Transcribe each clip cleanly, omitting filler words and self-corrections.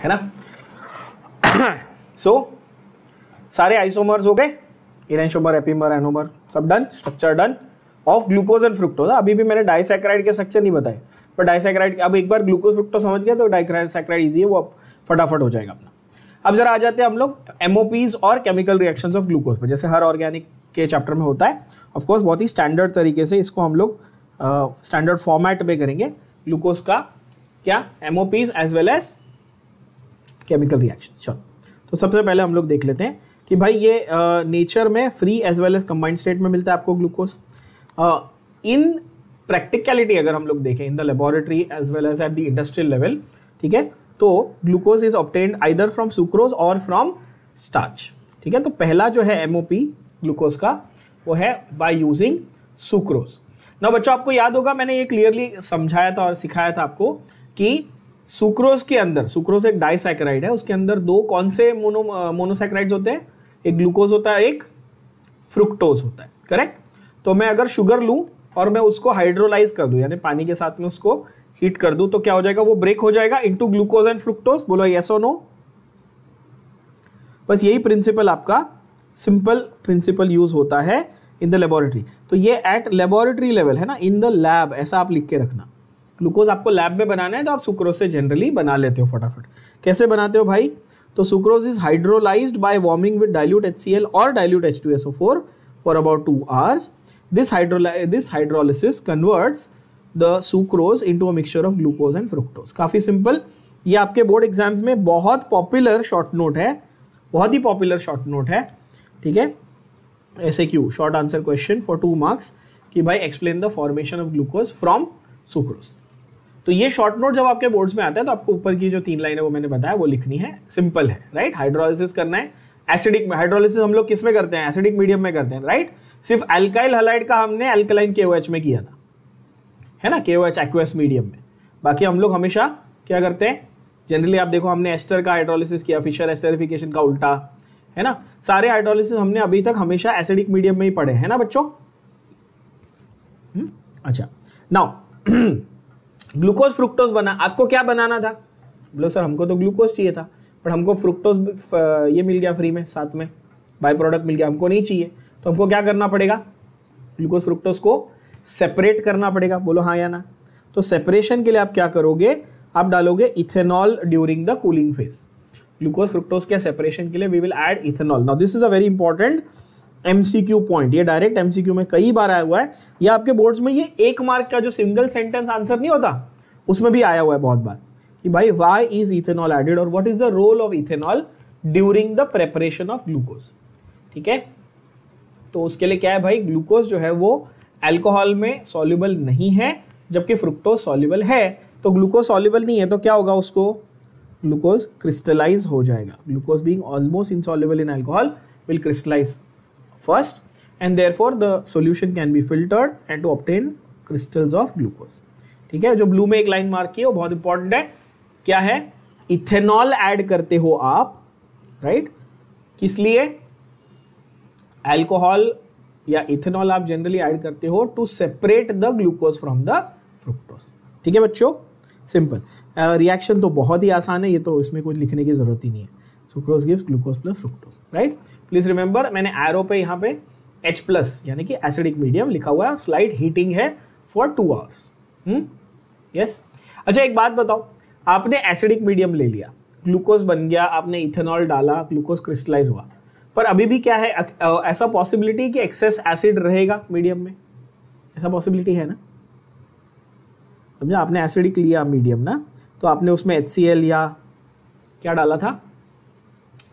है ना। सो सारे आइसोमर्स हो गए, इरेंशोमर, एपीमर, एनोमर, सब done, structure done of glucose and fructose. अभी भी मैंने डाइसैकेराइड के स्ट्रक्चर नहीं बताए, पर डाइसैकेराइड अब एक बार ग्लूकोज फ्रुक्टोज समझ गया तो डाइसैकेराइड इजी है, वो फटाफट हो जाएगा अपना। अब जरा आ जाते हैं हम लोग एमओपीज और केमिकल रिएक्शंस ऑफ ग्लूकोज पे, जैसे हर ऑर्गेनिक के चैप्टर में होता है। ऑफ कोर्स बहुत ही स्टैंडर्ड तरीके से इसको हम लोग स्टैंडर्ड फॉर्मेट में करेंगे, ग्लूकोज का क्या MOPs as well as chemical reactions. चलो तो सबसे पहले हम लोग देख लेते हैं कि भाई ये नेचर में free as well as combined state में मिलता है आपको ग्लूकोज। इन प्रैक्टिकलिटी अगर हम लोग देखें in the laboratory as well as at the industrial level, ठीक है, तो glucose is obtained either from sucrose और फ्रॉम स्टार्च। ठीक है, तो पहला जो है एमओपी ग्लूकोज का वो है बाय यूजिंग सुक्रोज। ना बच्चों आपको याद होगा मैंने ये क्लियरली समझाया था और सिखाया था आपको कि सुक्रोज के अंदर, सुक्रोज एक डाइसैकेराइड है, उसके अंदर दो कौन से मोनोसैकेराइड्स होते हैं, एक ग्लूकोज होता है, एक फ्रुक्टोज होता है, करेक्ट। तो मैं अगर शुगर लूं और मैं उसको हाइड्रोलाइज कर दूं, यानी पानी के साथ में उसको हीट कर दूं, तो क्या हो जाएगा, वो ब्रेक हो जाएगा इनटू ग्लूकोज एंड फ्रुक्टोज। बोलो यस और नो। बस यही प्रिंसिपल आपका सिंपल प्रिंसिपल यूज होता है इन द लेबोरेटरी। तो ये एट लेबोरेटरी लेवल है ना, इन द लैब, ऐसा आप लिख के रखना। ग्लूकोज आपको लैब में बनाना है तो आप सुक्रोज से जनरली बना लेते हो फटाफट। कैसे बनाते हो भाई, तो sucrose is hydrolysed bye warming with dilute HCl और dilute H2SO4 for about 2 hours. This hydrolysis converts the sucrose into a mixture of glucose and fructose. काफी सिंपल। ये आपके बोर्ड एग्जाम्स में बहुत पॉपुलर शॉर्ट नोट है, बहुत ही popular short note है, ठीक है। SAQ short answer question for 2 marks कि भाई explain the formation of glucose from sucrose. तो ये शॉर्ट नोट जब आपके बोर्ड्स में आता है तो आपको ऊपर की जो 3 लाइन है वो मैंने बताया वो लिखनी है, सिंपल है, राइट। हाइड्रोलाइसिस करना है एसिडिक में, हाइड्रोलाइसिस हम लोग किस में करते हैं, एसिडिक मीडियम में करते हैं, राइट। सिर्फ अल्काइल हैलाइड का हमने अल्कलाइन KOH में किया था, है ना, KOH एक्वस मीडियम में। बाकी हम लोग हमेशा क्या करते हैं, जनरली आप देखो हमने एस्टर का हाइड्रोलिसिस किया, फिशर एस्टरिफिकेशन का उल्टा, है ना। सारे हाइड्रोलिसिस हमने अभी तक हमेशा एसिडिक मीडियम में ही पढ़े, है ना बच्चों। अच्छा, नाउ ग्लूकोज फ्रुक्टोज बना, आपको क्या बनाना था, बोलो सर हमको तो ग्लूकोज चाहिए था, पर हमको फ्रुक्टोज ये मिल गया फ्री में, साथ में बाय प्रोडक्ट मिल गया, हमको नहीं चाहिए, तो हमको क्या करना पड़ेगा, ग्लूकोज फ्रुक्टोज को सेपरेट करना पड़ेगा। बोलो हाँ या ना। तो सेपरेशन के लिए आप क्या करोगे, आप डालोगे ethanol during the cooling phase. Glucose fructose के सेपरेशन के लिए we will add ethanol. Now this is a very important MCQ point, ये डायरेक्ट MCQ में कई बार आया हुआ है, ये आपके बोर्ड्स में ये 1 मार्क का जो सिंगल सेंटेंस आंसर नहीं होता उसमें भी आया हुआ है बहुत बार कि भाई व्हाई इज इथेनॉल एडेड और what is the role of ethanol during the preparation of glucose. ठीक है, तो उसके लिए क्या है भाई, ग्लूकोज जो है वो अल्कोहल में सॉल्युबल नहीं है, जबकि फ्रुक्टोज सॉल्युबल है। तो ग्लूकोज सॉल्युबल नहीं है तो क्या होगा, उसको ग्लूकोज क्रिस्टलाइज हो जाएगा। Glucose being almost insoluble in alcohol will crystallise first and therefore the solution can be filtered and to obtain crystals of glucose। ठीक है, जो ब्लू में एक लाइन मार्क की है वो बहुत इंपॉर्टेंट है, क्या है, इथेनॉल ऐड करते हो आप, राइट। किस लिए, अल्कोहल या इथेनॉल आप जनरली ऐड करते हो to separate the glucose from the fructose. ठीक है बच्चों, सिंपल रिएक्शन तो बहुत ही आसान है, ये तो इसमें कुछ लिखने की जरूरत ही नहीं है। Sucrose gives glucose plus fructose, right. Please remember मैंने एरो पे यहाँ पे H+ यानी कि एसिडिक मीडियम लिखा हुआ है, स्लाइड हीटिंग है फॉर 2 hours। यस। अच्छा एक बात बताओ, आपने एसिडिक मीडियम ले लिया, ग्लूकोज बन गया, आपने इथेनॉल डाला, ग्लूकोज क्रिस्टलाइज हुआ, पर अभी भी क्या है, ऐसा पॉसिबिलिटी कि एक्सेस एसिड रहेगा मीडियम में, ऐसा पॉसिबिलिटी है ना। समझा, आपने एसिडिक लिया मीडियम ना, तो आपने उसमें HCl या क्या डाला था,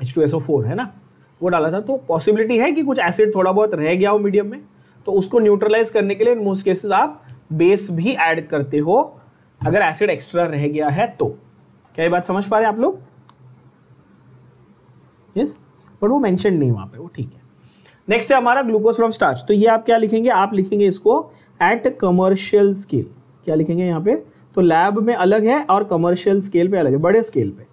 H2SO4 है ना, वो डाला था, तो पॉसिबिलिटी है कि कुछ एसिड थोड़ा बहुत रह गया हो मीडियम में, तो उसको न्यूट्रलाइज करने के लिए इन मोस्ट केसेस आप बेस भी ऐड करते हो अगर एसिड एक्स्ट्रा रह गया है तो। क्या ये बात समझ पा रहे हैं आप लोग, यस, बट वो मेंशन नहीं वहां पे, वो ठीक है। नेक्स्ट है हमारा ग्लूकोज फ्रॉम स्टार्च, तो ये आप क्या लिखेंगे, आप लिखेंगे इसको एट कमर्शियल स्केल। क्या लिखेंगे यहाँ पे, तो लैब में अलग है और कमर्शियल स्केल पे अलग है, बड़े स्केल पे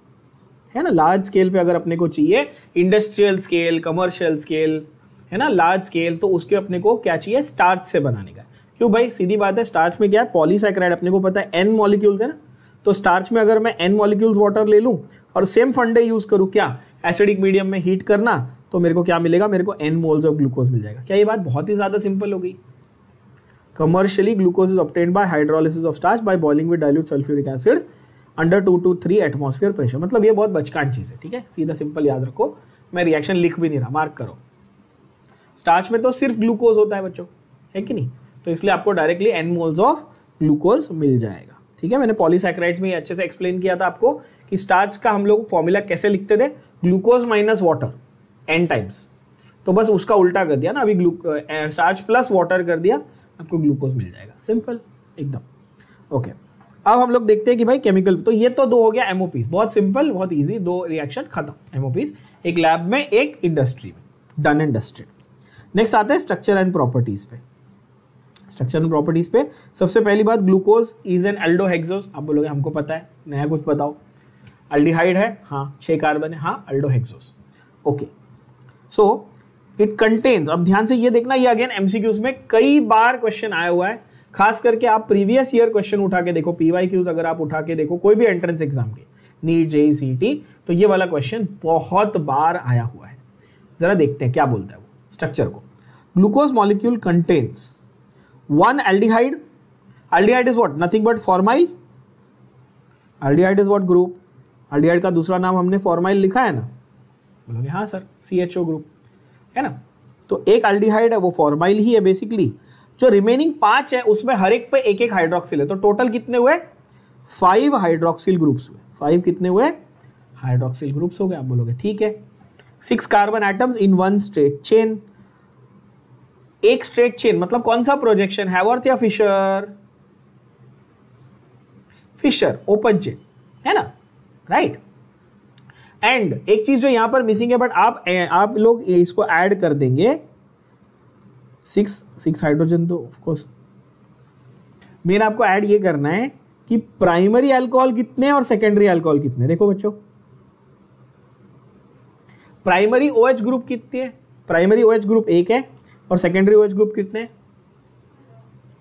है ना। लार्ज स्केल पे अगर अपने को चाहिए, इंडस्ट्रियल स्केल, कमर्शियल स्केल, है ना, लार्ज स्केल, तो उसके अपने को क्या चाहिए, स्टार्च से बनाने का। क्यों भाई, सीधी बात है, स्टार्च में क्या है, पॉलीसैकेराइड, अपने को पता है N मॉलिक्यूल्स है ना, तो स्टार्च में अगर मैं n मॉलिक्यूल्स वाटर ले लूँ और सेम फंडे यूज करूँ, क्या एसिडिक मीडियम में हीट करना, तो मेरे को क्या मिलेगा, मेरे को n मोल्स ऑफ ग्लूकोज मिल जाएगा। क्या ये बात बहुत ही ज़्यादा सिंपल हो गई? Commercially glucose is obtained by hydrolysis of starch by boiling with dilute sulphuric acid under 2 to 3 atmosphere pressure. मतलब ये बहुत बचकान चीज़ है, ठीक है, सीधा सिंपल याद रखो। मैं रिएक्शन लिख भी नहीं रहा, मार्क करो। स्टार्च में तो सिर्फ ग्लूकोज होता है बच्चों, है कि नहीं, तो इसलिए आपको directly n moles of glucose मिल जाएगा। ठीक है, मैंने पॉलीसैकेराइड्स में अच्छे से एक्सप्लेन किया था आपको कि स्टार्च का हम लोग फॉर्मूला कैसे लिखते थे, glucose minus water n times, तो बस उसका उल्टा कर दिया ना, अभी स्टार्च प्लस वाटर कर दिया, आपको ग्लूकोज मिल जाएगा, सिंपल एकदम। ओके, अब हम लोग देखते हैं कि भाई केमिकल, तो ये तो दो हो गया एमओपीज, बहुत सिंपल बहुत इजी, दो रिएक्शन खत्म एमओपीज, एक लैब में एक इंडस्ट्री में, डन एंड डस्टेड। नेक्स्ट आते हैं स्ट्रक्चर एंड प्रॉपर्टीज पे। स्ट्रक्चर एंड प्रॉपर्टीज पे सबसे पहली बात, ग्लूकोज इज एन एल्डोहेक्सोज। आप बोलोगे हमको पता है, नया कुछ बताओ। अल्डिहाइड है, हाँ 6 कार्बन है, हाँ अल्डोहेक्सोज। ओके, सो इट कंटेन्स, अब ध्यान से ये देखना, ये अगेन एमसीक्यूज में कई बार क्वेश्चन आया हुआ है, खास करके आप प्रीवियस ईयर क्वेश्चन उठा के देखो, पीवाईक्यूज अगर आप उठा के देखो कोई भी एंट्रेंस एग्जाम के, नीट जेईई सीईटी, तो ये वाला क्वेश्चन बहुत बार आया हुआ है। जरा देखते हैं क्या बोलता है वो स्ट्रक्चर को। Glucose molecule contains 1 aldehyde, aldehyde is what, nothing but formyl, aldehyde is what group, aldehyde का दूसरा नाम हमने फॉर्माइल लिखा है ना, बोलोगे हाँ सर CHO ग्रुप है ना, तो एक अल्डिहाइड है वो फॉर्माइल ही है बेसिकली। जो रिमेनिंग 5 है उसमें हर एक पे एक एक हाइड्रोक्सिल है, तो टोटल कितने हुए, 5 हाइड्रोक्सिल ग्रुप्स हुए। 5 कितने हुए, हाइड्रोक्सिल ग्रुप्स हो गए। आप बोलोगे ठीक है, 6 carbon atoms in 1 straight chain. एक स्ट्रेट चेन मतलब कौन सा प्रोजेक्शन, हैवर्थ या फिशर? फिशर, ओपन चेन है ना, राइट। एंड एक चीज जो यहां पर मिसिंग है, बट आप लोग इसको ऐड कर देंगे, 6 हाइड्रोजन, तो ऑफ कोर्स मेरा आपको ऐड ये करना है कि प्राइमरी अल्कोहल कितने और सेकेंडरी अल्कोहल कितने। देखो बच्चों, प्राइमरी OH ग्रुप कितने है, प्राइमरी OH ग्रुप 1 है, और सेकेंडरी OH ग्रुप कितने,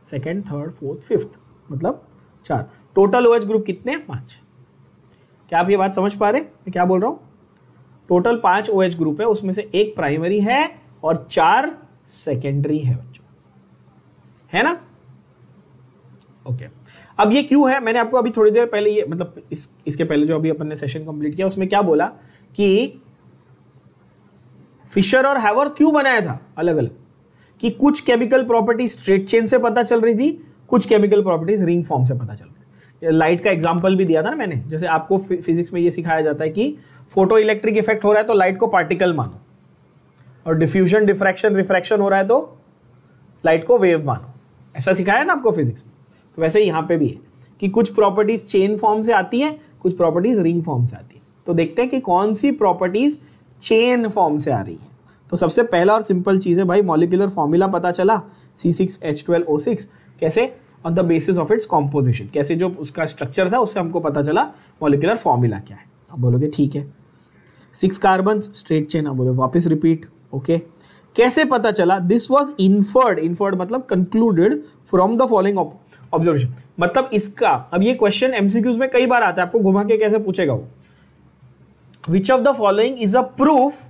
सेकेंड, थर्ड, फोर्थ, फिफ्थ, मतलब 4। टोटल OH ग्रुप कितने, 5। क्या आप ये बात समझ पा रहे हैं मैं क्या बोल रहा हूं? टोटल 5 OH ग्रुप है, उसमें से 1 प्राइमरी है और 4 सेकेंडरी है बच्चों, है ना। ओके, अब ये क्यों है, मैंने आपको अभी थोड़ी देर पहले ये मतलब इसके पहले जो अभी अपन ने सेशन कंप्लीट किया उसमें क्या बोला कि फिशर और हैवर्थ क्यों बनाया था अलग अलग, कि कुछ केमिकल प्रॉपर्टी स्ट्रेट चेन से पता चल रही थी, कुछ केमिकल प्रॉपर्टीज रिंग फॉर्म से पता चल रही थी। लाइट का एग्जांपल भी दिया था ना मैंने, जैसे आपको फिजिक्स में ये सिखाया जाता है कि फोटो इलेक्ट्रिक इफेक्ट हो रहा है तो लाइट को पार्टिकल मानो, और डिफ्यूजन डिफ्रैक्शन रिफ्रैक्शन हो रहा है तो लाइट को वेव मानो, ऐसा सिखाया ना आपको फिजिक्स में। तो वैसे ही यहाँ पे भी है कि कुछ प्रॉपर्टीज चेन फॉर्म से आती है, कुछ प्रॉपर्टीज रिंग फॉर्म से आती है। तो देखते हैं कि कौन सी प्रॉपर्टीज चेन फॉर्म से आ रही है। तो सबसे पहला और सिंपल चीज है भाई, मॉलिक्यूलर फॉर्मूला पता चला C6H12O6, कैसे, on the basis of its composition, कैसे जो उसका स्ट्रक्चर था उससे हमको पता चला मॉलिक्यूलर फॉर्मूला क्या है। अब बोलोगे ठीक है, 6 कार्बन स्ट्रेट चेन। अब बोलो वापस रिपीट, ओके, कैसे पता चला, दिस वॉज इन्फर्ड मतलब concluded from the following observation. मतलब इसका, अब ये क्वेश्चन एमसीक्यूज में कई बार आता है, आपको घुमा के कैसे पूछेगा वो, which of the following is a proof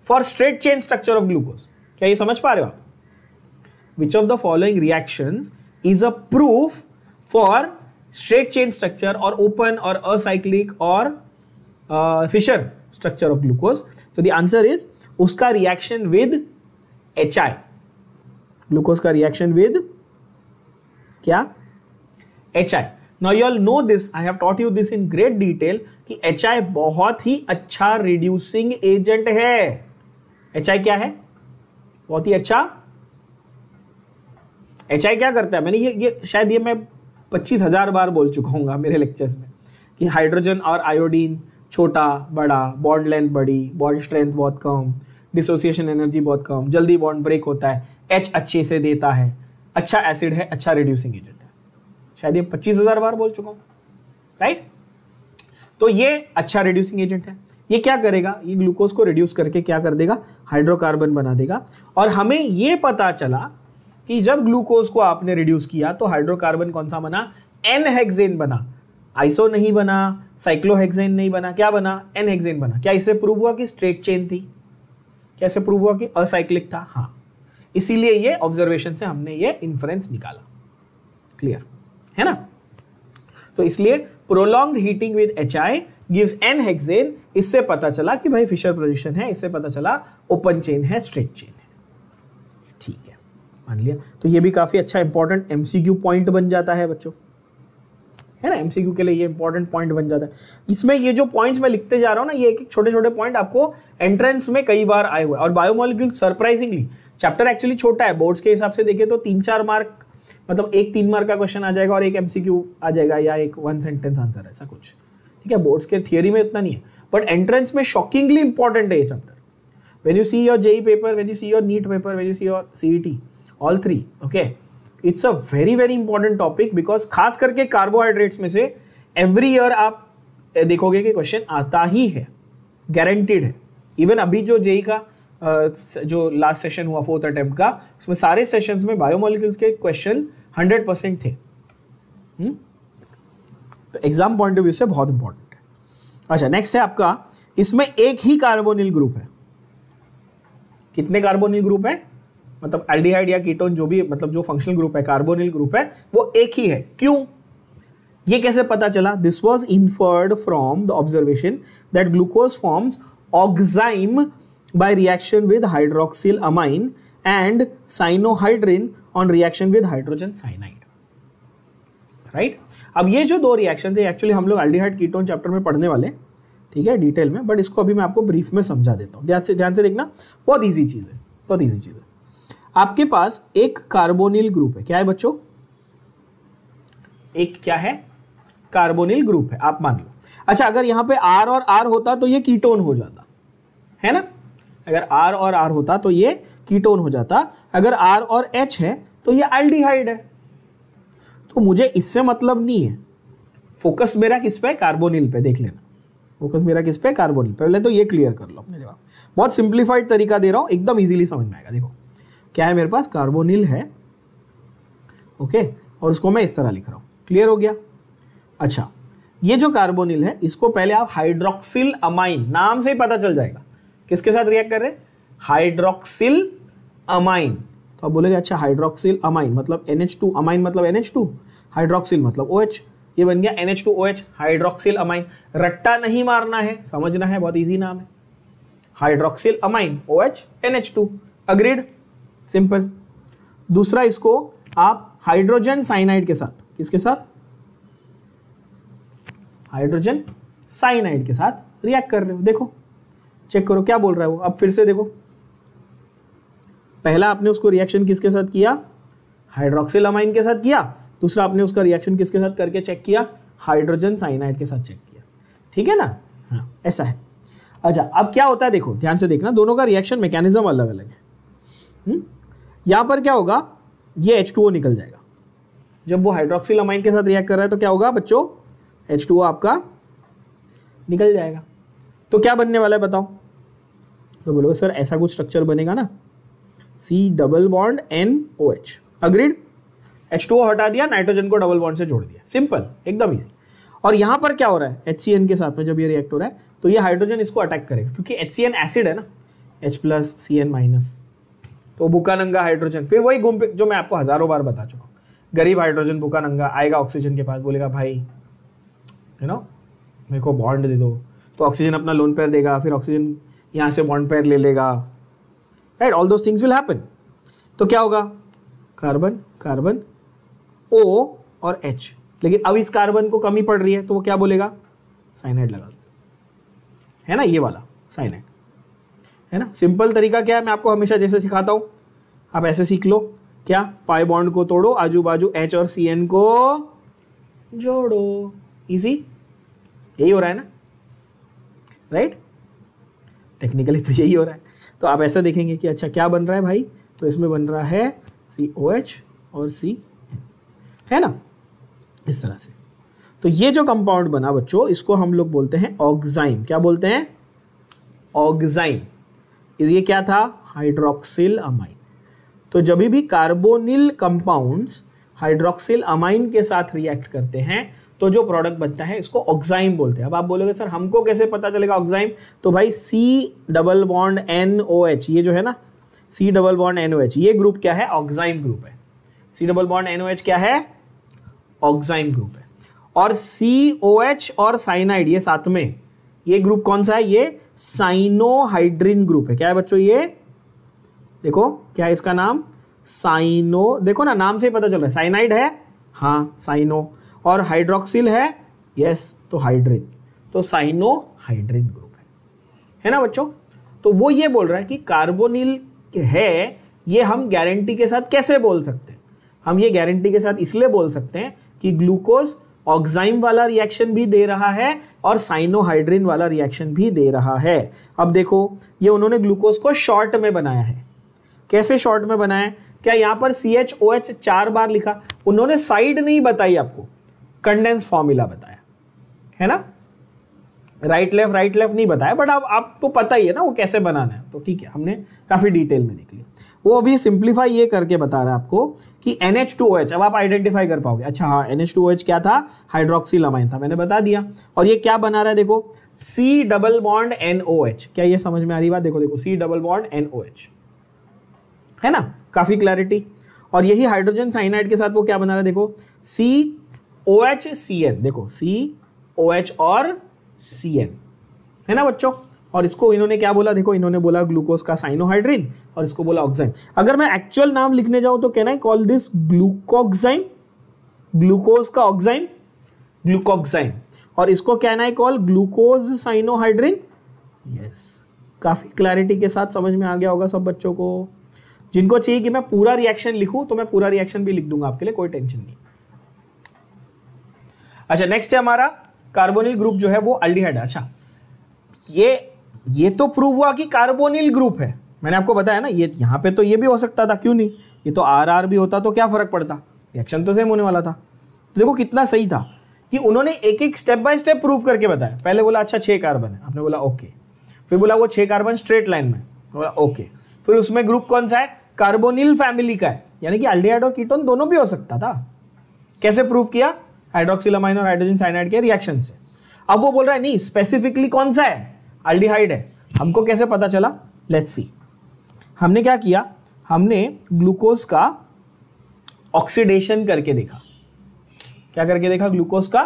for straight chain structure of glucose. क्या ये समझ पा रहे हो आप? Which of the following reactions is a proof for straight chain structure और ओपन और असाइक्लिक और Fischer structure of glucose. So the answer is उसका रिएक्शन विद HI, ग्लूकोज का रिएक्शन विद क्या, HI। Now you all know this, I have taught you this in great detail कि HI बहुत ही अच्छा reducing agent है। HI क्या है, बहुत ही अच्छा। HI क्या करता है, मैंने ये शायद ये मैं 25,000 बार बोल चुका हूँ मेरे लेक्चर्स में कि हाइड्रोजन और आयोडीन छोटा बड़ा, बॉन्ड लेंथ बड़ी, बॉन्ड स्ट्रेंथ बहुत कम, डिसोसिएशन एनर्जी बहुत कम, जल्दी बॉन्ड ब्रेक होता है, H अच्छे से देता है, अच्छा एसिड है, अच्छा रिड्यूसिंग एजेंट है। शायद ये 25,000 बार बोल चुका हूं, राइट। तो ये अच्छा रिड्यूसिंग एजेंट है। ये क्या करेगा, ये ग्लूकोज को रिड्यूस करके क्या कर देगा, हाइड्रोकार्बन बना देगा। और हमें ये पता चला कि जब ग्लूकोज को आपने रिड्यूस किया तो हाइड्रोकार्बन कौन सा बना, N-हेक्सेन बना। आइसो नहीं बना, साइक्लोहेक्सेन नहीं बना, क्या बना, एन हेक्सेन बना। क्या इससे प्रूव हुआ कि स्ट्रेट चेन थी? कैसे प्रूव हुआ कि असाइक्लिक था? हाँ, इसीलिए ये ऑब्जर्वेशन से हमने ये इन्फरेंस निकाला। क्लियर है ना? तो इसलिए prolonged heating with HI gives an hexane, इससे पता चला कि भाई फिशर पोजीशन है, इससे पता चला ओपन चेन है, स्ट्रेट चेन है। ठीक है, मान लिया। तो ये भी काफी अच्छा इंपॉर्टेंट MCQ पॉइंट बन जाता है बच्चों, है ना? MCQ के लिए ये इंपॉर्टेंट पॉइंट बन जाता है। इसमें ये जो पॉइंट्स मैं लिखते जा रहा हूं ना, ये एक छोटे छोटे पॉइंट आपको एंट्रेंस में कई बार आए हुए। और बायोमोलिक्यूल सरप्राइजिंगली, चैप्टर एक्चुअली छोटा है, बोर्ड्स के हिसाब से देखें तो 3-4 मार्क, मतलब एक 3 मार्क का क्वेश्चन आ जाएगा और एक MCQ आ जाएगा, या एक 1 सेंटेंस आंसर, ऐसा कुछ। ठीक है, बोर्ड्स के थियरी में इतना नहीं है, बट एंट्रेंस में शॉकिंगली इंपॉर्टेंट है ये चैप्टर। When you see your JEE paper, when you see your NEET paper, when you see your CET, all 3, okay, it's a very very important topic, because खास करके कार्बोहाइड्रेट्स में से every year आप देखोगे कि क्वेश्चन आता ही है, गारंटीड है। इवन अभी जो JEE का जो लास्ट सेशन हुआ 4th अटेम्प्ट का, उसमें सारे सेशंस में बायोमोलिक्यूल्स के क्वेश्चन 100% थे। तो एग्जाम पॉइंट ऑफ व्यू से बहुत इंपॉर्टेंट है। अच्छा, नेक्स्ट है आपका, इसमें एक ही कार्बोनिल ग्रुप है। कितने कार्बोनिल ग्रुप है? मतलब एल्डिहाइड या कीटोन, जो भी, मतलब जो फंक्शनल ग्रुप है, कार्बोनिल ग्रुप है, वो एक ही है। क्यों? ये कैसे पता चला? This was inferred from the observation that glucose forms oxime by reaction with hydroxyl amine and cyanohydrin on reaction with hydrogen cyanide, right? अब ये जो दो रिएक्शन थे, एक्चुअली हम लोग एल्डिहाइड कीटोन चैप्टर में पढ़ने वाले, ठीक है, डिटेल में, बट इसको अभी मैं आपको ब्रीफ में समझा देता हूँ। ध्यान से देखना, बहुत इजी चीज है, बहुत इजी चीज है। आपके पास एक कार्बोनिल ग्रुप है, क्या है बच्चों? एक क्या है? कार्बोनिल ग्रुप है, आप मान लो। अच्छा, अगर यहाँ पे R और R होता तो ये कीटोन हो जाता, है ना? अगर R और R होता तो ये कीटोन हो जाता, अगर R और H है तो ये एल्डिहाइड है। तो मुझे इससे मतलब नहीं है, फोकस मेरा किस पे? कार्बोनिल पे। देख लेना, फोकस मेरा किस पे? कार्बोनिल पे। पहले तो ये क्लियर कर लो अपने दिमाग। बहुत सिंप्लीफाइड तरीका दे रहा हूं, एकदम इजीली समझ में आएगा। देखो क्या है मेरे पास, कार्बोनिल है, ओके, और उसको मैं इस तरह लिख रहा हूं। क्लियर हो गया? अच्छा, ये जो कार्बोनिल है, इसको पहले आप हाइड्रोक्सिल अमाइन, नाम से ही पता चल जाएगा किसके साथ रिएक्ट कर रहे हैं, हाइड्रोक्सिल अमाइन। तो आप बोलेंगे अच्छा हाइड्रोक्सिल अमाइन मतलब NH2, अमाइन मतलब NH2, हाइड्रोक्सिल मतलब OH, ये बन गया NH2OH, हाइड्रोक्सिल अमाइन। रट्टा नहीं मारना है, समझना है, बहुत इजी नाम है, hydroxyl amine OH NH2, agreed, simple. दूसरा, इसको आप हाइड्रोजन साइनाइड के साथ, किसके साथ, हाइड्रोजन साइनाइड के साथ रिएक्ट कर रहे हो। देखो चेक करो क्या बोल रहा है वो। अब फिर से देखो, पहला आपने उसको रिएक्शन किसके साथ किया, हाइड्रोक्सिल अमाइन के साथ किया, दूसरा आपने उसका रिएक्शन किसके साथ करके चेक किया, हाइड्रोजन साइनाइड के साथ चेक किया, ठीक है ना? हाँ, ऐसा है। अच्छा, अब क्या होता है देखो, ध्यान से देखना, दोनों का रिएक्शन मैकेनिज्म अलग अलग है। यहां पर क्या होगा, ये H2O निकल जाएगा। जब वो हाइड्रोक्सिल अमाइन के साथ रिएक्ट कर रहा है तो क्या होगा बच्चों, H2O आपका निकल जाएगा। तो क्या बनने वाला है बताओ? तो बोलोगे सर ऐसा कुछ स्ट्रक्चर बनेगा ना, C double bond NOH, agreed. H2O हटा दिया, नाइट्रोजन को डबल बॉन्ड से जोड़ दिया, सिंपल, एकदम इजी। और यहां पर क्या हो रहा है, HCN के साथ में जब ये रिएक्ट हो रहा है तो ये हाइड्रोजन इसको अटैक करेगा, क्योंकि HCN एसिड है ना, H+ CN-, तो भूखा नंगा हाइड्रोजन, फिर वही घूम जो मैं आपको हजारों बार बता चुका हूँ, गरीब हाइड्रोजन भूखा नंगा आएगा ऑक्सीजन के पास, बोलेगा भाई यू नो मेरे को बॉन्ड दे दो, तो ऑक्सीजन अपना लोन पेयर देगा, फिर ऑक्सीजन यहाँ से बॉन्ड पेयर ले लेगा, right, all those things will happen. तो क्या होगा, कार्बन कार्बन O और H, लेकिन अब इस कार्बन को कमी पड़ रही है तो वो क्या बोलेगा, साइनाइड लगा दो, है ना, ये वाला साइनाइड, है ना। सिंपल तरीका क्या है, मैं आपको हमेशा जैसे सिखाता हूँ, आप ऐसे सीख लो, क्या, पाई बॉन्ड को तोड़ो, आजू बाजू H और CN को जोड़ो, इजी, यही हो रहा है ना, राइट, टेक्निकली तो यही हो रहा है। तो आप ऐसा देखेंगे कि अच्छा क्या बन रहा है भाई, तो इसमें बन रहा है COH और CN, है ना, इस तरह से। तो ये जो कंपाउंड बना बच्चों, इसको हम लोग बोलते हैं ऑक्साइम। क्या बोलते हैं, ऑक्साइम। ये क्या था, हाइड्रोक्सिल अमाइन। तो जब भी कार्बोनिल कंपाउंड्स हाइड्रोक्सिल अमाइन के साथ रिएक्ट करते हैं तो जो प्रोडक्ट बनता है इसको ऑक्साइम बोलते हैं। अब आप बोलोगे सर हमको कैसे पता चलेगा ऑक्साइम, तो भाई C डबल बॉन्ड NOH, ये जो है ना C डबल बॉन्ड NOH, ये ग्रुप क्या है, ऑक्साइम ग्रुप है। C डबल बॉन्ड NOH क्या है, ऑक्साइम ग्रुप है। और COH और साइनाइड ये साथ में, ये ग्रुप कौन सा है, ये साइनोहाइड्रिन ग्रुप है। क्या है बच्चों, ये देखो क्या है इसका नाम, साइनो, देखो ना नाम से ही पता चल रहा है, साइनाइड है, हाँ साइनो, और हाइड्रोक्सिल है, यस, तो हाइड्रिन, तो साइनोहाइड्रिन ग्रुप है ना बच्चों। तो वो ये बोल रहा है कि कार्बोनिल है, ये हम गारंटी के साथ कैसे बोल सकते हैं, हम ये गारंटी के साथ इसलिए बोल सकते हैं कि ग्लूकोज ऑक्साइम वाला रिएक्शन भी दे रहा है और साइनोहाइड्रिन वाला रिएक्शन भी दे रहा है। अब देखो ये उन्होंने ग्लूकोज को शॉर्ट में बनाया है, कैसे शॉर्ट में बनाया, क्या यहाँ पर CHOH 4 बार लिखा, उन्होंने साइड नहीं बताई आपको, कंडेंस फॉर्मूला बताया है ना, राइट लेफ्ट नहीं बताया, बट अब आपको पता ही है ना वो कैसे बनाना है, तो ठीक है हमने काफी डिटेल में देख लिया। वो अभी सिंप्लीफाई ये करके बता रहा है आपको कि NH2OH, अब आप आइडेंटिफाई कर पाओगे, अच्छा हाँ NH2OH क्या था, हाइड्रोक्सिल अमाइन था, मैंने बता दिया। और ये क्या बना रहा है देखो, C डबल बॉन्ड NOH, क्या ये समझ में आ रही बात, देखो देखो C डबल बॉन्ड NOH है ना, काफी क्लैरिटी। और यही हाइड्रोजन साइनाइड के साथ वो क्या बना रहा है देखो, COHCN, देखो COH और CN है ना बच्चों। और इसको इन्होंने क्या बोला, देखो इन्होंने बोला ग्लूकोज का साइनोहाइड्रिन और इसको बोला ऑक्साइम। अगर मैं एक्चुअल नाम लिखने जाऊं तो can I call this glucoxime, glucose का ऑक्साइम, ग्लूकोक्साइम, और इसको can I call glucose cyanohydrin, yes. काफी क्लैरिटी के साथ समझ में आ गया होगा सब बच्चों को। जिनको चाहिए कि मैं पूरा रिएक्शन लिखूं तो मैं पूरा रिएक्शन भी लिख दूंगा आपके लिए, कोई टेंशन नहीं। अच्छा नेक्स्ट है हमारा कार्बोनिल ग्रुप जो है वो अल्डिहाइड। अच्छा ये तो प्रूव हुआ कि कार्बोनिल ग्रुप है, मैंने आपको बताया ना, ये यहां पे तो ये भी हो सकता था, क्यों नहीं, ये तो RR भी होता तो क्या फर्क पड़ता, रिएक्शन तो सेम होने वाला था। तो देखो कितना सही था कि उन्होंने एक एक स्टेप बाय स्टेप प्रूव करके बताया। पहले बोला अच्छा 6 कार्बन है, आपने बोला ओके, फिर बोला वो 6 कार्बन स्ट्रेट लाइन में, बोला ओके, फिर उसमें ग्रुप कौन सा है, कार्बोनिल फैमिली का है, यानी कि अल्डिहाइड और कीटोन दोनों भी हो सकता था। कैसे प्रूव किया, हाइड्रोक्सिल अमाइन और हाइड्रोजन साइनाइड के रिएक्शन से। अब वो बोल रहा है नहीं स्पेसिफिकली कौन सा है, अल्डिहाइड है, हमको कैसे पता चला, लेट्स सी। हमने क्या किया, हमने ग्लूकोज का ऑक्सीडेशन करके देखा। क्या करके देखा, ग्लूकोज का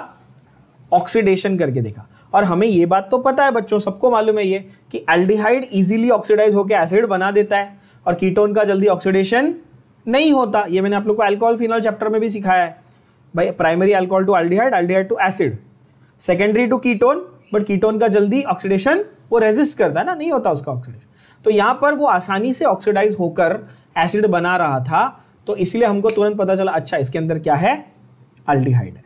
ऑक्सीडेशन करके देखा। और हमें ये बात तो पता है बच्चों, सबको मालूम है ये कि अल्डिहाइड इजीली ऑक्सीडाइज होकर एसिड बना देता है और कीटोन का जल्दी ऑक्सीडेशन नहीं होता। ये मैंने आप लोग को अल्कोहल फिनॉल चैप्टर में भी सिखाया है भाई, primary alcohol to aldehyde, aldehyde to acid, secondary to ketone, but ketone का जल्दी ऑक्सीडेशन वो रेजिस्ट करता है ना, नहीं होता उसका ऑक्सीडेशन। तो यहां पर वो आसानी से ऑक्सीडाइज होकर एसिड बना रहा था, तो इसलिए हमको तुरंत पता चला अच्छा इसके अंदर क्या है, अल्डिहाइड है।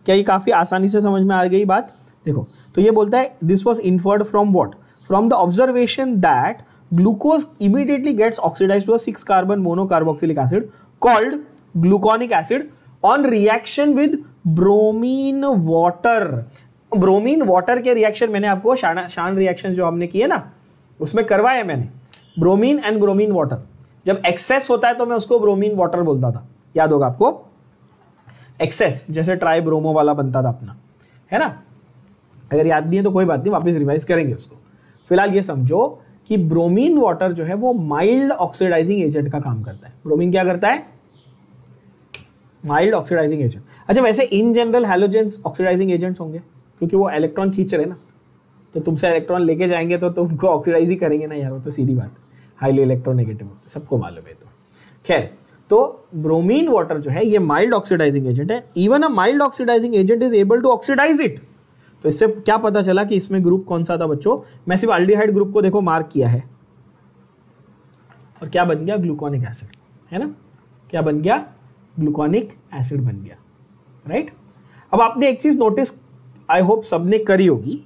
क्या ये काफी आसानी से समझ में आ गई बात। देखो तो ये बोलता है this was inferred from what, from the observation that glucose immediately gets oxidised to a 6 carbon monocarboxylic acid called gluconic acid on reaction with bromine water. Bromine water के रिएक्शन मैंने आपको शान रिएक्शन जो हमने किए ना उसमें करवाया मैंने, ब्रोमीन एंड ब्रोमीन वाटर। जब एक्सेस होता है तो मैं उसको ब्रोमीन वाटर बोलता था, याद होगा आपको, एक्सेस जैसे ट्राई ब्रोमो वाला बनता था अपना, है ना। अगर याद नहीं है तो कोई बात नहीं, वापस रिवाइज करेंगे उसको। फिलहाल ये समझो कि ब्रोमीन वाटर जो है वो माइल्ड ऑक्सीडाइजिंग एजेंट का काम करता है। ब्रोमीन क्या करता है, माइल्ड ऑक्सीडाइजिंग एजेंट। अच्छा वैसे in general halogens oxidising agents होंगे क्योंकि वो इलेक्ट्रॉन खींच रहे ना, तो तुमसे इलेक्ट्रॉन लेके जाएंगे तो तुमको ऑक्सीडाइज ही करेंगे ना यार, वो तो सीधी बात है, हाईली इलेक्ट्रोनेगेटिव होते सबको मालूम है। तो खैर, तो ब्रोमीन वाटर जो है ये माइल्ड ऑक्सीडाइजिंग एजेंट है। Even a mild oxidising agent is able to oxidise it. तो इससे क्या पता चला कि इसमें ग्रुप कौन सा था बच्चों, मैं सिर्फ अल्डिहाइड ग्रुप को देखो मार्क किया है और क्या बन गया, ग्लूकोनिक एसिड, है ना। क्या बन गया, ग्लूकोनिक एसिड बन गया, राइट। अब आपने एक चीज नोटिस आई होप सबने करी होगी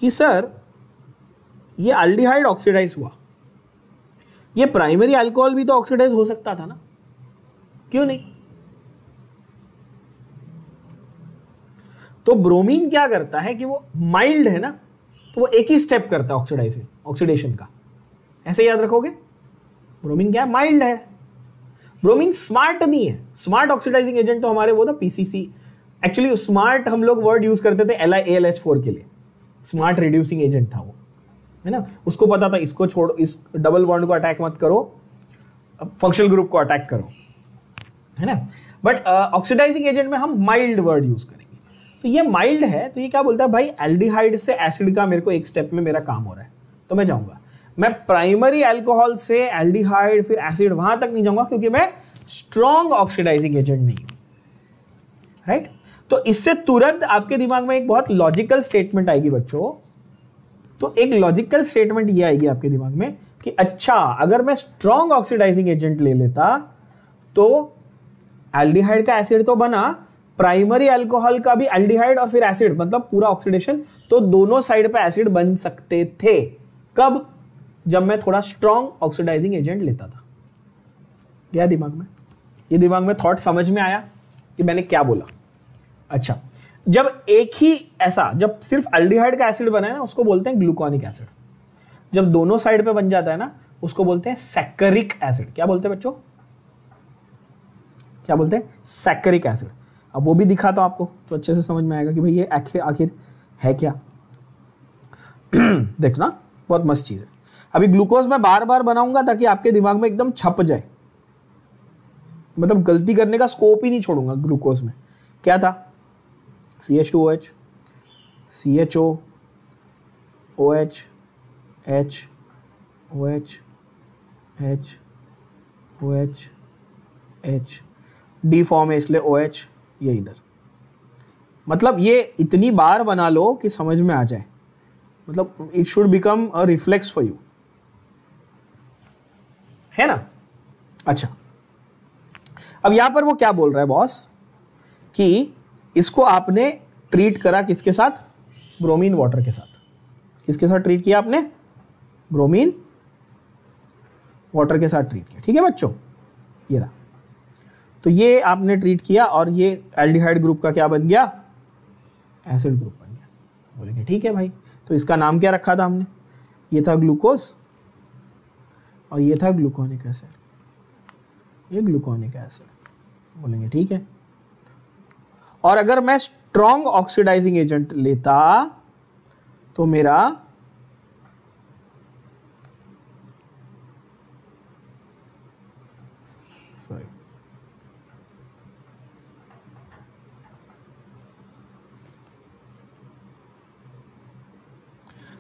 कि सर ये अल्डिहाइड ऑक्सीडाइज हुआ, ये प्राइमरी अल्कोहल भी तो ऑक्सीडाइज हो सकता था ना, क्यों नहीं। तो ब्रोमीन क्या करता है कि वो माइल्ड है ना, तो वो एक ही स्टेप करता है ऑक्सीडेशन का, ऐसे याद रखोगे। ब्रोमीन क्या है, माइल्ड है। ब्रोमीन स्मार्ट नहीं है, स्मार्ट ऑक्सीडाइजिंग एजेंट तो हमारे वो था पीसीसी एक्चुअली स्मार्ट हम लोग वर्ड यूज करते थे LiAlH4 के लिए, स्मार्ट रिड्यूसिंग एजेंट था वो, है ना। उसको पता था इसको छोड़ो, इस डबल बॉन्ड को अटैक मत करो, फंक्शनल ग्रुप को अटैक करो, है ना। बट ऑक्सीडाइजिंग एजेंट में हम माइल्ड वर्ड यूज करेंगे। तो ये माइल्ड है, तो ये क्या बोलता है भाई, एल्डिहाइड से एसिड का मेरे को एक स्टेप में मेरा काम हो रहा है, तो मैं जाऊंगा। मैं प्राइमरी अल्कोहल से एल्डिहाइड फिर एसिड वहां तक नहीं जाऊंगा, क्योंकि मैं स्ट्रॉन्ग ऑक्सीडाइजिंग एजेंट नहीं हूं, राइट। तो इससे तुरंत आपके दिमाग में एक बहुत लॉजिकल स्टेटमेंट आएगी बच्चों। तो एक लॉजिकल स्टेटमेंट ये आएगी आपके दिमाग में कि अच्छा, अगर मैं स्ट्रॉन्ग ऑक्सीडाइजिंग एजेंट ले लेता तो एल्डिहाइड का एसिड तो बना, प्राइमरी अल्कोहल का भी एल्डिहाइड और फिर एसिड, मतलब पूरा ऑक्सीडेशन, तो दोनों साइड पे एसिड बन सकते थे। कब? जब मैं थोड़ा स्ट्रॉन्ग ऑक्सीडाइजिंग एजेंट लेता था। क्या दिमाग में, ये दिमाग में थॉट समझ में आया कि मैंने क्या बोला? अच्छा, जब एक ही ऐसा, जब सिर्फ एल्डिहाइड का एसिड बना है ना, उसको बोलते हैं ग्लूकोनिक एसिड। जब दोनों साइड पे बन जाता है ना, उसको बोलते हैं सैकरिक एसिड। क्या बोलते हैं बच्चों? क्या बोलते हैं? सैकरिक एसिड। अब वो भी दिखाता हूं आपको तो अच्छे से समझ में आएगा कि भाई ये आखिर है क्या। देखना, बहुत मस्त चीज है। अभी ग्लूकोज मैं बार बार बनाऊंगा ताकि आपके दिमाग में एकदम छप जाए, मतलब गलती करने का स्कोप ही नहीं छोड़ूंगा। ग्लूकोज में क्या था? CH2OH, CHO, OH, H, OH, H, OH, H, D form है इसलिए OH, ये इधर। मतलब ये इतनी बार बना लो कि समझ में आ जाए, मतलब it should become a reflex for you, है ना। अच्छा, अब यहां पर वो क्या बोल रहा है बॉस कि इसको आपने ट्रीट करा किसके साथ? ब्रोमीन वाटर के साथ। किसके साथ ट्रीट किया आपने? ब्रोमीन वाटर के साथ ट्रीट किया, ठीक है बच्चों। ये रहा, तो ये आपने ट्रीट किया और ये एल्डिहाइड ग्रुप का क्या बन गया? एसिड ग्रुप बन गया। बोलेंगे ठीक है भाई, तो इसका नाम क्या रखा था हमने? ये था ग्लूकोज और ये था ग्लूकोनिक एसिड, ये ग्लूकोनिक एसिड। बोलेंगे ठीक है। और अगर मैं स्ट्रॉन्ग ऑक्सीडाइजिंग एजेंट लेता तो मेरा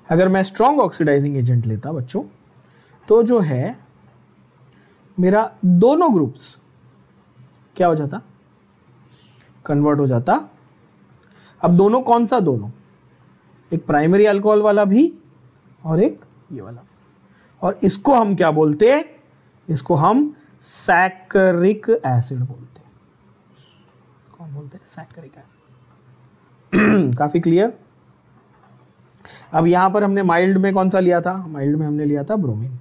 अगर मैं स्ट्रॉन्ग ऑक्सीडाइजिंग एजेंट लेता बच्चों, तो जो है मेरा दोनों ग्रुप्स क्या हो जाता? कन्वर्ट हो जाता। अब दोनों कौन सा? दोनों, एक प्राइमरी अल्कोहल वाला भी और एक ये वाला। और इसको हम क्या बोलते हैं? इसको हम सैकरिक एसिड बोलते हैं। इसको हम बोलते हैं सैकरिक एसिड। काफी क्लियर। अब यहां पर हमने माइल्ड में कौन सा लिया था? माइल्ड में हमने लिया था ब्रोमीन,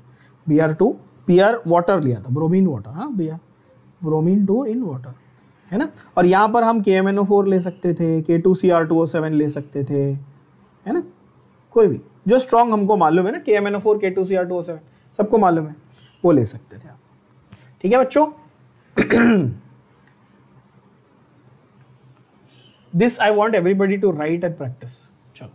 Br2, Pr वाटर लिया था, ब्रोमीन वाटर, हाँ भैया, ब्रोमीन 2 इन वाटर, है ना। और यहाँ पर हम KMNO4 ले सकते थे, K2Cr2O7 ले सकते थे, है ना। कोई भी जो स्ट्रॉन्ग हमको मालूम है ना, KMNO4, K2Cr2O7 सबको मालूम है, वो ले सकते थे आप। ठीक है बच्चों। This I want everybody to write and practise. चलो,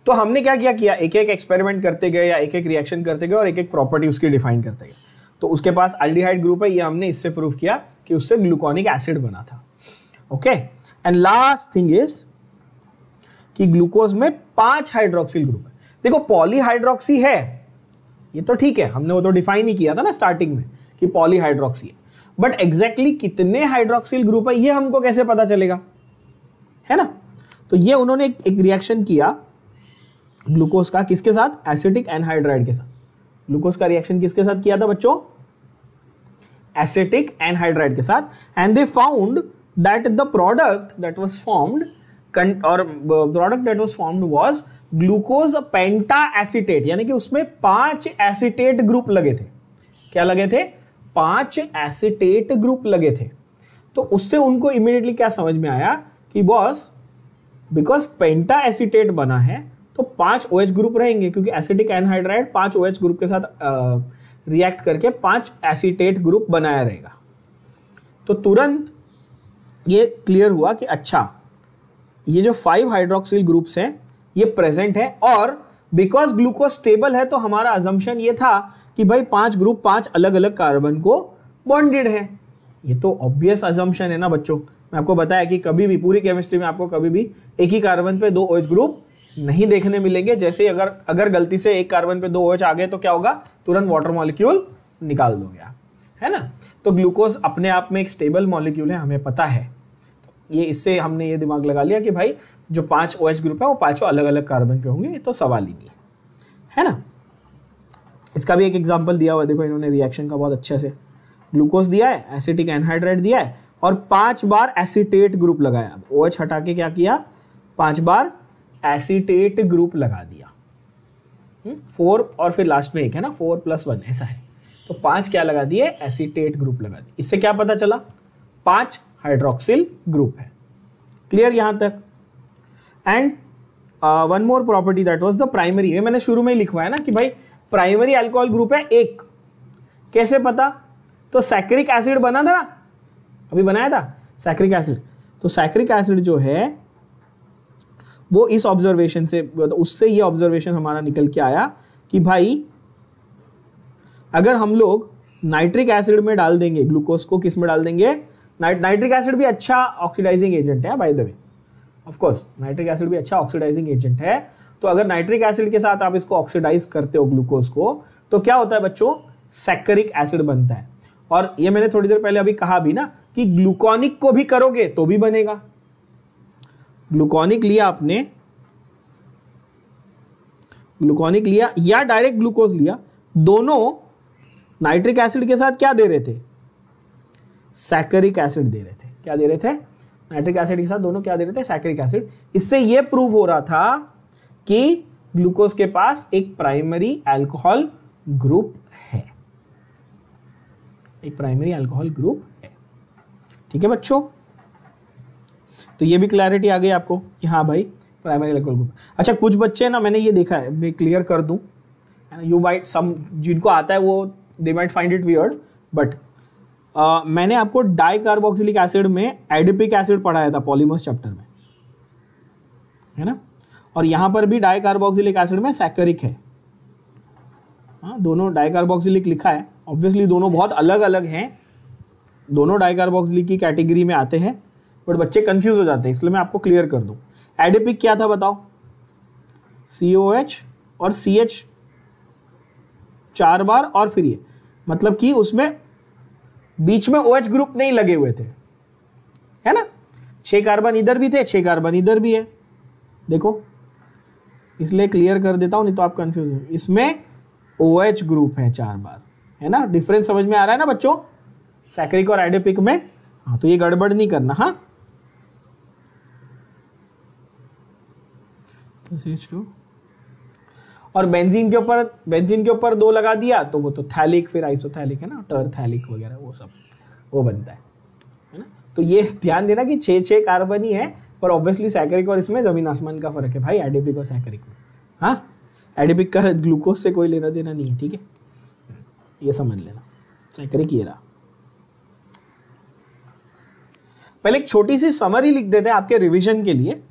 तो हमने क्या किया, एक एक एक्सपेरिमेंट करते गए या एक एक रिएक्शन करते गए और एक एक प्रॉपर्टी उसकी डिफाइन करते गए। तो उसके पास एल्डिहाइड ग्रुप है, ये हमने इससे प्रूव किया कि उससे ग्लूकोनिक एसिड बना था। Okay, and last thing is कि ग्लूकोज में 5 हाइड्रोक्सिल ग्रुप है। देखो पॉलीहाइड्रोक्सी है, ये तो ठीक है, हमने वो तो डिफाइन ही किया था ना स्टार्टिंग में कि पॉलीहाइड्रोक्सी है, बट एग्जैक्टली कितने हाइड्रोक्सिल ग्रुप है ये हमको कैसे पता चलेगा, है ना। तो ये उन्होंने एक रिएक्शन किया ग्लूकोज का, किसके साथ? एसिटिक एनहाइड्राइड के साथ। ग्लूकोज का रिएक्शन किसके साथ किया था बच्चों? एसिटिक एनहाइड्राइड के साथ। And they found that the product that was formed was glucose penta acetate, यानी कि उसमें 5 एसिटेट ग्रुप लगे थे। क्या लगे थे? 5 एसिटेट ग्रुप लगे थे। तो उससे उनको इमीडिएटली क्या समझ में आया कि बॉस, बिकॉज पेंटा एसिटेट बना है तो 5 OH ग्रुप रहेंगे, क्योंकि एसिटिक एनहाइड्राइड 5 OH ग्रुप के साथ रिएक्ट करके 5 एसिटेट ग्रुप बनाया रहेगा। तो तुरंत ये क्लियर हुआ कि अच्छा ये जो 5 हाइड्रोक्सिल ग्रुप्स हैं ये प्रेजेंट है, और बिकॉज ग्लूकोज स्टेबल है तो हमारा अजम्पशन ये था कि भाई 5 ग्रुप 5 अलग अलग कार्बन को बॉन्डेड है। ये तो ऑब्वियस अजम्पशन है ना बच्चों। मैं आपको बताया कि कभी भी पूरी केमिस्ट्री में आपको कभी भी एक ही कार्बन पे 2 OH ग्रुप नहीं देखने मिलेंगे। जैसे अगर गलती से एक कार्बन पे 2 OH आ गए तो क्या होगा, तुरंत वाटर मॉलिक्यूल निकाल दोगे आप, है ना। तो ग्लूकोज अपने आप में एक स्टेबल मॉलिक्यूल है, हमें पता है। ये इससे हमने ये दिमाग लगा लिया कि भाई जो 5 OH ग्रुप है वो 5 अलग अलग कार्बन पे होंगे, ये तो सवाल ही नहीं है ना। इसका भी एक एग्जांपल दिया हुआ है, देखो इन्होंने रिएक्शन का बहुत अच्छे से। ग्लूकोज दिया है, एसिटिक एनहाइड्राइड दिया है और 5 बार एसीटेट ग्रुप लगाया। अब OH हटा के क्या किया, 5 बार एसीटेट ग्रुप लगा दिया। 4 और फिर लास्ट में एक है ना, 4 + 1 ऐसा है, तो 5 क्या लगा दिए, एसीटेट ग्रुप लगा दिए। इससे क्या पता चला, 5 हाइड्रोक्सिल ग्रुप है। क्लियर यहां तक। And one more property that was the primary. ये मैंने शुरू में ही लिखवाया ना कि भाई प्राइमरी अल्कोहल ग्रुप है एक। कैसे पता, तो सैक्रिक एसिड बना था ना, अभी बनाया था सैक्रिक एसिड। तो सैक्रिक एसिड जो है वो इस ऑब्जर्वेशन से, उससे ये ऑब्जर्वेशन हमारा निकल के आया कि भाई अगर हम लोग नाइट्रिक एसिड में डाल देंगे ग्लूकोज को, किस में डाल देंगे, नाइट्रिक एसिड भी अच्छा ऑक्सीडाइजिंग एजेंट है by the way, of course nitric acid भी अच्छा ऑक्सीडाइजिंग एजेंट है। तो अगर नाइट्रिक एसिड के साथ आप इसको ऑक्सीडाइज करते हो ग्लूकोज को, तो क्या होता है बच्चों, सैक्रिक एसिड बनता है। और ये मैंने थोड़ी देर पहले अभी कहा भी ना कि ग्लूकोनिक को भी करोगे तो भी बनेगा। ग्लूकोनिक लिया आपने, ग्लूकोनिक लिया या डायरेक्ट ग्लूकोज लिया, दोनों नाइट्रिक एसिड के साथ क्या दे रहे थे, सैकरिक एसिड दे रहे थे। क्या दे रहे थे, नाइट्रिक एसिड के साथ दोनों क्या दे रहे थे, सैकरिक एसिड। इससे यह प्रूव हो रहा था कि ग्लूकोज के पास एक प्राइमरी अल्कोहल ग्रुप है, एक प्राइमरी अल्कोहल ग्रुप है। ठीक है बच्चों, तो ये भी क्लैरिटी आ गई आपको कि हाँ भाई प्राइमरी अल्कोहल ग्रुप। अच्छा कुछ बच्चे ना, मैंने ये देखा है, मैं क्लियर कर दूं, यू माइट सम, जिनको आता है वो they might find it weird, but मैंने आपको डाई कार्बोक्सिलिक एसिड में एडिपिक एसिड पढ़ाया था पॉलीमर्स चैप्टर में, है ना। और यहां पर भी डाई कार्बोक्सिलिक एसिड में सैकरिक है। हाँ, दोनों डाई कार्बोक्सिलिक लिखा है, ऑब्वियसली दोनों बहुत अलग अलग हैं, दोनों डाई कार्बोक्सिलिक की कैटेगरी में आते हैं, बट बच्चे कंफ्यूज हो जाते हैं, इसलिए मैं आपको क्लियर कर दूं। एडिपिक क्या था बताओ, COH और CH 4 बार और फिर ये, मतलब कि उसमें बीच में OH ग्रुप नहीं लगे हुए थे, है ना। 6 कार्बन इधर भी थे, 6 कार्बन इधर भी है, देखो, इसलिए क्लियर कर देता हूं, नहीं तो आप कंफ्यूज हो। इसमें OH ग्रुप है 4 बार, है ना। डिफरेंस समझ में आ रहा है ना बच्चों, सैकरिक और एडिपिक में। हाँ, तो ये गड़बड़ नहीं करना। हाँ, CH2 और बेंजीन के ऊपर 2 लगा दिया तो वो तो थैलिक, फिर आइसोथैलिक, है ना, टरथैलिक वगैरह वो सब वो बनता है ना। तो ये ध्यान देना कि 6 कार्बन ही है, पर ऑब्वियसली सैकरिक और इसमें जमीन आसमान का फर्क है भाई, एडिपिक और सैकरिक में। हाँ, एडिपिक का ग्लूकोज से कोई लेना देना नहीं है, ठीक है, ये समझ लेना। सैकरिक ये रहा। पहले एक छोटी सी समरी लिख देते हैं आपके रिवीजन के लिए,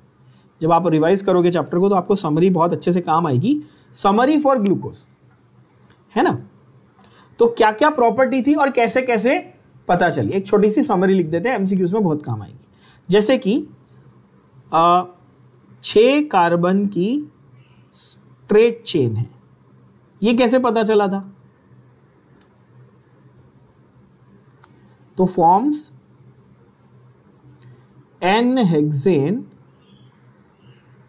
जब आप रिवाइज करोगे चैप्टर को तो आपको समरी बहुत अच्छे से काम आएगी। समरी फॉर ग्लूकोज, है ना। तो क्या क्या प्रॉपर्टी थी और कैसे कैसे पता चली, एक छोटी सी समरी लिख देते हैं, एमसीक्यूज में बहुत काम आएगी। जैसे कि 6 कार्बन की स्ट्रेट चेन है, ये कैसे पता चला था, तो forms N hexane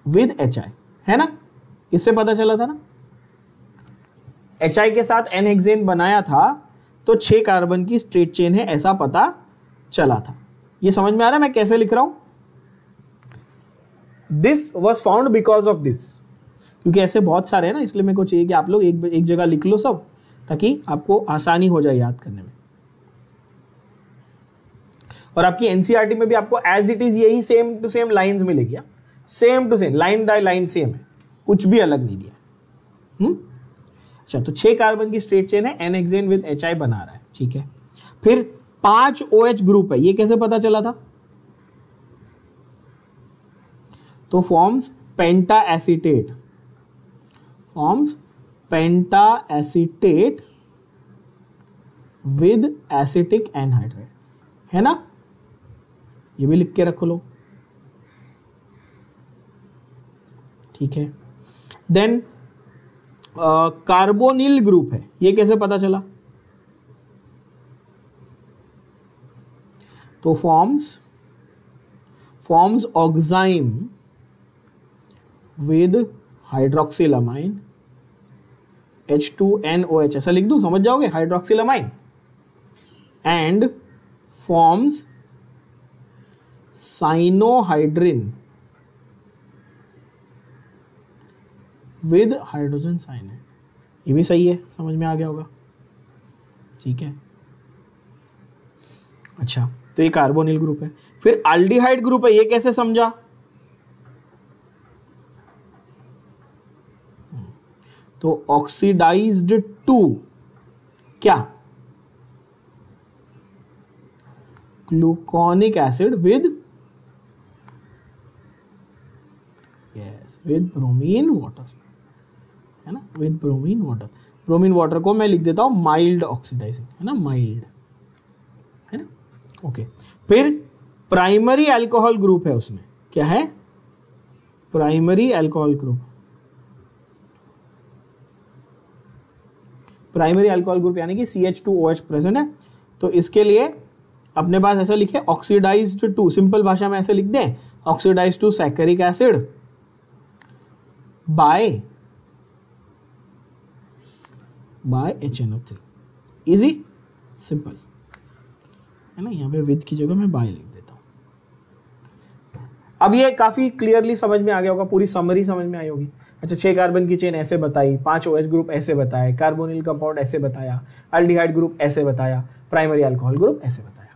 with HI, है ना, इससे पता चला था ना। HI के साथ N हेक्सेन बनाया था तो 6 कार्बन की स्ट्रेट चेन है, ऐसा पता चला था। ये समझ में आ रहा है मैं कैसे लिख रहा हूं, this was found because of this, क्योंकि ऐसे बहुत सारे हैं ना, इसलिए मेरे को चाहिए कि आप लोग एक जगह लिख लो सब, ताकि आपको आसानी हो जाए याद करने में। और आपकी एनसीईआरटी में भी आपको एज इट इज यही सेम टू सेम लाइंस मिलेगी, same to same, line by line same है, कुछ भी अलग नहीं दिया। अच्छा, तो 6 कार्बन की स्ट्रेट चेन है, N हेक्सेन विद HI बना रहा है, ठीक है। फिर 5 OH ग्रुप है, ये कैसे पता चला था, तो forms penta acetate, forms penta acetate with acetic anhydride, है ना, ये भी लिख के रख लो, ठीक है। देन कार्बोनिल ग्रुप है, ये कैसे पता चला, तो फॉर्म्स ऑक्साइम विद हाइड्रोक्सिलामाइन H2NOH, ऐसा लिख दूं, समझ जाओगे, hydroxylamine, and forms cyanohydrin with hydrogen cyanide, ये भी सही है, समझ में आ गया होगा, ठीक है। अच्छा, तो ये कार्बोनिल ग्रुप है। फिर एल्डिहाइड ग्रुप है, ये कैसे समझा, तो ऑक्सीडाइज्ड टू क्या, gluconic acid with, yes, with bromine water, है ना, with bromine water. Bromine water को मैं लिख देता हूं माइल्ड ऑक्सीडाइजिंग, है ना, माइल्ड, है ना, ओके। फिर प्राइमरी अल्कोहल ग्रुप है, उसमें क्या है, primary alcohol group, primary alcohol group यानी कि CH2OH प्रेजेंट है, तो इसके लिए अपने पास ऐसा लिखे ऑक्सीडाइज्ड टू, सिंपल भाषा में ऐसे लिख दें, oxidised to saccharic acid by HNO3, easy simple, है ना, यहाँ पे विद की जगह मैं बाय लिख देता हूँ। अब ये काफी क्लियरली समझ में आ गया होगा, पूरी समरी समझ में आई होगी। अच्छा, 6 कार्बन की चेन ऐसे बताई, 5 OH ग्रुप ऐसे बताए, कार्बोनिल कंपाउंड ऐसे बताया, एल्डिहाइड ग्रुप ऐसे बताया, प्राइमरी अल्कोहल ग्रुप ऐसे बताया।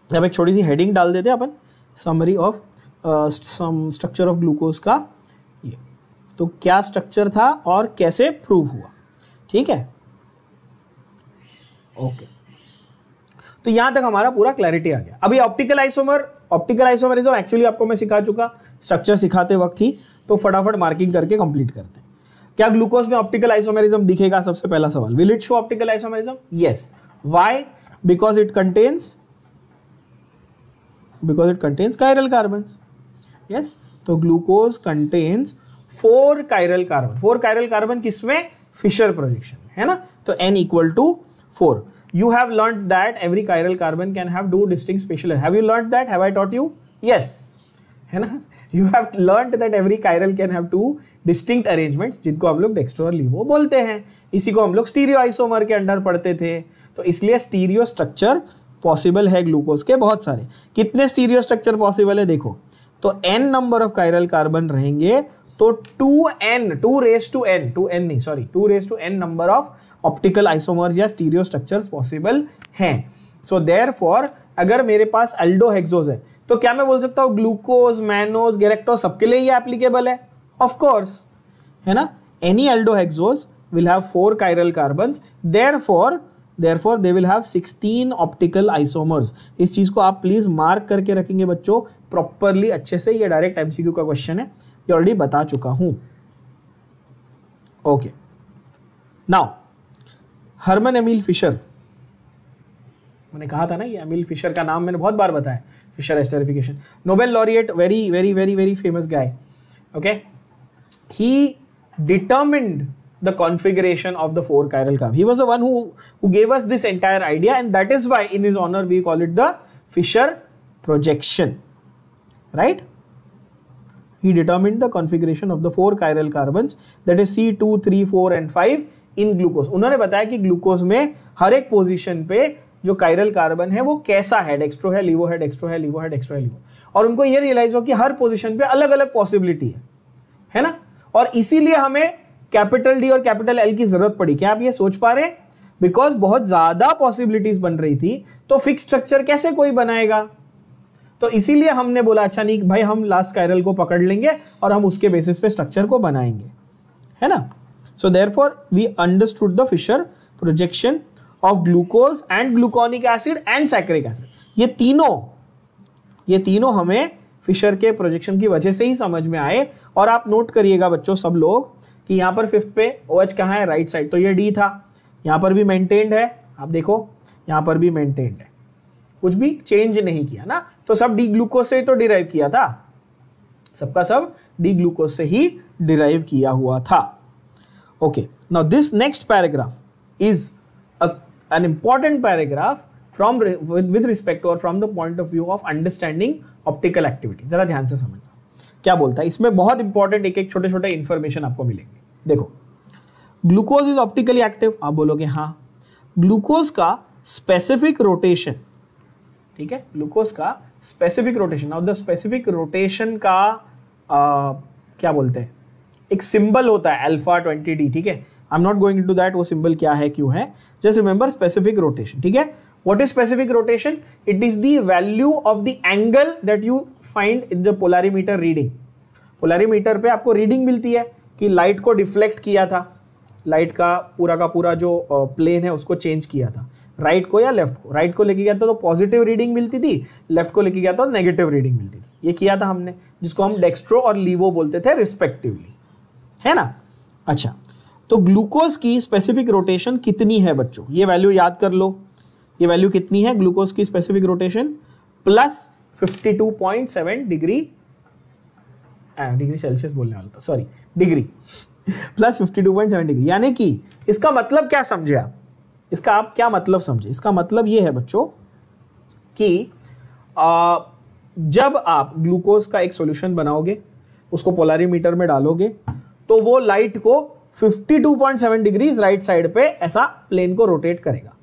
अब एक छोटी सी हेडिंग डाल देते हैं अपन, summary of structure of glucose का, ये तो क्या स्ट्रक्चर था और कैसे प्रूव हुआ, ठीक है, ओके। तो यहां तक हमारा पूरा क्लैरिटी आ गया। अभी ऑप्टिकल आइसोमरिज्म एक्चुअली आपको मैं सिखा चुका, स्ट्रक्चर सिखाते वक्त ही, तो फटाफट मार्किंग करके कंप्लीट करते हैं। क्या ग्लूकोज में ऑप्टिकल आइसोमेरिज्म दिखेगा, सबसे पहला सवाल, will it show optical isomerism, yes, why, because it contains chiral carbons, yes, तो glucose contains 4 chiral carbon, 4 chiral carbon किसमें, फिशर प्रोजेक्शन, है ना, तो n = 4। You have learnt that every chiral carbon can have 2 distinct special, have you learnt that, have I taught you, yes, है ना, you have learnt that every chiral can have 2 distinct arrangements, जिनको हम लोग dextro और लीवो बोलते हैं। इसी को हम लोग स्टीरियो आइसोमर के अंडर पढ़ते थे, तो इसलिए स्टीरियो स्ट्रक्चर पॉसिबल है ग्लूकोज के बहुत सारे। कितने स्टीरियो स्ट्रक्चर पॉसिबल है देखो, तो n number of chiral carbon रहेंगे, तो 2 raise to n number of optical isomers या स्टीरियो स्ट्रक्चर्स पॉसिबल हैं। सो देयरफॉर अगर मेरे पास एल्डोहेक्सोज है, तो क्या मैं बोल सकता हूं ग्लूकोज, मैनोज, गैलेक्टोज सबके लिए ये एप्लीकेबल है, ऑफ कोर्स, है ना, any aldohexose will have 4 chiral carbons, therefore they will have 16 optical isomers. इस चीज को आप प्लीज मार्क करके रखेंगे बच्चों प्रॉपरली, अच्छे से, ये डायरेक्ट एमसीक्यू का क्वेश्चन है, ये ऑलरेडी बता चुका हूं। Okay, now Hermann Emil Fischer, मैंने कहा था ना, ये एमिल फिशर का नाम मैंने बहुत बार बताया, Fischer esterification, Nobel laureate, very very very very famous guy, okay, he determined the configuration of the 4 chiral carbon. He was the one who gave us this entire idea, and that is why in his honor we call it the Fisher projection, right? He determined the configuration of the 4 chiral carbons, that is C2, 3, 4 and 5 in glucose. उन्होंने बताया कि glucose में हर एक position पे जो chiral carbon है वो कैसा है, डेक्स्ट्रो है, लीवो है, डेक्स्ट्रो है, लीवो है, डेक्स्ट्रो है, लीवो, और उनको ये रियलाइज हो कि हर पोजीशन पे अलग अलग पॉसिबिलिटी है ना, और इसीलिए हमें कैपिटल डी और कैपिटल एल की जरूरत पड़ी। क्या आप ये सोच पा रहे हैं, बिकॉज बहुत ज्यादा पॉसिबिलिटीज बन रही थी, तो फिक्स स्ट्रक्चर कैसे कोई बनाएगा, तो इसीलिए हमने बोला अच्छा नहीं भाई, हम लास्ट कायरल को पकड़ लेंगे और हम उसके बेसिस पे स्ट्रक्चर को बनाएंगे, है ना। So therefore we understood the Fischer projection of glucose and gluconic acid and saccharic acid. ये तीनों हमें फिशर के प्रोजेक्शन की वजह से ही समझ में आए। और आप नोट करिएगा बच्चों सब लोग कि यहाँ पर 5th पे OH कहाँ है, राइट साइड, तो ये D था, यहाँ पर भी मेंटेन्ड है, आप देखो यहाँ पर भी मेंटेन्ड है, कुछ भी चेंज नहीं किया ना, तो सब डी ग्लूकोज से तो डिराइव किया था, सबका सब डी ग्लूकोज से ही डिराइव किया हुआ था। Okay, now this next paragraph is an important paragraph from with respect to or from the point of view of understanding optical activity। जरा ध्यान से समझना क्या बोलता है इसमें, बहुत इंपॉर्टेंट एक एक छोटे छोटे इंफॉर्मेशन आपको मिलेंगे। देखो, ग्लूकोज इज ऑप्टिकली एक्टिव, आप बोलोगे हाँ। ग्लूकोज का स्पेसिफिक रोटेशन, ठीक है, ग्लूकोज का स्पेसिफिक रोटेशन, और द स्पेसिफिक रोटेशन का क्या बोलते हैं, एक सिंबल होता है अल्फा 20d, ठीक है, I am not going into that वो सिंबल क्या है क्यों है, जस्ट रिमेंबर स्पेसिफिक रोटेशन, ठीक है। What is specific rotation? It is the value of the angle that you find in the polarimeter reading. Polarimeter पे आपको रीडिंग मिलती है कि लाइट को डिफ्लेक्ट किया था, लाइट का पूरा जो प्लेन है उसको चेंज किया था, राइट को या लेफ्ट को। राइट को लेके गया तो पॉजिटिव रीडिंग मिलती थी, लेफ्ट को लेके गया तो नेगेटिव रीडिंग मिलती थी। ये किया था हमने, जिसको हम डेक्स्ट्रो और लीवो बोलते थे रिस्पेक्टिवली, है ना। अच्छा, तो ग्लूकोज की स्पेसिफिक रोटेशन कितनी है बच्चों, ये वैल्यू याद कर लो। ये वैल्यू कितनी है ग्लूकोज की specific rotation? Plus 52.7 degree Celsius बोलने वाला था, सॉरी, डिग्री, प्लस 52.7 डिग्री। यानी कि इसका मतलब क्या समझे आप, इसका आप क्या मतलब समझे? इसका मतलब ये है बच्चों कि जब आप ग्लूकोज का एक सॉल्यूशन बनाओगे, उसको पोलैरिमीटर में डालोगे, तो वो लाइट को 52.7 डिग्रीज राइट साइड पे ऐसा प्लेन को रोटेट करेगा।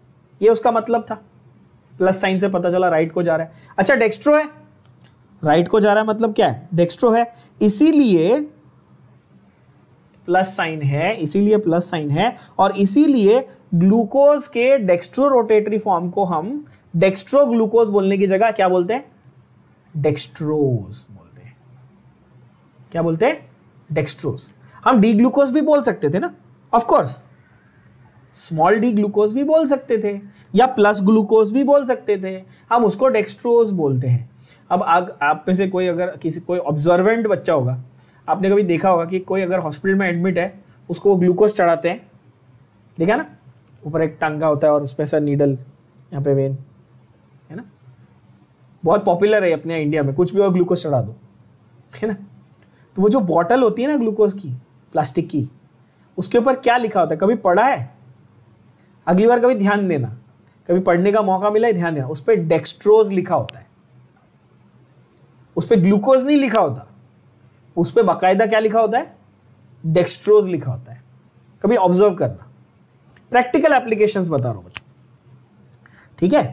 ये उसका मतलब था, प्लस साइन से पता चला राइट को जा रहा है। अच्छा, डेक्स्ट्रो है, राइट को जा रहा है, मतलब क्या है, डेक्स्ट्रो है, इसीलिए प्लस साइन है, इसीलिए प्लस साइन है, और इसीलिए ग्लूकोज के डेक्स्ट्रो रोटेटरी फॉर्म को हम डेक्स्ट्रो ग्लूकोज बोलने की जगह क्या बोलते हैं, डेक्स्ट्रोज बोलते हैं। क्या बोलते हैं? डेक्स्ट्रोज। हम डी ग्लूकोज भी बोल सकते थे ना, of course, small D glucose भी बोल सकते थे, या प्लस ग्लूकोज भी बोल सकते थे, हम उसको डेक्स्ट्रोज बोलते हैं। अब आप में से कोई अगर कोई ऑब्जर्वेंट बच्चा होगा, आपने कभी देखा होगा कि कोई अगर हॉस्पिटल में एडमिट है, उसको ग्लूकोज चढ़ाते हैं, देखा ना, ऊपर एक टांगा होता है और उस पर ऐसा नीडल, यहाँ पे वेन है ना, बहुत पॉपुलर है अपने इंडिया में, कुछ भी और ग्लूकोज चढ़ा दो, है ना। तो वो जो बॉटल होती है ना ग्लूकोज की, प्लास्टिक की, उसके ऊपर क्या लिखा होता है, कभी पढ़ा है? अगली बार कभी ध्यान देना, कभी पढ़ने का मौका मिला है, ध्यान देना, उस पर डेक्स्ट्रोज लिखा होता है, उस पर ग्लूकोज नहीं लिखा होता, उस पर बाकायदा क्या लिखा होता है, डेक्स्ट्रोज लिखा होता है। कभी ऑब्जर्व करना, प्रैक्टिकल एप्लीकेशंस बता रहा हूं बच्चों, ठीक है।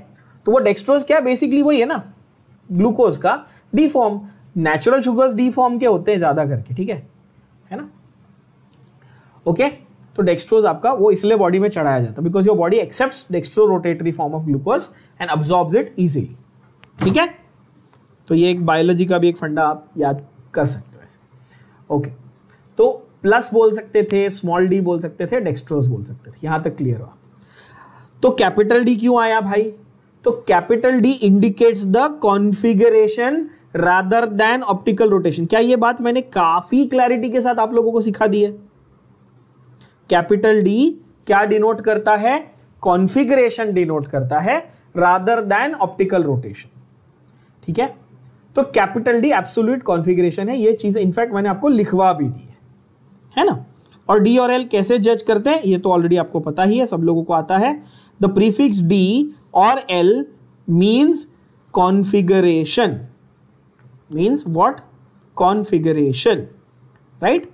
तो वो डेक्स्ट्रोज क्या है, बेसिकली वही है ना, ग्लूकोज का D form. Natural sugars D form के होते हैं ज्यादा करके, ठीक है ना। ओके, तो डेक्स्ट्रोज आपका वो इसलिए बॉडी में चढ़ाया जाता है, because your body accepts dextro rotatory form of glucose and absorbs it easily, ठीक है। तो ये एक बायोलॉजी का भी एक फंडा आप याद कर सकते हो ऐसे। ओके, तो प्लस बोल सकते थे, स्मॉल डी बोल सकते थे, डेक्स्ट्रोज बोल सकते थे, यहां तक क्लियर हुआ। तो कैपिटल डी क्यों आया भाई? तो capital D indicates the configuration rather than optical rotation. क्या ये बात मैंने काफी क्लैरिटी के साथ आप लोगों को सिखा दी है? कैपिटल डी क्या डिनोट करता है? कॉन्फिगरेशन डिनोट करता है रादर देन ऑप्टिकल रोटेशन, ठीक है। तो कैपिटल डी एब्सोल्यूट कॉन्फिगरेशन है, ये चीजें इनफैक्ट मैंने आपको लिखवा भी दी है ना। और डी और एल कैसे जज करते हैं ये तो ऑलरेडी आपको पता ही है, सब लोगों को आता है। द प्रीफिक्स डी और L means configuration, means what? Configuration, right.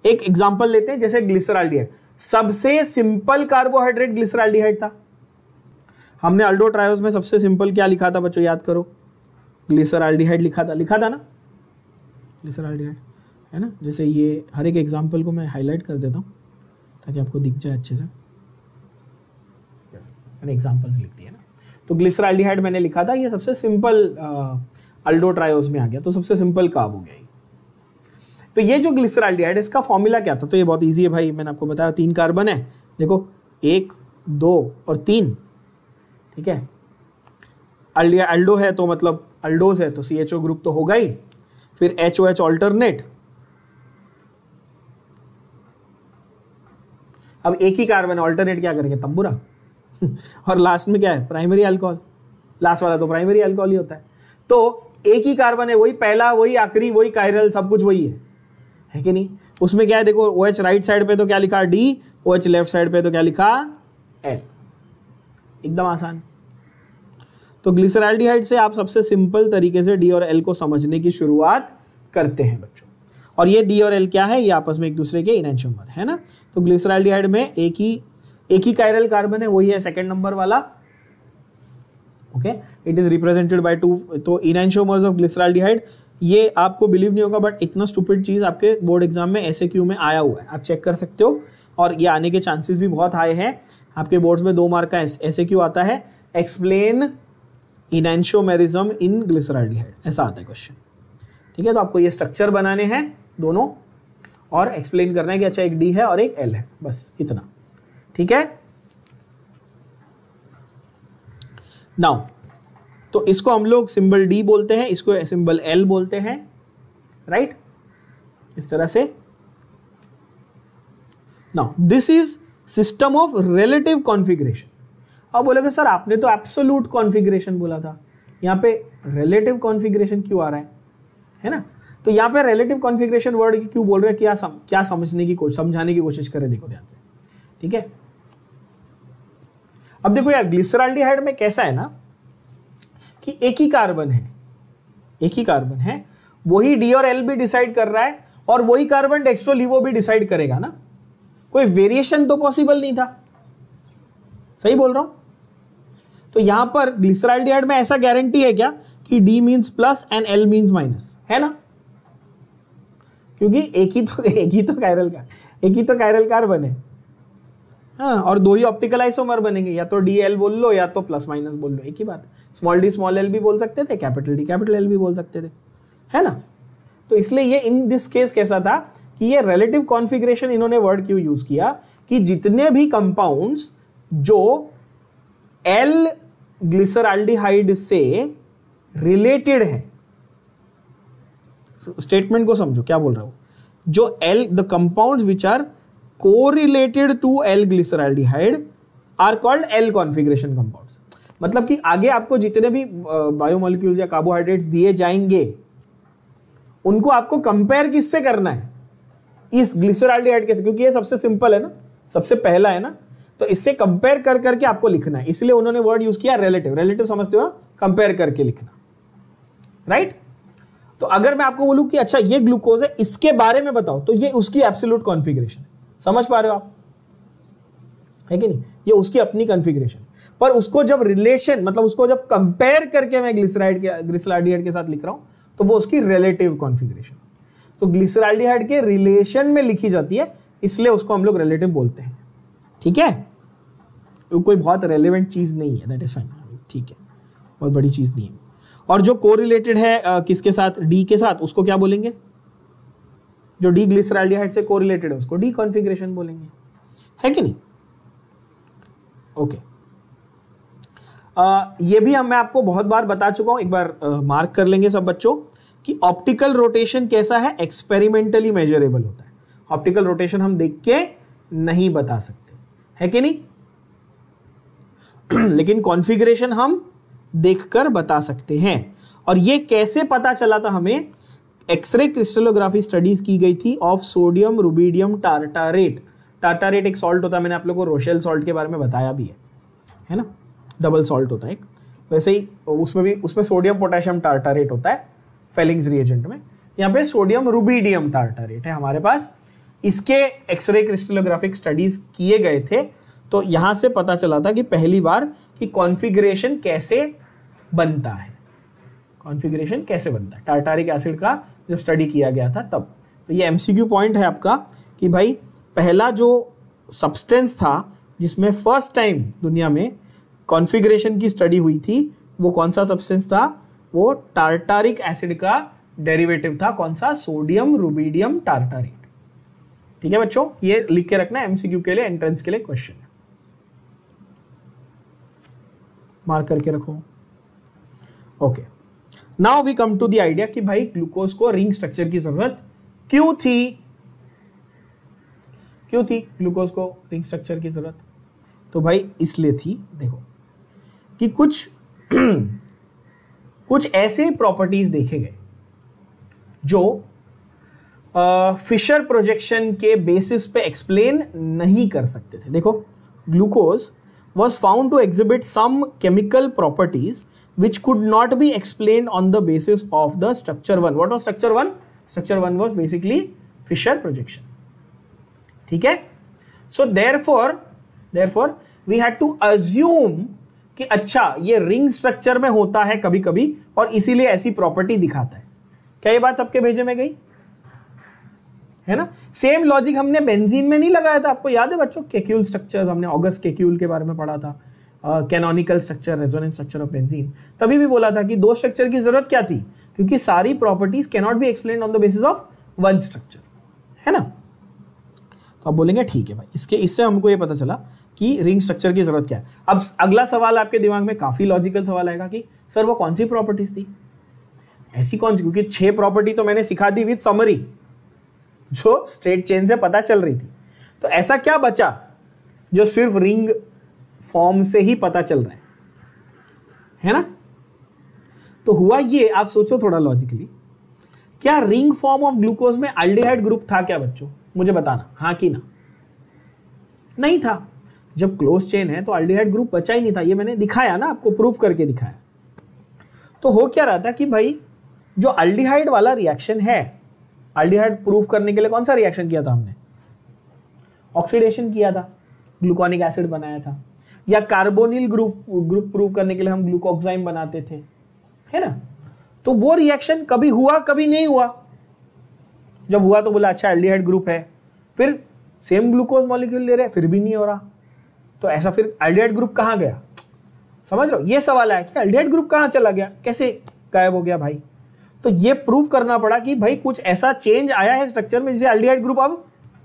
एक एग्जांपल लेते हैं, जैसे ग्लिसरॉल्डिहाइड, सबसे सिंपल कार्बोहाइड्रेट ग्लिसरॉल्डिहाइड था। हमने अल्डो ट्रायोज में सबसे सिंपल क्या लिखा था बच्चों, याद करो, ग्लिसरॉल्डिहाइड लिखा था ना, ग्लिसरॉल्डिहाइड, है ना। जैसे ये हर एक एग्जांपल को मैं हाईलाइट कर देता हूँ ताकि आपको दिख जाए अच्छे से, मैंने एग्जांपल्स लिख दिए ना। तो ग्लिसरॉल्डिहाइड मैंने लिखा था, ये सबसे सिंपल अल्डो ट्रायोज में आ गया, तो सबसे सिंपल कार्ब हो गया। तो ये जो ग्लिसरॉल्डिहाइड, इसका फॉर्मूला क्या था? तो ये बहुत इजी है भाई, मैंने आपको बताया 3 कार्बन है, देखो 1, 2 और 3, ठीक है। अल्डो है तो मतलब अल्डोज है तो CHO ग्रुप तो होगा ही, फिर HOH ऑल्टरनेट, अब एक ही कार्बन ऑल्टरनेट क्या करेंगे, तंबूरा और लास्ट में क्या है, प्राइमरी अल्कोहल, लास्ट वाला तो प्राइमरी अल्कोहल ही होता है। तो एक ही कार्बन है, वही पहला वही आखिरी वही कायरल, सब कुछ वही है कि नहीं। उसमें क्या है देखो, OH राइट साइड पे तो क्या लिखा D, OH लेफ्ट साइड पे तो क्या लिखा L, एकदम आसान। तो ग्लिसरॉल्डिहाइड से आप सबसे सिंपल तरीके से D और L को समझने की शुरुआत करते हैं बच्चों। और ये D और L क्या है, ये आपस में एक दूसरे के इनैंशियोमर है ना। तो ग्लिसरॉल्डिहाइड में एक ही कायरल कार्बन है, वही है सेकंड नंबर वाला। Okay, it is represented by 2, तो इनैंशियोमर्स ऑफ ग्लिसरॉल्डिहाइड। ये आपको बिलीव नहीं होगा बट इतना स्टूपिड चीज आपके बोर्ड एग्जाम में SAQ में आया हुआ है, आप चेक कर सकते हो, और ये आने के चांसेस भी बहुत हाई हैं। आपके बोर्ड्स में 2 मार्क का SAQ आता है, एक्सप्लेन इनैंशियोमेरिज्म इन ग्लिसरॉल्डिहाइड, ऐसा आता है क्वेश्चन। ठीक है, तो आपको ये स्ट्रक्चर बनाने हैं दोनों और एक्सप्लेन करना है कि अच्छा एक D है और एक L है, बस इतना। ठीक है, नाउ तो इसको हम लोग सिंबल D बोलते हैं, इसको सिंबल L बोलते हैं, राइट, इस तरह से। Now this is system of relative configuration. अब बोलोगे सर आपने तो एब्सोल्यूट कॉन्फ़िगरेशन बोला था, यहाँ पे रिलेटिव कॉन्फ़िगरेशन क्यों आ रहा है ना। तो यहाँ पे रिलेटिव कॉन्फ़िगरेशन वर्ड क्यों बोल रहे हैं, क्या समझाने की कोशिश करें, देखो ध्यान से। ठीक है, अब देखो यार ग्लिसरॉल्डिहाइड में कैसा है ना कि एक ही कार्बन है, वही D और L भी डिसाइड कर रहा है और वही कार्बन डेक्स्ट्रोलीवो भी डिसाइड करेगा ना, कोई वेरिएशन तो पॉसिबल नहीं था, सही बोल रहा हूं। तो यहां पर ग्लिसरॉल्डिहाइड में ऐसा गारंटी है क्या कि D means plus and L means minus, है ना, क्योंकि एक ही तो कायरल कार्बन है। हाँ, और 2 ही ऑप्टिकल आइसोमर बनेंगे, या तो DL बोल लो या तो प्लस माइनस बोल लो, एक ही बात। स्मॉल d स्मॉल l भी बोल सकते थे, कैपिटल D कैपिटल L भी बोल सकते थे, है ना। तो इसलिए ये इन दिस केस कैसा था कि ये रिलेटिव कॉन्फ़िगरेशन इन्होंने वर्ड क्यों यूज किया कि जितने भी कंपाउंड्स जो L ग्लिसरॉल्डिहाइड से रिलेटेड है, स्टेटमेंट को समझो क्या बोल रहा हूं, जो the compounds which are correlated to L glyceraldehyde are called L configuration compounds। मतलब कि आगे आपको जितने भी बायोमोलिक्यूल्स या कार्बोहाइड्रेट्स दिए जाएंगे उनको आपको कंपेयर किससे करना है, इस ग्लिसरॉल्डिहाइड के, क्योंकि ये सबसे सिंपल है ना, सबसे पहला है ना, तो इससे कंपेयर कर करके आपको लिखना है। इसलिए उन्होंने वर्ड यूज किया रिलेटिव समझते हो ना, कंपेयर करके लिखना, राइट। तो अगर मैं आपको बोलूं कि अच्छा ये ग्लूकोज है, इसके बारे में बताओ, तो ये उसकी एब्सोल्यूट कॉन्फ़िगरेशन, समझ पा रहे हो आप, है कि नहीं, ये उसकी अपनी कॉन्फ़िगरेशन। पर उसको जब रिलेशन, मतलब उसको जब कंपेयर करके मैं ग्लिसरॉल्डिहाइड के साथ लिख रहा हूं, तो वो उसकी रिलेटिव कॉन्फ़िगरेशन। तो ग्लिसरॉल्डिहाइड के रिलेशन में लिखी जाती है, इसलिए उसको हम लोग रिलेटिव बोलते हैं। ठीक है, कोई बहुत रेलेवेंट चीज नहीं है, दैट इज फाइन, ठीक है, बहुत बड़ी चीज नहीं है। और जो कोरिलेटेड है किसके साथ, D के साथ, उसको क्या बोलेंगे, जो D ग्लिसरॉल्डिहाइड से कोरिलेटेड है उसको D कॉन्फ़िगरेशन बोलेंगे, है कि नहीं। ओके, ये भी मैं आपको बहुत बार बता चुका हूं, एक बार मार्क कर लेंगे सब बच्चों कि ऑप्टिकल रोटेशन कैसा है, एक्सपेरिमेंटली मेजरेबल होता है। ऑप्टिकल रोटेशन हम देख के नहीं बता सकते, है कि नहीं, लेकिन कॉन्फ़िगरेशन हम देखकर बता सकते हैं। और ये कैसे पता चला था हमें, एक्सरे क्रिस्टलोग्राफी स्टडीज की गई थी ऑफ सोडियम रुबिडियम टार्टारेट। टार्टारेट एक सॉल्ट होता है, मैंने आप लोगों को रोशेल सॉल्ट के बारे में बताया भी है ना, डबल सॉल्ट होता है एक, वैसे ही उसमें सोडियम पोटेशियम टार्टारेट होता है फेलिंग्स रिएजेंट में। यहाँ पे सोडियम रुबिडियम टार्टारेट है हमारे पास, इसके एक्सरे क्रिस्टलोग्राफिक स्टडीज किए गए थे। तो यहाँ से पता चला था कि पहली बार कि कॉन्फ़िगरेशन कैसे बनता है, टार्टारिक एसिड का जब स्टडी किया गया था तब। तो ये MCQ पॉइंट है आपका कि भाई पहला जो सब्सटेंस था जिसमें फर्स्ट टाइम दुनिया में कॉन्फ़िगरेशन की स्टडी हुई थी, वो कौन सा सब्सटेंस था, वो टार्टारिक एसिड का डेरिवेटिव था, कौन सा, सोडियम रुबिडियम टार्टारेट। ठीक है बच्चों, ये लिख के रखना MCQ के लिए, एंट्रेंस के लिए क्वेश्चन है, मार्क करके रखो। Okay, now we come to the idea कि भाई ग्लूकोज को रिंग स्ट्रक्चर की जरूरत क्यों थी ग्लूकोज को रिंग स्ट्रक्चर की जरूरत? तो भाई इसलिए थी, देखो कि कुछ ऐसे प्रॉपर्टीज देखे गए जो फिशर प्रोजेक्शन के बेसिस पे एक्सप्लेन नहीं कर सकते थे। देखो, glucose was found to exhibit some chemical properties which could not be explained on the basis of the structure 1. What was structure 1? Structure 1 was basically Fisher projection. ठीक है? So therefore we had to assume कि अच्छा ये ring structure में होता है कभी कभी और इसीलिए ऐसी प्रॉपर्टी दिखाता है। क्या ये बात सबके भेजे में गई है ना? सेम लॉजिक हमने बेंजीन में नहीं लगाया था, आपको याद है बच्चों? केक्यूल स्ट्रक्चर्स, हमने ऑगस्ट केक्यूल के बारे में पढ़ा था, canonical structure, resonance structure of benzene. तभी भी बोला था कि दो स्ट्रक्चर की जरूरत क्या थी, क्योंकि सारी properties can not be explained on the basis of one structure, है ना? तो आप बोलेंगे ठीक है भाई, इससे हमको ये पता चला कि रिंग स्ट्रक्चर की जरूरत क्या है। अब अगला सवाल आपके दिमाग में काफी लॉजिकल सवाल आएगा कि सर वो कौन सी प्रॉपर्टीज थी, ऐसी कौन सी? क्योंकि 6 प्रॉपर्टी तो मैंने सिखा दी विद समरी जो स्ट्रेट चेन से पता चल रही थी, तो ऐसा क्या बचा जो सिर्फ रिंग फॉर्म से ही पता चल रहा है ना? तो हुआ ये, आप सोचो थोड़ा लॉजिकली, क्या रिंग फॉर्म ऑफ ग्लूकोज में एल्डिहाइड ग्रुप था क्या बच्चों? मुझे बताना, हाँ कि ना? नहीं था। जब क्लोज चेन है तो एल्डिहाइड ग्रुप बचा ही नहीं था, ये मैंने दिखाया ना आपको, प्रूफ करके दिखाया। तो हो क्या रहा था कि भाई जो एल्डिहाइड वाला रिएक्शन है, एल्डिहाइड प्रूफ करने के लिए कौन सा रिएक्शन किया था हमने? ऑक्सीडेशन किया था, ग्लूकोनिक एसिड बनाया था, या कार्बोनिल ग्रुप प्रूफ करने के लिए हम ग्लूकोक्साइम बनाते थे, है ना? तो वो रिएक्शन कभी हुआ कभी नहीं हुआ। जब हुआ तो बोला अच्छा एल्डिहाइड ग्रुप है, फिर सेम ग्लूकोज मॉलिक्यूल ले रहे, फिर भी नहीं हो रहा। तो ऐसा फिर एल्डिहाइड ग्रुप कहाँ गया? समझ रहे हो? ये सवाल है कि एल्डिहाइड ग्रुप कहाँ चला गया, कैसे गायब हो गया भाई? तो ये प्रूव करना पड़ा कि भाई कुछ ऐसा चेंज आया है स्ट्रक्चर में जिसे एल्डिहाइड ग्रुप अब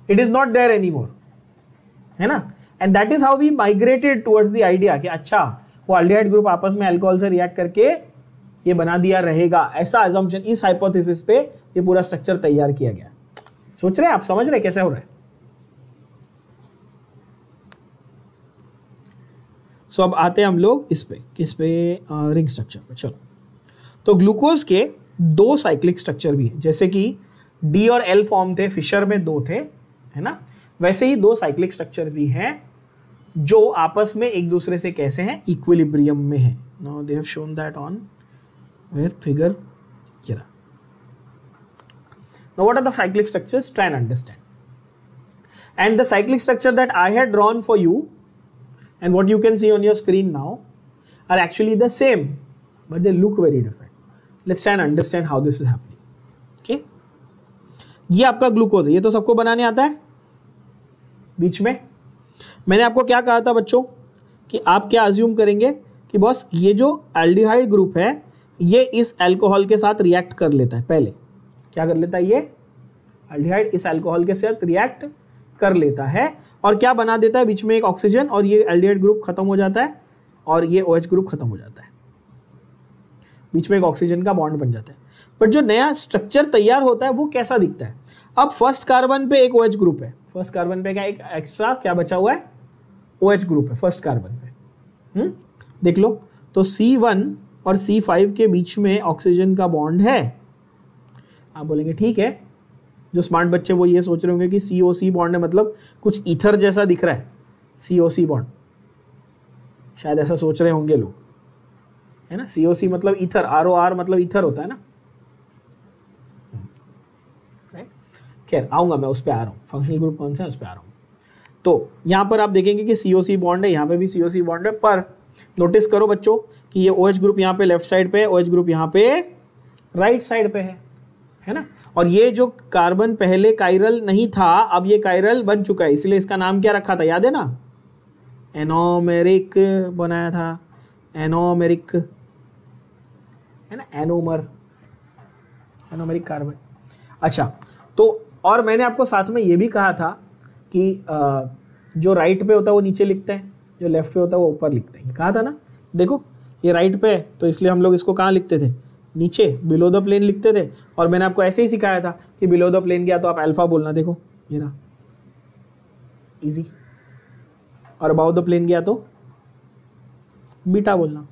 it is not there anymore, है ना? And that is how we migrated towards the idea कि अच्छा वो एल्डिहाइड ग्रुप आपस में अल्कोहल से रिएक्ट करके ये बना दिया रहेगा, ऐसा अजम्पशन, इस हाइपोथेसिस पे ये पूरा स्ट्रक्चर तैयार किया गया। सोच रहे हैं आप, समझ रहे हैं कैसे हो रहा है? सो अब आते हैं हम लोग इस पे, किस पे? रिंग स्ट्रक्चर पे। चलो, तो ग्लूकोज के 2 साइक्लिक स्ट्रक्चर भी है, जैसे कि डी और एल फॉर्म थे, फिशर में 2 थे, है ना? वैसे ही 2 साइक्लिक स्ट्रक्चर भी हैं जो आपस में एक दूसरे से कैसे हैं, इक्विलिब्रियम में है। Now they have shown that on where figure here. Now what are the cyclic structures? Try and understand. And the cyclic structure that I had drawn for you and what you can see on your screen now are actually the same, but they look very different. Let's try and understand how this is happening. Okay? ये आपका glucose है, ये तो सबको बनाने आता है। बीच में मैंने आपको क्या कहा था बच्चों कि आप क्या अज्यूम करेंगे कि बॉस ये जो एल्डिहाइड ग्रुप है ये इस अल्कोहल के साथ रिएक्ट कर लेता है। पहले क्या कर लेता है? ये एल्डिहाइड इस अल्कोहल के साथ रिएक्ट कर लेता है और क्या बना देता है? बीच में एक ऑक्सीजन, और ये एल्डिहाइड ग्रुप खत्म हो जाता है और ये OH ग्रुप खत्म हो जाता है, बीच में एक ऑक्सीजन का बॉन्ड बन जाता है। बट जो नया स्ट्रक्चर तैयार होता है वो कैसा दिखता है? अब फर्स्ट कार्बन पे एक OH ग्रुप है, फर्स्ट कार्बन पे क्या एक एक्स्ट्रा क्या बचा हुआ है? OH ग्रुप है फर्स्ट कार्बन पे। देख लो, तो C1 और C5 के बीच में ऑक्सीजन का बॉन्ड है। आप बोलेंगे ठीक है, जो स्मार्ट बच्चे वो ये सोच रहे होंगे कि COC बॉन्ड है, मतलब कुछ ईथर जैसा दिख रहा है COC बॉन्ड, शायद ऐसा सोच रहे होंगे लोग, है ना? COC मतलब ईथर, ROR मतलब ईथर होता है ना। खैर आऊंगा मैं, उस पर आ रहा हूँ, फंक्शनल ग्रुप कौन सा है उस पर आ रहा हूँ। तो यहाँ पर आप देखेंगे कि COC बॉन्ड है, यहाँ पे भी COC बॉन्ड है, पर नोटिस करो बच्चों कि ये OH ग्रुप यहाँ पे लेफ्ट साइड पे है, OH ग्रुप यहाँ पे राइट साइड पे है ना? और ये जो कार्बन पहले कायरल नहीं था, अब ये कायरल बन चुका है, इसलिए इसका नाम क्या रखा था याद है ना? एनोमेरिक बनाया था, एनोमेरिक, है ना? Anomer, anomeric carbon. अच्छा, तो और मैंने आपको साथ में ये भी कहा था कि जो राइट पे होता है वो नीचे लिखते हैं, जो लेफ्ट पे होता है वो ऊपर लिखते हैं, कहा था ना? देखो ये राइट पे है तो इसलिए हम लोग इसको कहाँ लिखते थे? नीचे बिलो द प्लेन लिखते थे, और मैंने आपको ऐसे ही सिखाया था कि बिलो द प्लेन गया तो आप अल्फा बोलना, देखो ये रहा इजी, और अबाउट द प्लेन गया तो बीटा बोलना,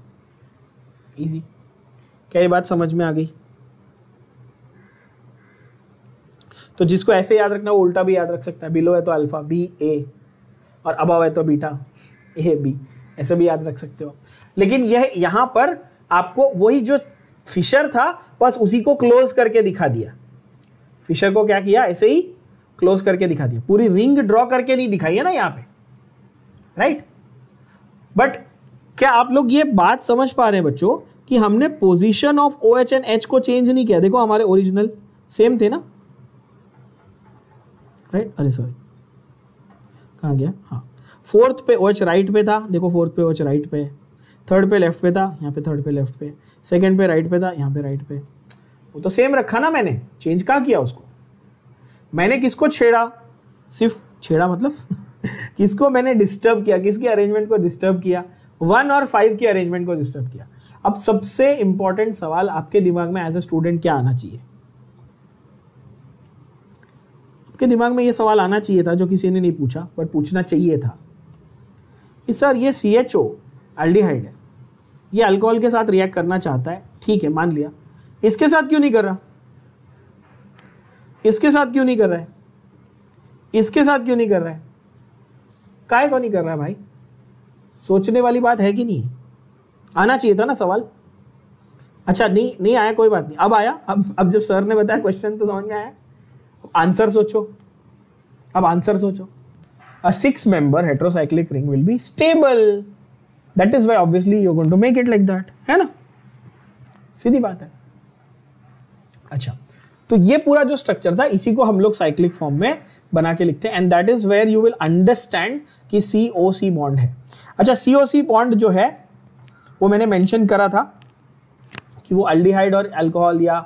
इजी। क्या ये बात समझ में आ गई? तो जिसको ऐसे याद रखना वो उल्टा भी याद रख सकता है, बिलो है तो अल्फा बी ए, और अबव है तो बीटा ए बी, ऐसे भी याद रख सकते हो। लेकिन यह यहां पर आपको वही जो फिशर था बस उसी को क्लोज करके दिखा दिया। फिशर को क्या किया, ऐसे ही क्लोज करके दिखा दिया, पूरी रिंग ड्रॉ करके नहीं दिखाई है ना यहाँ पे, राइट। बट क्या आप लोग ये बात समझ पा रहे हैं बच्चों कि हमने position of OH and H को चेंज नहीं किया? देखो हमारे ओरिजिनल सेम थे ना, राइट। अरे सॉरी कहाँ गया, हाँ फोर्थ पे OH राइट पे था, देखो फोर्थ पे OH राइट पे, थर्ड पे लेफ्ट पे था, यहाँ पे थर्ड पे लेफ्ट पे, सेकंड पे राइट पे था, यहाँ पे राइट पे, वो तो सेम रखा ना, मैंने चेंज कहाँ किया उसको? मैंने किसको छेड़ा, सिर्फ छेड़ा मतलब किसको मैंने डिस्टर्ब किया, किसकी अरेंजमेंट को डिस्टर्ब किया? 1 और 5 की अरेंजमेंट को डिस्टर्ब किया। अब सबसे इंपॉर्टेंट सवाल आपके दिमाग में एज ए स्टूडेंट क्या आना चाहिए? आपके दिमाग में ये सवाल आना चाहिए था जो किसी ने नहीं पूछा बट पूछना चाहिए था कि सर ये CHO एल्डिहाइड है, ये अल्कोहल के साथ रिएक्ट करना चाहता है, ठीक है मान लिया, इसके साथ क्यों नहीं कर रहा? इसके साथ क्यों नहीं कर रहा है? इसके साथ क्यों नहीं कर रहा है? काहे को नहीं कर रहा है भाई? सोचने वाली बात है कि नहीं? आना चाहिए था ना सवाल। अच्छा नहीं आया, कोई बात नहीं, अब आया। अब जब सर ने बताया क्वेश्चन तो समझ में आया। आंसर सोचो, अब आंसर सोचो। A 6-member heterocyclic ring will be stable. That is why obviously you're going to make it like that, है ना? सीधी बात है। अच्छा, तो ये पूरा जो स्ट्रक्चर था इसी को हम लोग साइक्लिक फॉर्म में बना के लिखते हैं, and that is where you will understand कि COC बॉन्ड है। अच्छा, COC बॉन्ड जो है वो मैंने मेंशन करा था कि वो अल्डिहाइड और अल्कोहल या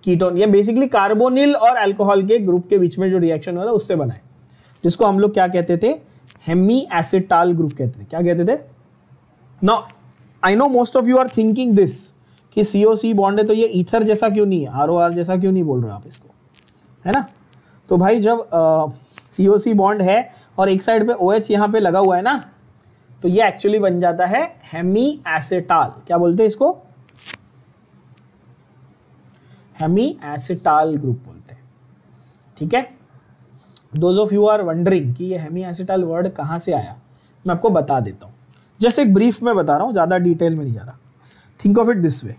कीटोन, ये बेसिकली कार्बोनिल और अल्कोहल के ग्रुप के बीच में जो रिएक्शन हुआ था उससे बना है, जिसको हम लोग क्या कहते थे? हेमी एसिटाल ग्रुप कहते थे। क्या कहते थे? Now I know most of you are thinking this कि COC बॉन्ड है तो ये ईथर जैसा क्यों नहीं है, ROR जैसा क्यों नहीं बोल रहे हो आप इसको, है ना? तो भाई जब COC बॉन्ड है और एक साइड पे OH यहाँ पे लगा हुआ है ना, तो ये एक्चुअली बन जाता है हेमी एसिटाल। क्या बोलते हैं इसको? हेमी एसिटाल ग्रुप बोलते हैं, ठीक है। Those of you are wondering कि ये हेमी एसिटाल वर्ड कहाँ से आया, मैं आपको बता देता हूँ, जैसे एक ब्रीफ में बता रहा हूँ, ज़्यादा डिटेल में नहीं जा रहा। Think of it this way,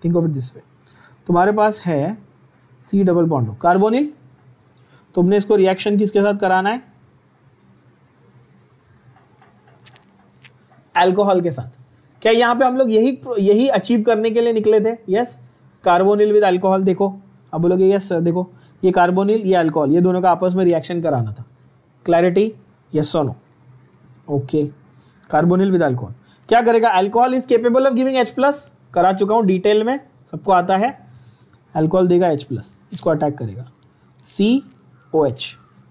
think of it this way, तुम्हारे पास है C डबल बॉन्ड कार्बोनिल, तुमने इसको रिएक्शन किसके साथ कराना है? अल्कोहल के साथ। क्या यहाँ पे हम लोग यही अचीव करने के लिए निकले थे? Yes, carbonyl with alcohol. देखो अब बोलोगे यस सर, देखो ये कार्बोनिल ये अल्कोहल, ये दोनों का आपस में रिएक्शन कराना था। क्लैरिटी? यस और no? Okay, carbonyl with alcohol क्या करेगा? Alcohol is capable of giving H+, करा चुका हूँ डिटेल में, सबको आता है। अल्कोहल देगा H+, इसको अटैक करेगा COH,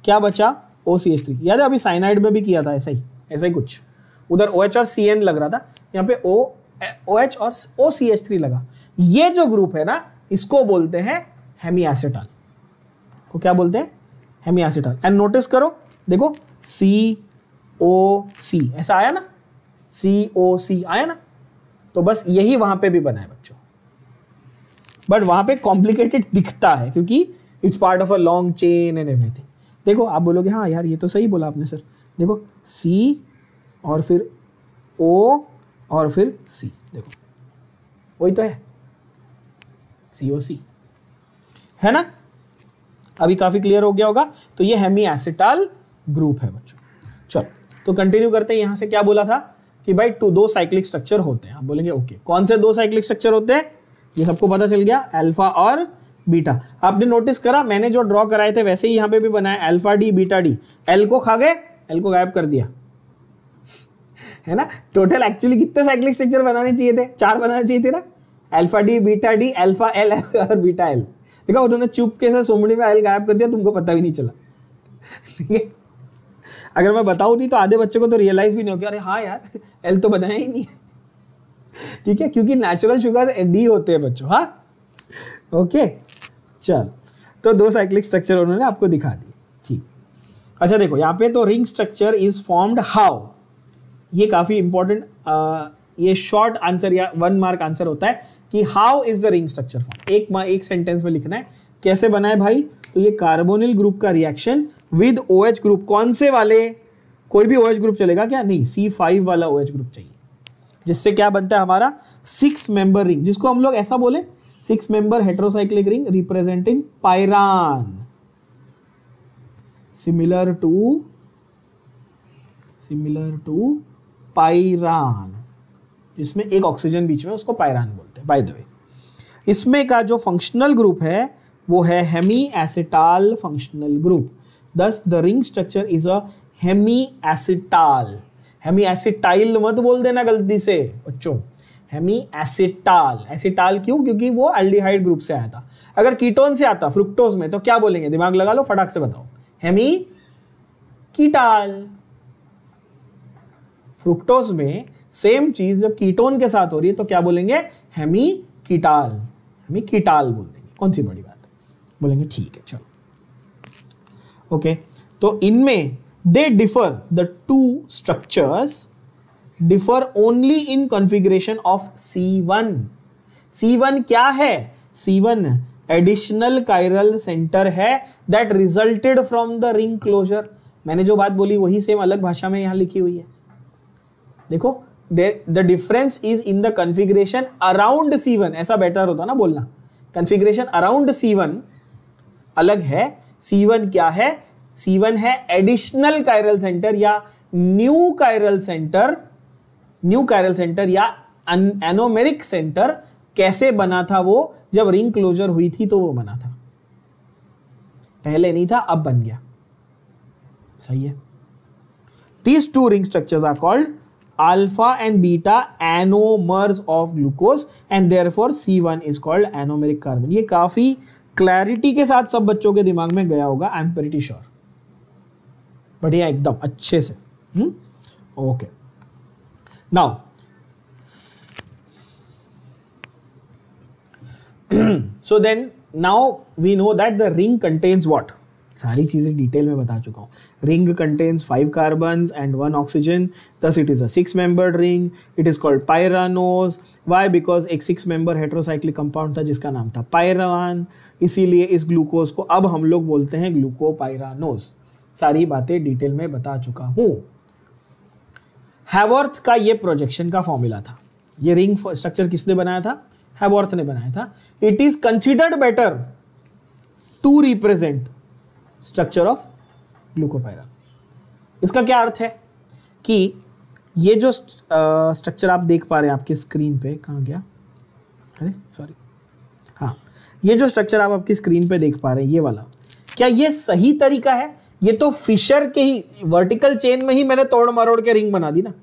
क्या बचा? OCH3। याद है अभी साइनाइड में भी किया था ऐसा ही कुछ, उधर OH और CN लग रहा था, यहाँ पे OH और OCH3 लगा। ये जो ग्रुप है ना इसको बोलते हैं हेमी एसिटाल, को क्या बोलते हैं? Hemy acetal. एंड नोटिस करो, देखो COC ऐसा आया ना, COC आया ना, तो बस यही वहां पे भी बना है बच्चों, बट वहां पे कॉम्प्लिकेटेड दिखता है क्योंकि it's part of a long chain and everything. देखो आप बोलोगे हाँ यार ये तो सही बोला आपने सर, देखो C और फिर O और फिर C, देखो वही तो है COC, है ना? अभी काफी क्लियर हो गया होगा। तो ये हेमी एसिटाल ग्रुप है बच्चों। चलो तो कंटिन्यू करते हैं। यहां से क्या बोला था कि भाई 2 साइक्लिक स्ट्रक्चर होते हैं। आप बोलेंगे ओके कौन से 2 साइक्लिक स्ट्रक्चर होते हैं? ये सबको पता चल गया, अल्फा और बीटा। आपने नोटिस करा मैंने जो ड्रॉ कराए थे वैसे ही यहाँ पे भी बनाया, alpha D beta D. L को खा गए, एल को गायब कर दिया, है ना? टोटल एक्चुअली कितने साइक्लिक स्ट्रक्चर बनाने चाहिए थे? 4 बनाने चाहिए थे ना, alpha D beta D alpha L और बीटा एल। देखा उन्होंने चुपके से सोमड़ी में एल गायब कर दिया, तुमको पता भी नहीं चला। ठीक है, अगर मैं बताऊं नहीं तो आधे बच्चे को तो रियलाइज भी नहीं हो गया, अरे हाँ यार एल तो बनाया ही नहीं है। ठीक है, क्योंकि नेचुरल शुगर डी होते हैं बच्चों। हाँ ओके चल, तो 2 साइक्लिक स्ट्रक्चर उन्होंने आपको दिखा दिए। ठीक, अच्छा देखो यहाँ पे तो ring structure is formed how, ये काफी इंपॉर्टेंट, ये शॉर्ट आंसर या 1 मार्क आंसर होता है कि how is the ring structure form. एक सेंटेंस में लिखना है कैसे बना है भाई, तो ये कार्बोनिल ग्रुप का रिएक्शन विद OH ग्रुप, कौन से वाले, कोई भी OH ग्रुप चलेगा क्या, नहीं, C5 वाला OH ग्रुप चाहिए, जिससे क्या बनता है हमारा 6 मेंबर रिंग, जिसको हम लोग ऐसा बोले 6 member heterocyclic ring representing pyran, similar to pyran, जिसमें एक ऑक्सीजन बीच में, उसको पायरान बोलते हैं। बाय द वे इसमें का जो फंक्शनल ग्रुप है वो है hemiacetal functional group, thus the ring structure is a hemiacetal, hemiacetyl मत बोल देना गलती से बच्चों, हेमी एसिटाल। एसिटाल क्यों, क्योंकि वो एल्डिहाइड ग्रुप से आया था। अगर कीटोन से आता फ्रुक्टोज में तो क्या बोलेंगे, दिमाग लगा लो, फटाक से बताओ, हेमी कीटाल। फ्रुक्टोज में सेम चीज जब कीटोन के साथ हो रही है तो क्या बोलेंगे, हेमी कीटाल, हेमी कीटाल बोल देंगे, कौन सी बड़ी बात है, बोलेंगे ठीक है चलो। ओके, तो इनमें they differ, the two structures differ only in configuration of C1। C1 क्या है, C1 एडिशनल कायरल सेंटर है that resulted from the ring closure. मैंने जो बात बोली वही सेम अलग भाषा में यहां लिखी हुई है, देखो, the difference is in the configuration around C1, ऐसा बेटर होता ना बोलना, कॉन्फ़िगरेशन अराउंड C1 अलग है। C1 क्या है, C1 है एडिशनल कायरल सेंटर या न्यू कायरल सेंटर या एनोमेरिक सेंटर। कैसे बना था वो, जब रिंग क्लोजर हुई थी तो वो बना था, पहले नहीं था, अब बन गया, सही है। These two ring structures are called alpha and beta anomers of glucose and therefore C1 is called anomeric carbon। ये काफी क्लैरिटी के साथ सब बच्चों के दिमाग में गया होगा, आई एम प्रीटी श्योर, बढ़िया एकदम अच्छे से। Okay, now so then now we know that the ring contains what, सारी चीजें डिटेल में बता चुका हूँ। Ring contains 5 carbons and 1 oxygen, thus it is a 6 membered ring, it is called pyranose। why, because एक 6 member हेटेरोसाइक्लिक कंपाउंड था जिसका नाम था पायरान, इसीलिए इस ग्लूकोज को अब हम लोग बोलते हैं ग्लूकोपायरानोज। सारी बातें डिटेल में बता चुका हूँ। हैवर्थ का ये प्रोजेक्शन का फॉर्मूला था, ये रिंग स्ट्रक्चर किसने बनाया था, हैवर्थ ने बनाया था। It is considered better to represent structure of glucopyranose. इसका क्या अर्थ है कि ये जो स्ट्रक्चर आप देख पा रहे हैं आपकी स्क्रीन पे, कहाँ गया, अरे सॉरी, हाँ, ये जो स्ट्रक्चर आप आपकी स्क्रीन पे देख पा रहे हैं ये वाला, क्या ये सही तरीका है? ये तो फिशर के ही वर्टिकल चेन में ही मैंने तोड़ मरोड़ के रिंग बना दी ना,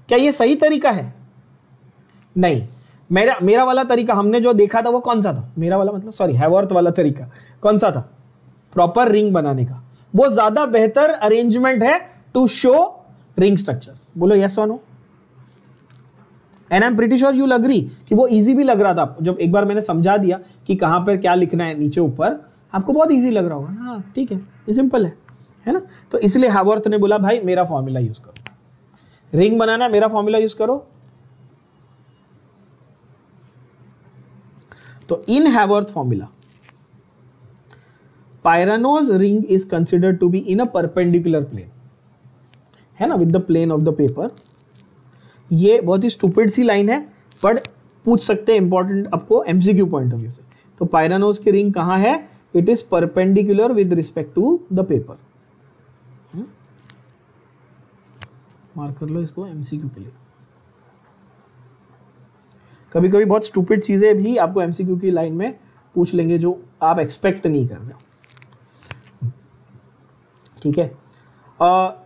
क्या ये सही तरीका है? नहीं, मेरा वाला तरीका हमने जो देखा था वो कौन सा था, मेरा वाला मतलब सॉरी हैवर्थ वाला तरीका कौन सा था, प्रॉपर रिंग बनाने का, वो ज्यादा बेहतर अरेंजमेंट है टू शो रिंग स्ट्रक्चर। बोलो यस और no. And I am pretty sure you लग रही कि वो इजी भी लग रहा था, जब एक बार मैंने समझा दिया कि कहां पर क्या लिखना है नीचे ऊपर, आपको बहुत इजी लग रहा होगा। हाँ ठीक है, ये सिंपल है ना। तो इसलिए हैवर्थ ने बोला भाई मेरा फॉर्मूला यूज करो, रिंग बनाना मेरा फॉर्मूला यूज करो। तो in Haworth formula pyranose ring is considered to be in a perpendicular plane, है ना, with the plane of the paper. ये बहुत ही स्टूपिड सी लाइन है, बट पूछ सकते हैं इंपॉर्टेंट आपको एमसीक्यू पॉइंट ऑफ व्यू से। तो पायरानोज की रिंग कहां है, it is perpendicular with respect to the paper. Mark कर लो इसको एमसीक्यू के लिए। कभी कभी बहुत स्टूपिड चीजें भी आपको एमसीक्यू की लाइन में पूछ लेंगे जो आप एक्सपेक्ट नहीं कर रहे हो, ठीक है।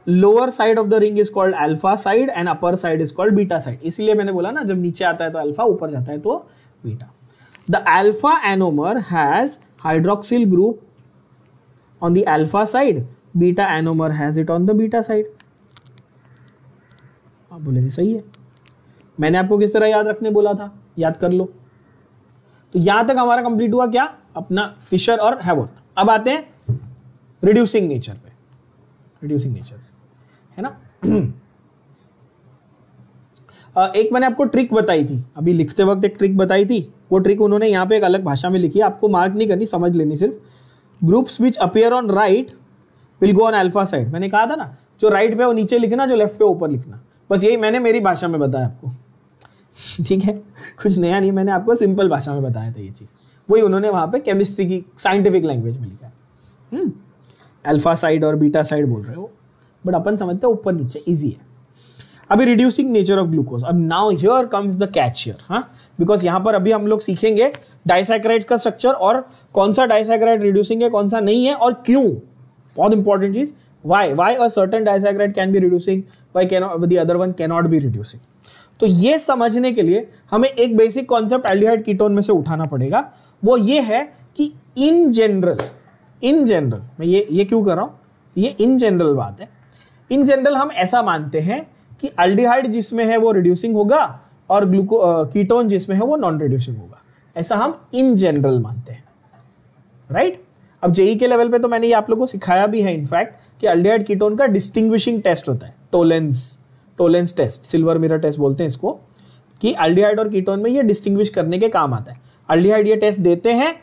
Lower side of the ring is called alpha side and upper side is called beta side. इसीलिए मैंने बोला ना, जब नीचे आता है तो अल्फा, ऊपर जाता है तो beta. The alpha anomer has hydroxyl group on the alpha side, beta anomer has it on the beta side. आप बोलेंगे सही है, मैंने आपको किस तरह याद रखने बोला था, याद कर लो। तो यहां तक हमारा कंप्लीट हुआ क्या, अपना फिशर और हैवर्थ। अब आते हैं रिड्यूसिंग नेचर पे, रिड्यूसिंग नेचर है ना। एक मैंने आपको ट्रिक बताई थी अभी लिखते वक्त, एक ट्रिक बताई थी, वो ट्रिक उन्होंने यहाँ पे एक अलग भाषा में लिखी है, आपको मार्क नहीं करनी, समझ लेनी सिर्फ। Groups which appear on right will go on alpha side. मैंने कहा था ना, जो राइट पे वो नीचे लिखना, जो लेफ्ट पे ऊपर लिखना, बस यही मैंने मेरी भाषा में बताया आपको। ठीक है, कुछ नया नहीं, मैंने आपको सिंपल भाषा में बताया था ये चीज़, वही उन्होंने वहाँ पे केमिस्ट्री की साइंटिफिक लैंग्वेज में लिखा है। अल्फा साइड और बीटा साइड बोल रहे हो, बट अपन समझते हैं ऊपर नीचे, ईजी है। अभी रिड्यूसिंग नेचर ऑफ ग्लूकोज, अब now here comes the catch here, हाँ, बिकॉज यहाँ पर अभी हम लोग सीखेंगे डाइसैकेराइड का स्ट्रक्चर और कौन सा डाइसैकेराइड रिड्यूसिंग है, कौन सा नहीं है, और क्यों, बहुत इंपॉर्टेंट चीज, why a certain disaccharide can be reducing, why cannot the other one cannot be reducing। तो ये समझने के लिए हमें एक बेसिक कॉन्सेप्ट एल्डिहाइड कीटोन में से उठाना पड़ेगा, वो ये है कि इन जनरल मैं ये क्यों कर रहा हूं, ये इन जनरल बात है। इन जनरल हम ऐसा मानते हैं कि एल्डिहाइड जिसमें है वो रिड्यूसिंग होगा और कीटोन जिसमें है वो नॉन रिड्यूसिंग होगा, ऐसा हम इन जनरल मानते हैं, राइट। अब जेई के लेवल पे तो मैंने ये आप लोगों को सिखाया भी है इनफैक्ट कि एल्डिहाइड कीटोन का डिस्टिंग्विशिंग टेस्ट होता है, Tollens test, silver mirror test बोलते हैं इसको, कि एल्डिहाइड और कीटोन में ये डिस्टिंग्विश करने के काम आता है। एल्डिहाइड ये टेस्ट देते हैं,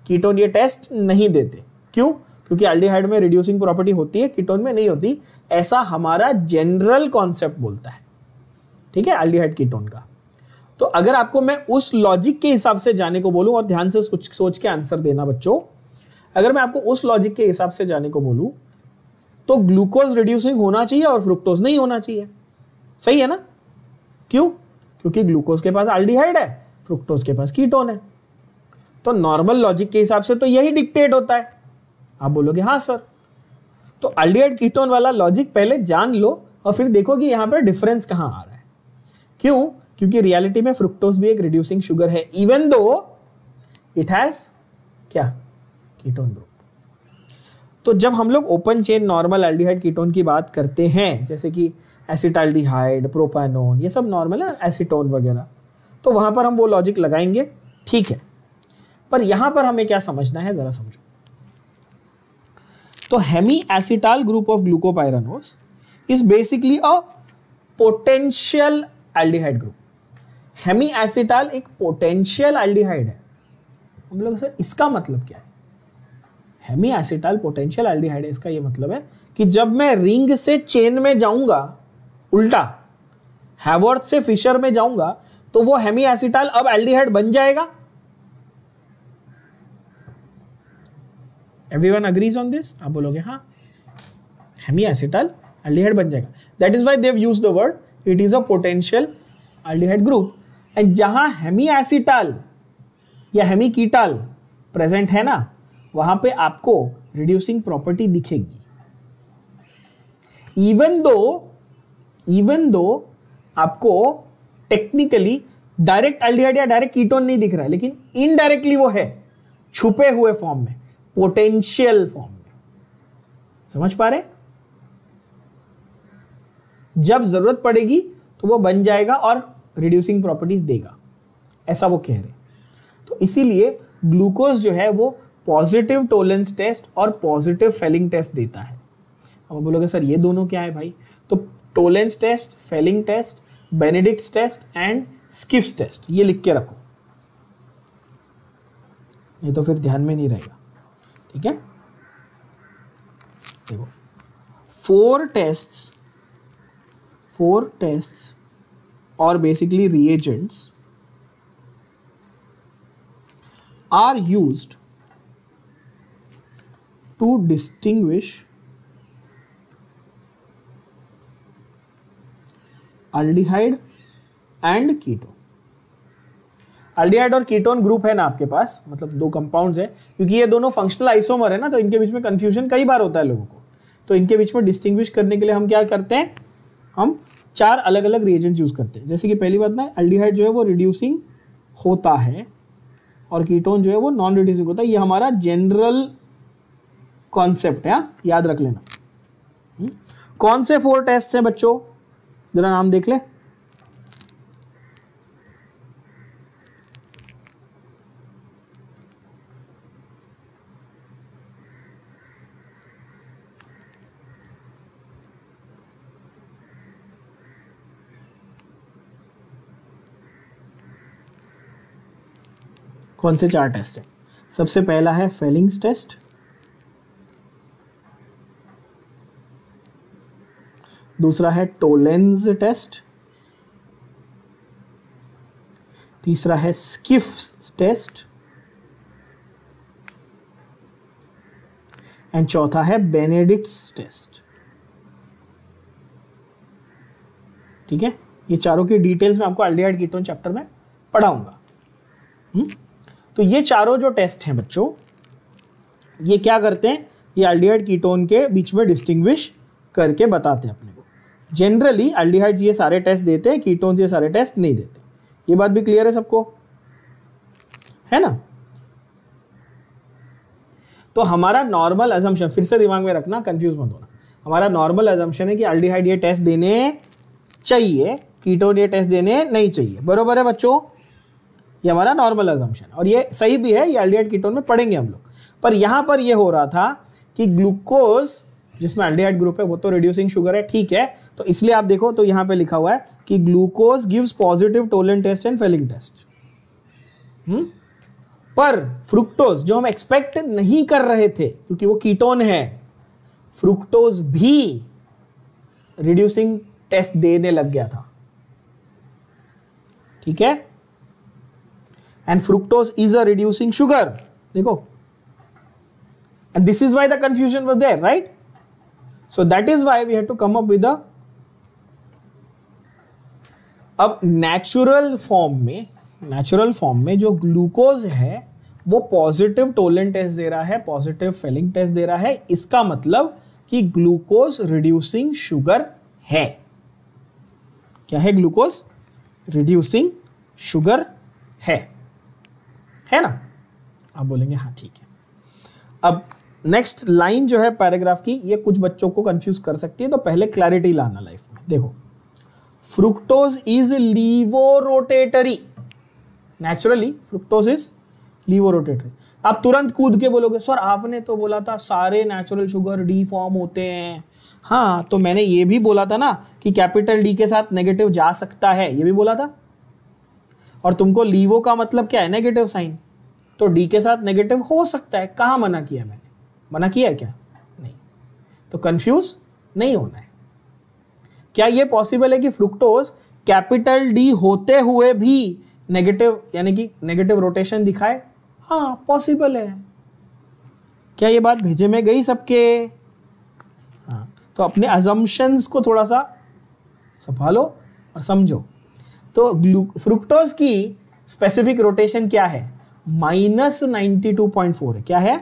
कीटोन ये टेस्ट नहीं देते, क्यों, क्योंकि एल्डिहाइड में रिड्यूसिंग प्रॉपर्टी होती है, कीटोन में नहीं होती, ऐसा हमारा जनरल कॉन्सेप्ट बोलता है, ठीक है, एल्डिहाइड कीटोन का। तो अगर आपको मैं उस लॉजिक के हिसाब से जाने को बोलूं, और ध्यान से सोच के आंसर देना बच्चों, अगर मैं आपको उस लॉजिक के हिसाब से जाने को बोलूं तो ग्लूकोज रिड्यूसिंग होना चाहिए और फ्रुक्टोज नहीं होना चाहिए, सही है ना। क्यों, क्योंकि ग्लूकोज के पास एल्डिहाइड है, फ्रुक्टोज के पास कीटोन है, तो नॉर्मल लॉजिक के हिसाब से तो यही डिक्टेट होता है। आप बोलोगे हाँ सर, तो एल्डिहाइड कीटोन वाला लॉजिक पहले जान लो और फिर देखो कि यहां पर डिफरेंस कहां आ रहा है। क्यों, क्योंकि रियलिटी में फ्रुक्टोज भी एक रिड्यूसिंग शुगर है, इवन दो इट हैज क्या, कीटोन ग्रुप। तो जब हम लोग open chain normal aldehyde ketone की बात करते हैं, जैसे कि एसिटाल्डिहाइड, प्रोपानोन, ये सब नॉर्मल है, एसीटोन वगैरह, तो वहां पर हम वो लॉजिक लगाएंगे, ठीक है। पर यहां पर हमें क्या समझना है, जरा समझो। तो hemiacetal group of glucopyranose is basically a potential aldehyde group. Hemiacetal एक पोटेंशियल एल्डिहाइड है। हम लोग सर इसका मतलब क्या है, हेमी एसिटाल पोटेंशियल एल्डिहाइड है, इसका ये मतलब है कि जब मैं रिंग से चेन में जाऊंगा, उल्टा हैवर्थ से फिशर में जाऊंगा, तो वो हेमी एसिटाल अब एल्डिहाइड बन जाएगा। एवरीवन अग्रीज ऑन दिस, आप बोलोगे हाँ, हेमी एसिटाल एल्डिहाइड बन जाएगा। That is why they have used the word it is a potential aldehyde group. And जहां हेमी एसिटाल या हेमी कीटाल प्रेजेंट है ना, वहां पे आपको रिड्यूसिंग प्रॉपर्टी दिखेगी, इवन दो आपको टेक्निकली डायरेक्ट एल्डिहाइड या डायरेक्ट कीटोन नहीं दिख रहा है, लेकिन इनडायरेक्टली वो है, छुपे हुए फॉर्म में, पोटेंशियल फॉर्म में। समझ पा रहे, जब जरूरत पड़ेगी तो वो बन जाएगा और रिड्यूसिंग प्रॉपर्टीज देगा, ऐसा वो कह रहे। तो इसीलिए ग्लूकोज जो है वो पॉजिटिव टोलेंस टेस्ट और पॉजिटिव फेलिंग टेस्ट देता है। अब बोलोगे सर ये दोनों क्या है भाई, तो Tollens test, Fehling test, Benedict test and Schiff's test, ये लिख के रखो, नहीं तो फिर ध्यान में नहीं रहेगा, ठीक है। देखो 4 tests or basically reagents are used to distinguish aldehyde and ketone। Aldehyde और कीटोन ग्रुप है ना आपके पास, मतलब 2 कंपाउंड्स है, क्योंकि ये दोनों फंक्शनल आइसोमर है ना, तो इनके बीच में कंफ्यूजन कई बार होता है लोगों को। तो इनके बीच में डिस्टिंग्विश करने के लिए हम क्या करते हैं, हम 4 अलग अलग रिएजेंट्स यूज करते हैं। जैसे कि पहली बात ना, एल्डिहाइड जो है वो रिड्यूसिंग होता है और कीटोन जो है वो नॉन रिड्यूसिंग होता है। ये हमारा जनरल कॉन्सेप्ट है, याद रख लेना। कौन से 4 टेस्ट हैं बच्चों, जरा नाम देख ले। कौन से 4 टेस्ट है? सबसे पहला है फेलिंग्स टेस्ट, दूसरा है टोलेंस टेस्ट, तीसरा है स्किफ्स टेस्ट एंड चौथा है बेनेडिक्ट्स टेस्ट। ठीक है, ये चारों की डिटेल्स में आपको एल्डिहाइड कीटोन चैप्टर में पढ़ाऊंगा। तो ये चारों जो टेस्ट हैं बच्चों, ये क्या करते हैं? ये एल्डिहाइड कीटोन के बीच में डिस्टिंग्विश करके बताते हैं अपने को। जनरली एल्डिहाइड्स ये सारे टेस्ट देते हैं, कीटोन्स ये सारे टेस्ट नहीं देते। ये बात भी क्लियर है सबको, है ना? तो हमारा नॉर्मल अजम्पशन, फिर से दिमाग में रखना, कंफ्यूज मत होना, हमारा नॉर्मल अजम्पशन है कि एल्डिहाइड ये टेस्ट देने चाहिए, कीटोन ये टेस्ट देने नहीं चाहिए। बरोबर है बच्चों? ये हमारा नॉर्मल अजम्पशन, और ये सही भी है, ये एल्डिहाइड कीटोन में पढ़ेंगे हम लोग। पर यहां पर ये हो रहा था कि ग्लूकोज जिसमें एल्डिहाइड ग्रुप है वो तो रिड्यूसिंग शुगर है, ठीक है, तो इसलिए आप देखो तो यहां पे लिखा हुआ है कि glucose gives positive Tollens test and Fehling test. पर फ्रुक्टोज जो हम एक्सपेक्ट नहीं कर रहे थे क्योंकि वो कीटोन है, फ्रुक्टोज भी रिड्यूसिंग टेस्ट देने लग गया था। ठीक है, and fructose is a reducing sugar. देखो, and this is why the confusion was there, right? So that is why we had to come up with a, अब नेचुरल फॉर्म में जो ग्लूकोज है वो पॉजिटिव टोलेंट टेस्ट दे रहा है, positive Fehling test दे रहा है। इसका मतलब कि ग्लूकोज रिड्यूसिंग शुगर है। क्या है? ग्लूकोज रिड्यूसिंग शुगर है ना? आप बोलेंगे हाँ ठीक है। अब नेक्स्ट लाइन जो है पैराग्राफ की, ये कुछ बच्चों को कंफ्यूज कर सकती है, तो पहले क्लैरिटी लाना लाइफ में। देखो, fructose is laevorotatory, naturally fructose is laevorotatory. आप तुरंत कूद के बोलोगे सर आपने तो बोला था सारे नेचुरल शुगर डी फॉर्म होते हैं। हाँ, तो मैंने ये भी बोला था ना कि कैपिटल डी के साथ नेगेटिव जा सकता है, ये भी बोला था। और तुमको लीवो का मतलब क्या है? नेगेटिव साइन, तो डी के साथ नेगेटिव हो सकता है। कहाँ मना किया मैंने? मना किया है क्या? नहीं। तो कंफ्यूज नहीं होना है। क्या ये पॉसिबल है कि फ्रुक्टोज कैपिटल डी होते हुए भी नेगेटिव, यानी कि नेगेटिव रोटेशन दिखाए? हाँ, पॉसिबल है। क्या ये बात भेजे में गई सबके? हाँ, तो अपने अजम्पशंस को थोड़ा सा संभालो और समझो। तो फ्रुक्टोज की स्पेसिफिक रोटेशन क्या है? -92.4 है। क्या है?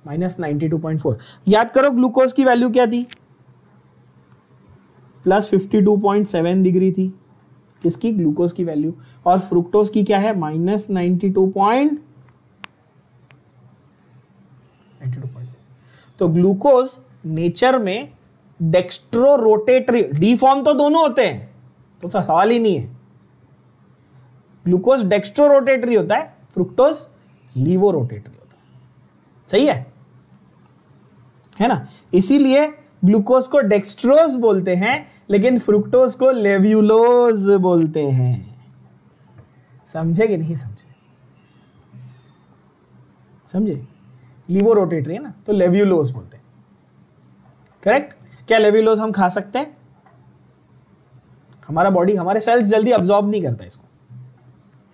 -92.4। याद करो ग्लूकोज की वैल्यू क्या थी? +52.7 डिग्री थी। किसकी? ग्लूकोज की वैल्यू। और फ्रुक्टोज की क्या है? -92.4। तो ग्लूकोज नेचर में डेक्स्ट्रो रोटेटरी, डी फॉर्म तो दोनों होते हैं, तो सवाल ही नहीं है। ग्लूकोज डेक्स्ट्रो रोटेटरी होता है, फ्रुक्टोज लीवो रोटेटरी होता है। सही है ना? इसीलिए ग्लूकोज को डेक्स्ट्रोज बोलते हैं, लेकिन फ्रुक्टोज को लेव्यूलोज बोलते हैं। समझे कि नहीं समझे? समझे? लीवो रोटेटरी है ना, तो लेव्यूलोज बोलते हैं। करेक्ट? क्या लेव्यूलोज हम खा सकते हैं? हमारा बॉडी, हमारे सेल्स जल्दी अब्सॉर्ब नहीं करता इसको,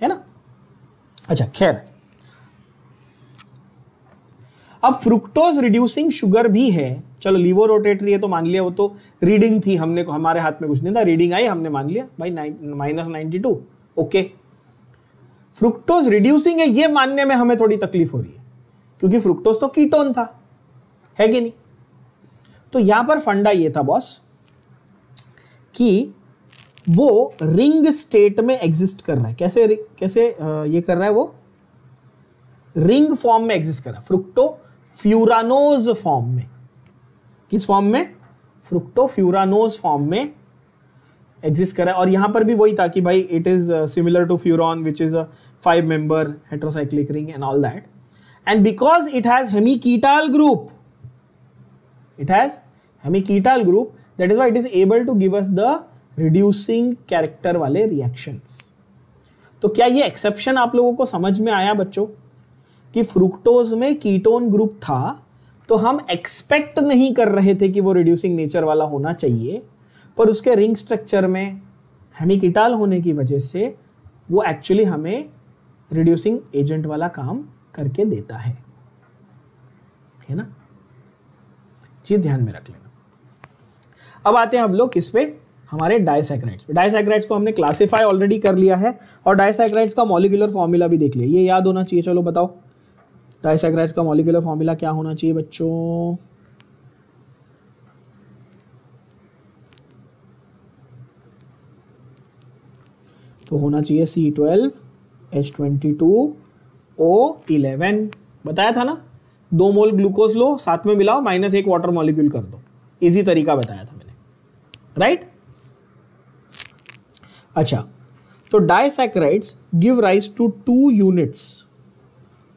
है ना? अच्छा, खैर, अब फ्रुक्टोज रिड्यूसिंग शुगर भी है। चलो, लीवो रोटेटरी है तो मान लिया, वो तो रीडिंग थी, हमने को हमारे हाथ में कुछ नहीं था, रीडिंग आई, हमने मान लिया भाई -92। ओके, फ्रुक्टोज रिड्यूसिंग है ये मानने में हमें थोड़ी तकलीफ हो रही है, क्योंकि फ्रुक्टोज तो कीटोन था, है कि नहीं? तो यहां पर फंडा ये था बॉस कि वो रिंग स्टेट में एग्जिस्ट कर रहा है। कैसे ये कर रहा है? वो रिंग फॉर्म में एग्जिस्ट कर रहा है, फ्रुक्टोफ्यूरानोज फॉर्म में। किस फॉर्म में? फ्रुक्टोफ्यूरानोज फॉर्म में एग्जिस्ट कर रहा है। और यहां पर भी वही था कि भाई it is similar to furan which is a 5 member heterocyclic ring and all that. And because it has hemiketal group, that is why it is able to give us the reducing character वाले reactions. तो क्या ये exception आप लोगों को समझ में आया बच्चों कि फ्रुक्टोज में कीटोन ग्रुप था, तो हम एक्सपेक्ट नहीं कर रहे थे कि वो रिड्यूसिंग नेचर वाला होना चाहिए, पर उसके रिंग स्ट्रक्चर में हेमिकीटाल होने की वजह से वो एक्चुअली हमें रिड्यूसिंग एजेंट वाला काम करके देता है ना। चीज ध्यान में रख लेना। अब आते हैं हम लोग किस पे, हमारे डाइसैकराइड्स पे। डाइसैकराइड्स को हमने क्लासिफाई ऑलरेडी कर लिया है और डाइसैकराइड्स का मॉलिक्यूलर फॉर्मूला भी देख लिया, ये याद होना चाहिए। चलो बताओ डाइसैकराइड्स का मॉलिक्यूलर फॉर्मूला क्या होना चाहिए बच्चों? तो होना चाहिए C12H22O11। बताया था ना, 2 मोल ग्लूकोज लो, साथ में मिलाओ, -1 वाटर मॉलिक्यूल कर दो। इजी तरीका बताया था मैंने, राइट? अच्छा, तो disaccharides give rise to 2 units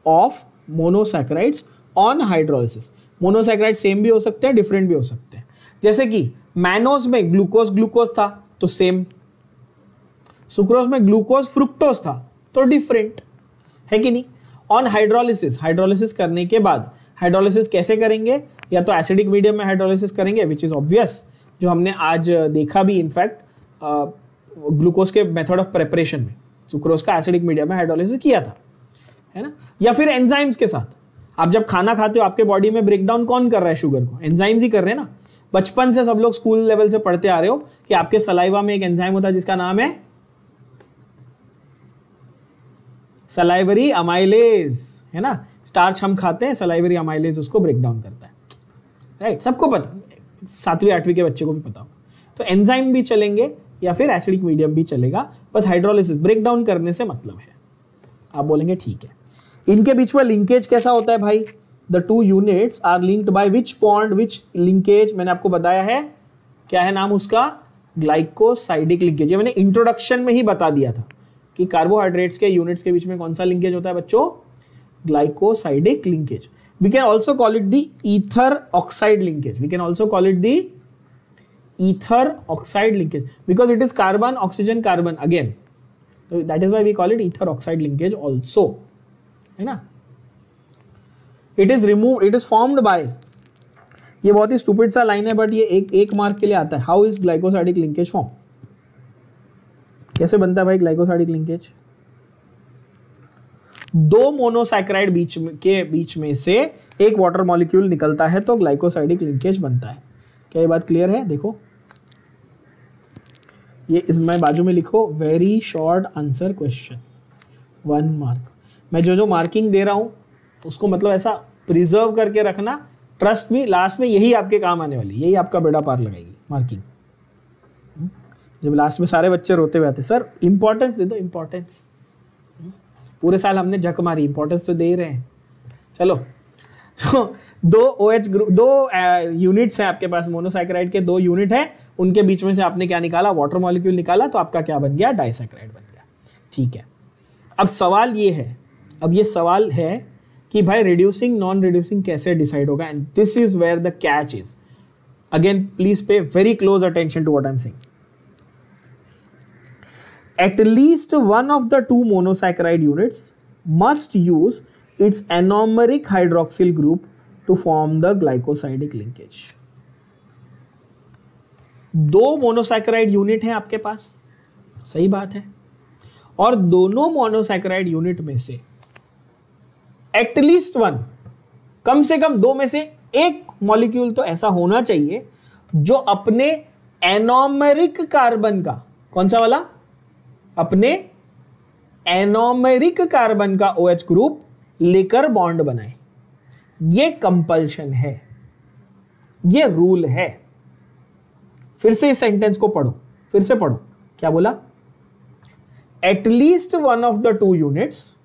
of monosaccharides on hydrolysis. Monosaccharide same भी हो सकते हैं, डिफरेंट भी हो सकते हैं। जैसे कि मैनोज में ग्लूकोज था तो सेम, सुक्रोज में ग्लूकोज फ्रुक्टोज था तो डिफरेंट, है कि नहीं? ऑन हाइड्रोलिसिस करने के बाद, हाइड्रोलिसिस कैसे करेंगे? या तो एसिडिक मीडियम में हाइड्रोलिसिस करेंगे, विच इज ऑब्वियस, जो हमने आज देखा भी इनफैक्ट ग्लूकोज के मेथड ऑफ प्रिपरेशन में, सुक्रोज का एसिडिक मीडियम में हाइड्रोलिसिस किया था, है ना? या फिर एंजाइम्स के साथ। आप जब खाना खाते हो आपके बॉडी में ब्रेक डाउन कौन कर रहा है शुगर को? एंजाइम्स ही कर रहे हैं ना। बचपन से सब लोग स्कूल लेवल से पढ़ते आ रहे हो कि आपके सलाइवा में एक एंजाइम होता है जिसका नाम है सलाइवरी अमाइलेज, है ना? स्टार्च हम खाते हैं, सलाइवरी अमाइलेज उसको ब्रेक डाउन करता है, राइट? सबको पता, 7वीं 8वीं के बच्चे को भी पता हो। तो एंजाइम भी चलेंगे या फिर एसिडिक मीडियम भी चलेगा, बस हाइड्रोलिसिस ब्रेक डाउन करने से मतलब है। आप बोलेंगे ठीक है, इनके बीच में लिंकेज कैसा होता है भाई? The 2 units are linked by which bond, which linkage? मैंने आपको बताया है, क्या है नाम उसका? Glycosidic linkage. ये मैंने इंट्रोडक्शन में ही बता दिया था कि कार्बोहाइड्रेट्स के यूनिट्स के बीच में कौन सा लिंकेज होता है बच्चों? Glycosidic linkage. We can also call it the ether oxide linkage. We can also call it the ether oxide linkage because it is carbon oxygen carbon again, तो that is why we call it ether oxide linkage also, है ना? It is remove, it is formed by, ये बहुत ही स्टूपिड सा line है but ये एक मार्क के लिए आता है। How is glycosidic linkage form? कैसे बनता है भाई ग्लाइकोसाइडिक लिंकेज? 2 मोनोसैकराइड बीच में से एक वाटर मॉलिक्यूल निकलता है तो ग्लाइकोसाइडिक लिंकेज बनता है। क्या ये बात क्लियर है? देखो ये इसमें बाजू में लिखो, very short answer question, 1 mark. मैं जो मार्किंग दे रहा हूं उसको मतलब ऐसा प्रिजर्व करके रखना, ट्रस्ट मी, लास्ट में यही आपके काम आने वाली, यही आपका बेड़ा पार लगाएगी मार्किंग। जब लास्ट में सारे बच्चे रोते हुए आते, सर इंपॉर्टेंस दे दो, इंपॉर्टेंस। पूरे साल हमने झक मारी, इंपॉर्टेंस तो दे ही रहे हैं। चलो, तो 2 OH ग्रुप, 2 यूनिट्स हैं आपके पास, मोनोसैकराइड के 2 यूनिट है, उनके बीच में से आपने क्या निकाला? वाटर मॉलिक्यूल निकाला, तो आपका क्या बन गया? डाइसैकराइड बन गया। ठीक है, अब सवाल ये है, अब ये सवाल है कि भाई रिड्यूसिंग नॉन रिड्यूसिंग कैसे डिसाइड होगा? And this is where the catch is. Again please pay very close attention to what I am saying. At least one of the 2 monosaccharide units must use its anomeric hydroxyl group to form the glycosidic linkage. 2 monosaccharide unit हैं आपके पास, सही बात है, और दोनों monosaccharide unit में से at least 1, कम से कम 2 में से एक मॉलिक्यूल तो ऐसा होना चाहिए जो अपने एनोमेरिक कार्बन का, कौन सा वाला? अपने एनोमेरिक कार्बन का OH ग्रुप लेकर बॉन्ड बनाए। ये कंपल्शन है, ये रूल है। फिर से इस सेंटेंस को पढ़ो, फिर से पढ़ो, क्या बोला? At least one of the 2 units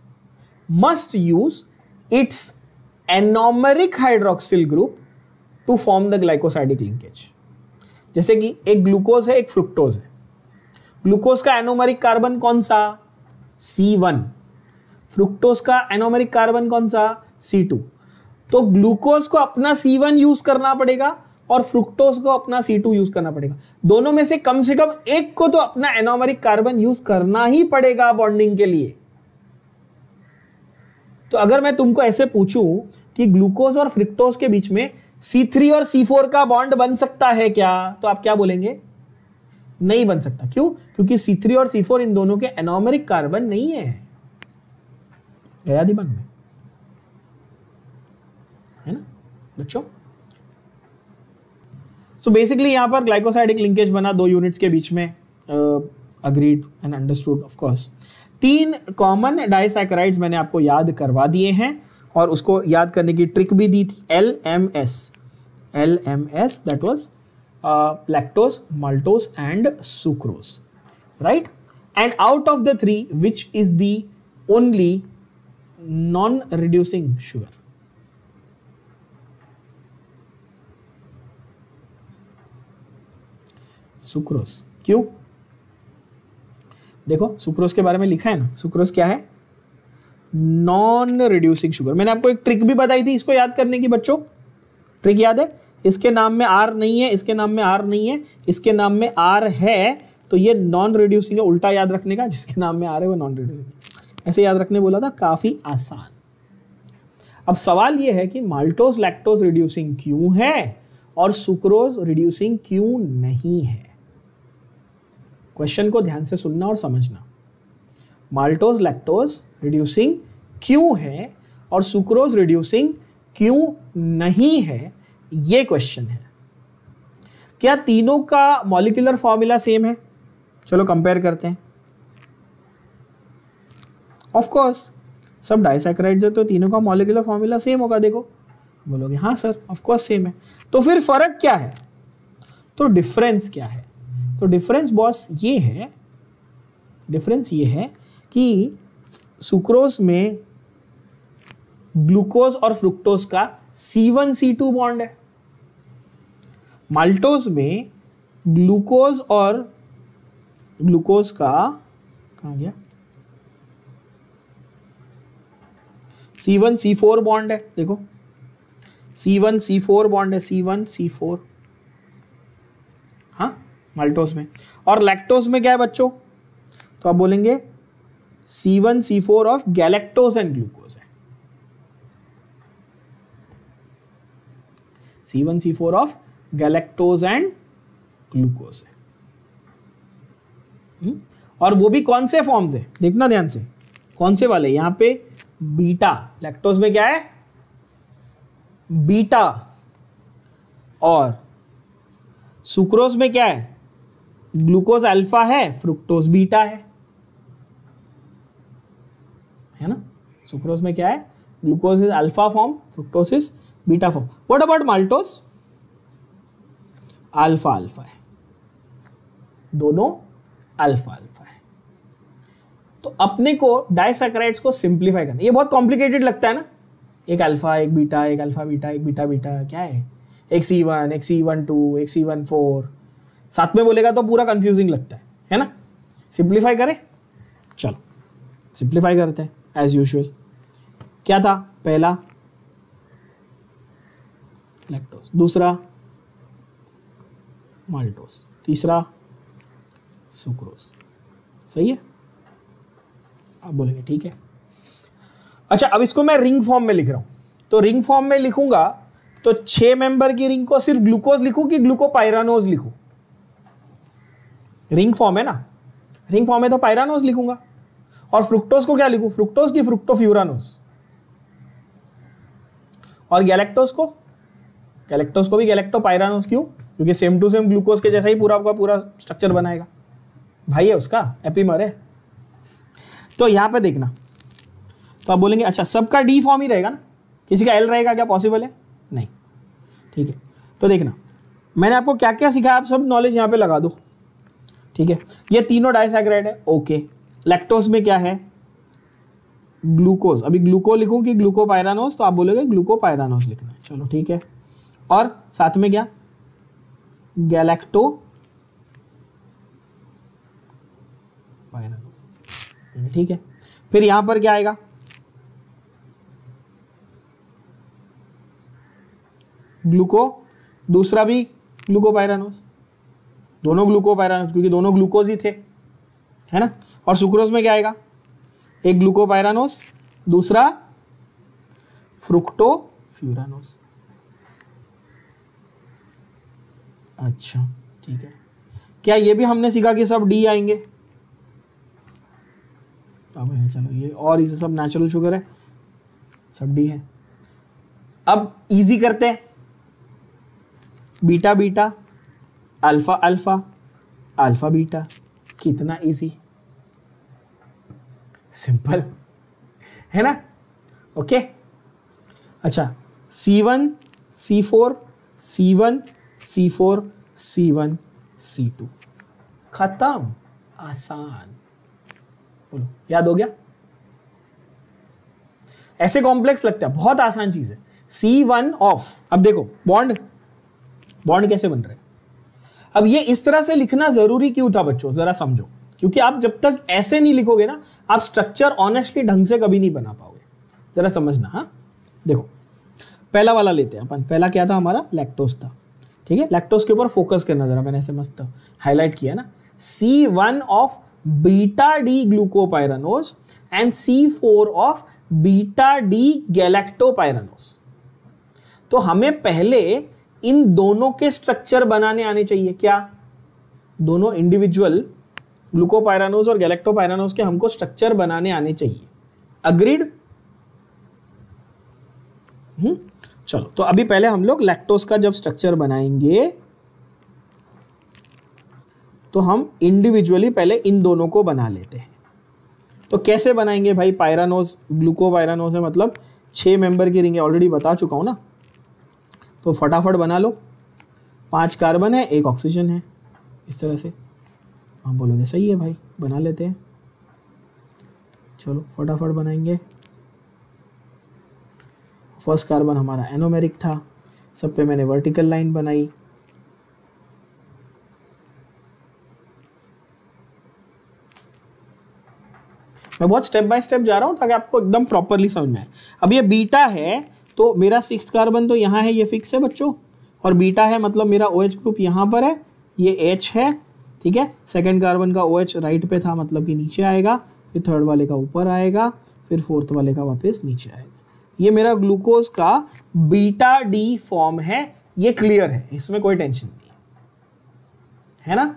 must use its anomeric hydroxyl group to form the glycosidic linkage. जैसे कि एक ग्लूकोज है, एक फ्रुक्टोज है। ग्लूकोज का एनोमेरिक कार्बन कौन सा? C1। फ्रुक्टोज का एनोमेरिक कार्बन कौन सा? C2। तो ग्लूकोज को अपना C1 यूज करना पड़ेगा और फ्रुक्टोज को अपना C2 यूज करना पड़ेगा। दोनों में से कम एक को तो अपना एनोमेरिक कार्बन यूज करना ही पड़ेगा बॉन्डिंग के लिए। तो अगर मैं तुमको ऐसे पूछूं कि ग्लूकोज और फ्रुक्टोज के बीच में C3 और C4 का बॉन्ड बन सकता है क्या, तो आप क्या बोलेंगे? नहीं बन सकता। क्यों? क्योंकि C3 और C4 इन दोनों के एनोमेरिक कार्बन नहीं है। गया दिमाग में? है ना बच्चों? सो बेसिकली यहां पर ग्लाइकोसाइडिक लिंकेज बना 2 यूनिट्स के बीच में, agreed and understood of course. 3 common disaccharides मैंने आपको याद करवा दिए हैं और उसको याद करने की ट्रिक भी दी थी। LMS that was lactose, maltose and sucrose, right? And out of the 3 which is the only non reducing sugar? Sucrose. क्यों? देखो सुक्रोज के बारे में लिखा है ना, सुक्रोज क्या है? Non reducing sugar. मैंने आपको एक ट्रिक भी बताई थी इसको याद करने की बच्चों। ट्रिक याद है? इसके नाम में आर नहीं है, इसके नाम में आर नहीं है, इसके नाम में आर है, तो ये नॉन रिड्यूसिंग है। उल्टा याद रखने का, जिसके नाम में आर है वो नॉन रिड्यूसिंग। ऐसे याद रखने बोला था, काफी आसान। अब सवाल ये है कि माल्टोज लैक्टोज रिड्यूसिंग क्यों है और सुक्रोज रिड्यूसिंग क्यों नहीं है? क्वेश्चन को ध्यान से सुनना और समझना। माल्टोज लैक्टोज रिड्यूसिंग क्यों है और सुक्रोज रिड्यूसिंग क्यों नहीं है, ये क्वेश्चन है। क्या तीनों का मॉलिक्यूलर फॉर्मूला सेम है? चलो कंपेयर करते हैं। ऑफ कोर्स सब डाइसैकेराइड्स है तो तीनों का मॉलिक्यूलर फॉर्मूला सेम होगा। देखो बोलोगे हाँ सर ऑफ कोर्स सेम है। तो फिर फर्क क्या है? तो डिफरेंस क्या है? तो डिफरेंस बॉस ये है, डिफरेंस ये है कि सुक्रोज में ग्लूकोज और फ्रुक्टोज का C1C2 बॉन्ड है। माल्टोज में ग्लूकोज और ग्लूकोज का कहां गया C1C4 बॉन्ड है। देखो C1C4 बॉन्ड है, C1C4 हाँ माल्टोज में। और लैक्टोज में क्या है बच्चों? तो आप बोलेंगे C1C4 of galactose and glucose है। C1C4 of galactose and glucose है। और वो भी कौन से फॉर्म्स है? देखना ध्यान से, कौन से वाले? यहां पे बीटा, लैक्टोज में क्या है? बीटा। और सुक्रोज में क्या है? ग्लूकोज अल्फा है, फ्रुक्टोज बीटा है ना? सुक्रोज में क्या है? Glucose is alpha form, fructose is beta form. What about maltose? Alpha alpha है, दोनों अल्फा अल्फा है। तो अपने को डाइसैकेराइड्स को सिंप्लीफाई करना, ये बहुत कॉम्प्लिकेटेड लगता है ना, एक अल्फा एक बीटा, एक अल्फा बीटा एक बीटा बीटा, क्या है? एक C1 एक C12 एक C14, साथ में बोलेगा तो पूरा कंफ्यूजिंग लगता है ना? सिंप्लीफाई करें? चलो सिंप्लीफाई करते हैं एज यूजुअल। क्या था? पहला लैक्टोज, दूसरा माल्टोज, तीसरा सुक्रोज। सही है? आप बोलेंगे ठीक है। अच्छा अब इसको मैं रिंग फॉर्म में लिख रहा हूं, तो रिंग फॉर्म में लिखूंगा तो 6 मेंबर की रिंग को सिर्फ ग्लूकोज लिखूं कि ग्लूकोपाइरानोज लिखूं? रिंग फॉर्म है ना, रिंग फॉर्म है तो पाइरानोज लिखूंगा। और फ्रुक्टोज को क्या लिखूं? फ्रुक्टोज की फ्रुक्टोफ्यूरानोज। और गैलेक्टोज को? गैलेक्टोज को भी गैलेक्टोपाइरानोज। क्यों? क्योंकि सेम टू सेम ग्लूकोज के जैसा ही पूरा का पूरा स्ट्रक्चर बनाएगा, भाई है उसका, एपीमर है। तो यहां पे देखना, तो आप बोलेंगे अच्छा सबका डी फॉर्म ही रहेगा ना, किसी का एल रहेगा क्या? पॉसिबल है? नहीं। ठीक है, तो देखना मैंने आपको क्या क्या सिखाया, आप सब नॉलेज यहां पे लगा दो। ठीक है, ये तीनों डाइसैकेराइड है। ओके, लैक्टोज में क्या है? ग्लूकोज। अभी ग्लूको लिखूं कि ग्लूकोपाइरानोज? तो आप बोलोगे ग्लूकोपाइरानोज लिखना है। चलो ठीक है, और साथ में क्या? गैलेक्टो पाइरानोज। ठीक है, फिर यहां पर क्या आएगा? ग्लूको दूसरा भी ग्लूकोपाइरानोज, दोनों ग्लूकोपाइरानोज क्योंकि दोनों ग्लूकोज ही थे, है ना। और सुक्रोज में क्या आएगा, एक ग्लूकोपाइरानोज, दूसरा फ्रुक्टोफ्यूरानोज। अच्छा ठीक है, क्या ये भी हमने सीखा कि सब डी आएंगे? अब है चलो ये, और इसे सब नेचुरल शुगर है, सब डी है। अब इजी करते हैं, beta beta, alpha alpha, alpha beta, कितना इजी, सिंपल है ना। ओके अच्छा, C1 C4 C1 C4 C1 C2, खत्म, आसान। बोलो याद हो गया? ऐसे कॉम्प्लेक्स लगता है, बहुत आसान चीज है। C1 ऑफ, अब देखो बॉन्ड, बॉन्ड कैसे बन रहे हैं। अब ये इस तरह से लिखना जरूरी क्यों था बच्चों, जरा समझो, क्योंकि आप जब तक ऐसे नहीं लिखोगे ना, आप स्ट्रक्चर ऑनेस्टली ढंग से कभी नहीं बना पाओगे, जरा समझना। हाँ देखो पहला वाला लेते हैं अपन, पहला क्या था हमारा, लैक्टोज था, ठीक है। लैक्टोज के ऊपर फोकस करना जरा, मैंने ऐसे मस्त हाईलाइट किया ना, C1 of beta D glucopyranose and C4 of beta D galactopyranose. तो हमें पहले इन दोनों के स्ट्रक्चर बनाने आने चाहिए। क्या? दोनों इंडिविजुअल ग्लूकोपाइरानोज और गैलेक्टोपाइरानोज के हमको स्ट्रक्चर बनाने आने चाहिए। अग्रीड? चलो तो अभी पहले हम लोग लैक्टोज का जब स्ट्रक्चर बनाएंगे तो हम इंडिविजुअली पहले इन दोनों को बना लेते हैं। तो कैसे बनाएंगे भाई? पाइरानोज ग्लूकोपाइरानोज है, मतलब 6 मेंबर की रिंग है, ऑलरेडी बता चुका हूं ना, तो फटाफट बना लो। 5 कार्बन है, 1 ऑक्सीजन है, इस तरह से। आप बोलोगे सही है भाई, बना लेते हैं। चलो फटाफट बनाएंगे। फर्स्ट कार्बन हमारा एनोमेरिक था, सब पे मैंने वर्टिकल लाइन बनाई। मैं बहुत स्टेप बाय स्टेप जा रहा हूं ताकि आपको एकदम प्रॉपरली समझ में आए। अब ये बीटा है तो मेरा 6th कार्बन तो यहाँ है, ये फिक्स है बच्चों, और बीटा है मतलब मेरा OH ग्रुप यहाँ पर है, ये H है, ठीक है। सेकंड कार्बन का OH राइट पे था, मतलब कि नीचे आएगा, फिर थर्ड वाले का ऊपर आएगा, फिर फोर्थ वाले का वापस नीचे आएगा। ये मेरा ग्लूकोज का बीटा डी फॉर्म है, ये क्लियर है, इसमें कोई टेंशन नहीं है ना,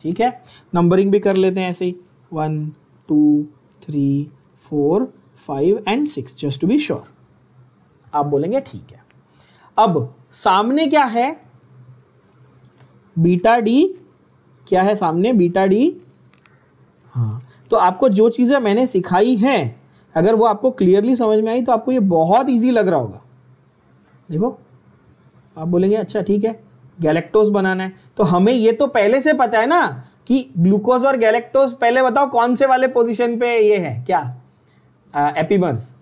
ठीक है। नंबरिंग भी कर लेते हैं ऐसे ही, 1 2 3 4 5 and 6 just to be sure. आप बोलेंगे ठीक है। अब सामने क्या है? Beta D. क्या है सामने? Beta D. हाँ, तो आपको जो चीजें मैंने सिखाई हैं, अगर वो आपको क्लियरली समझ में आई तो आपको ये बहुत इजी लग रहा होगा। देखो आप बोलेंगे अच्छा ठीक है, गैलेक्टोज बनाना है, तो हमें ये तो पहले से पता है ना कि ग्लूकोज और गैलेक्टोज, पहले बताओ कौन से वाले पोजीशन पे ये है, क्या एपीमर्स?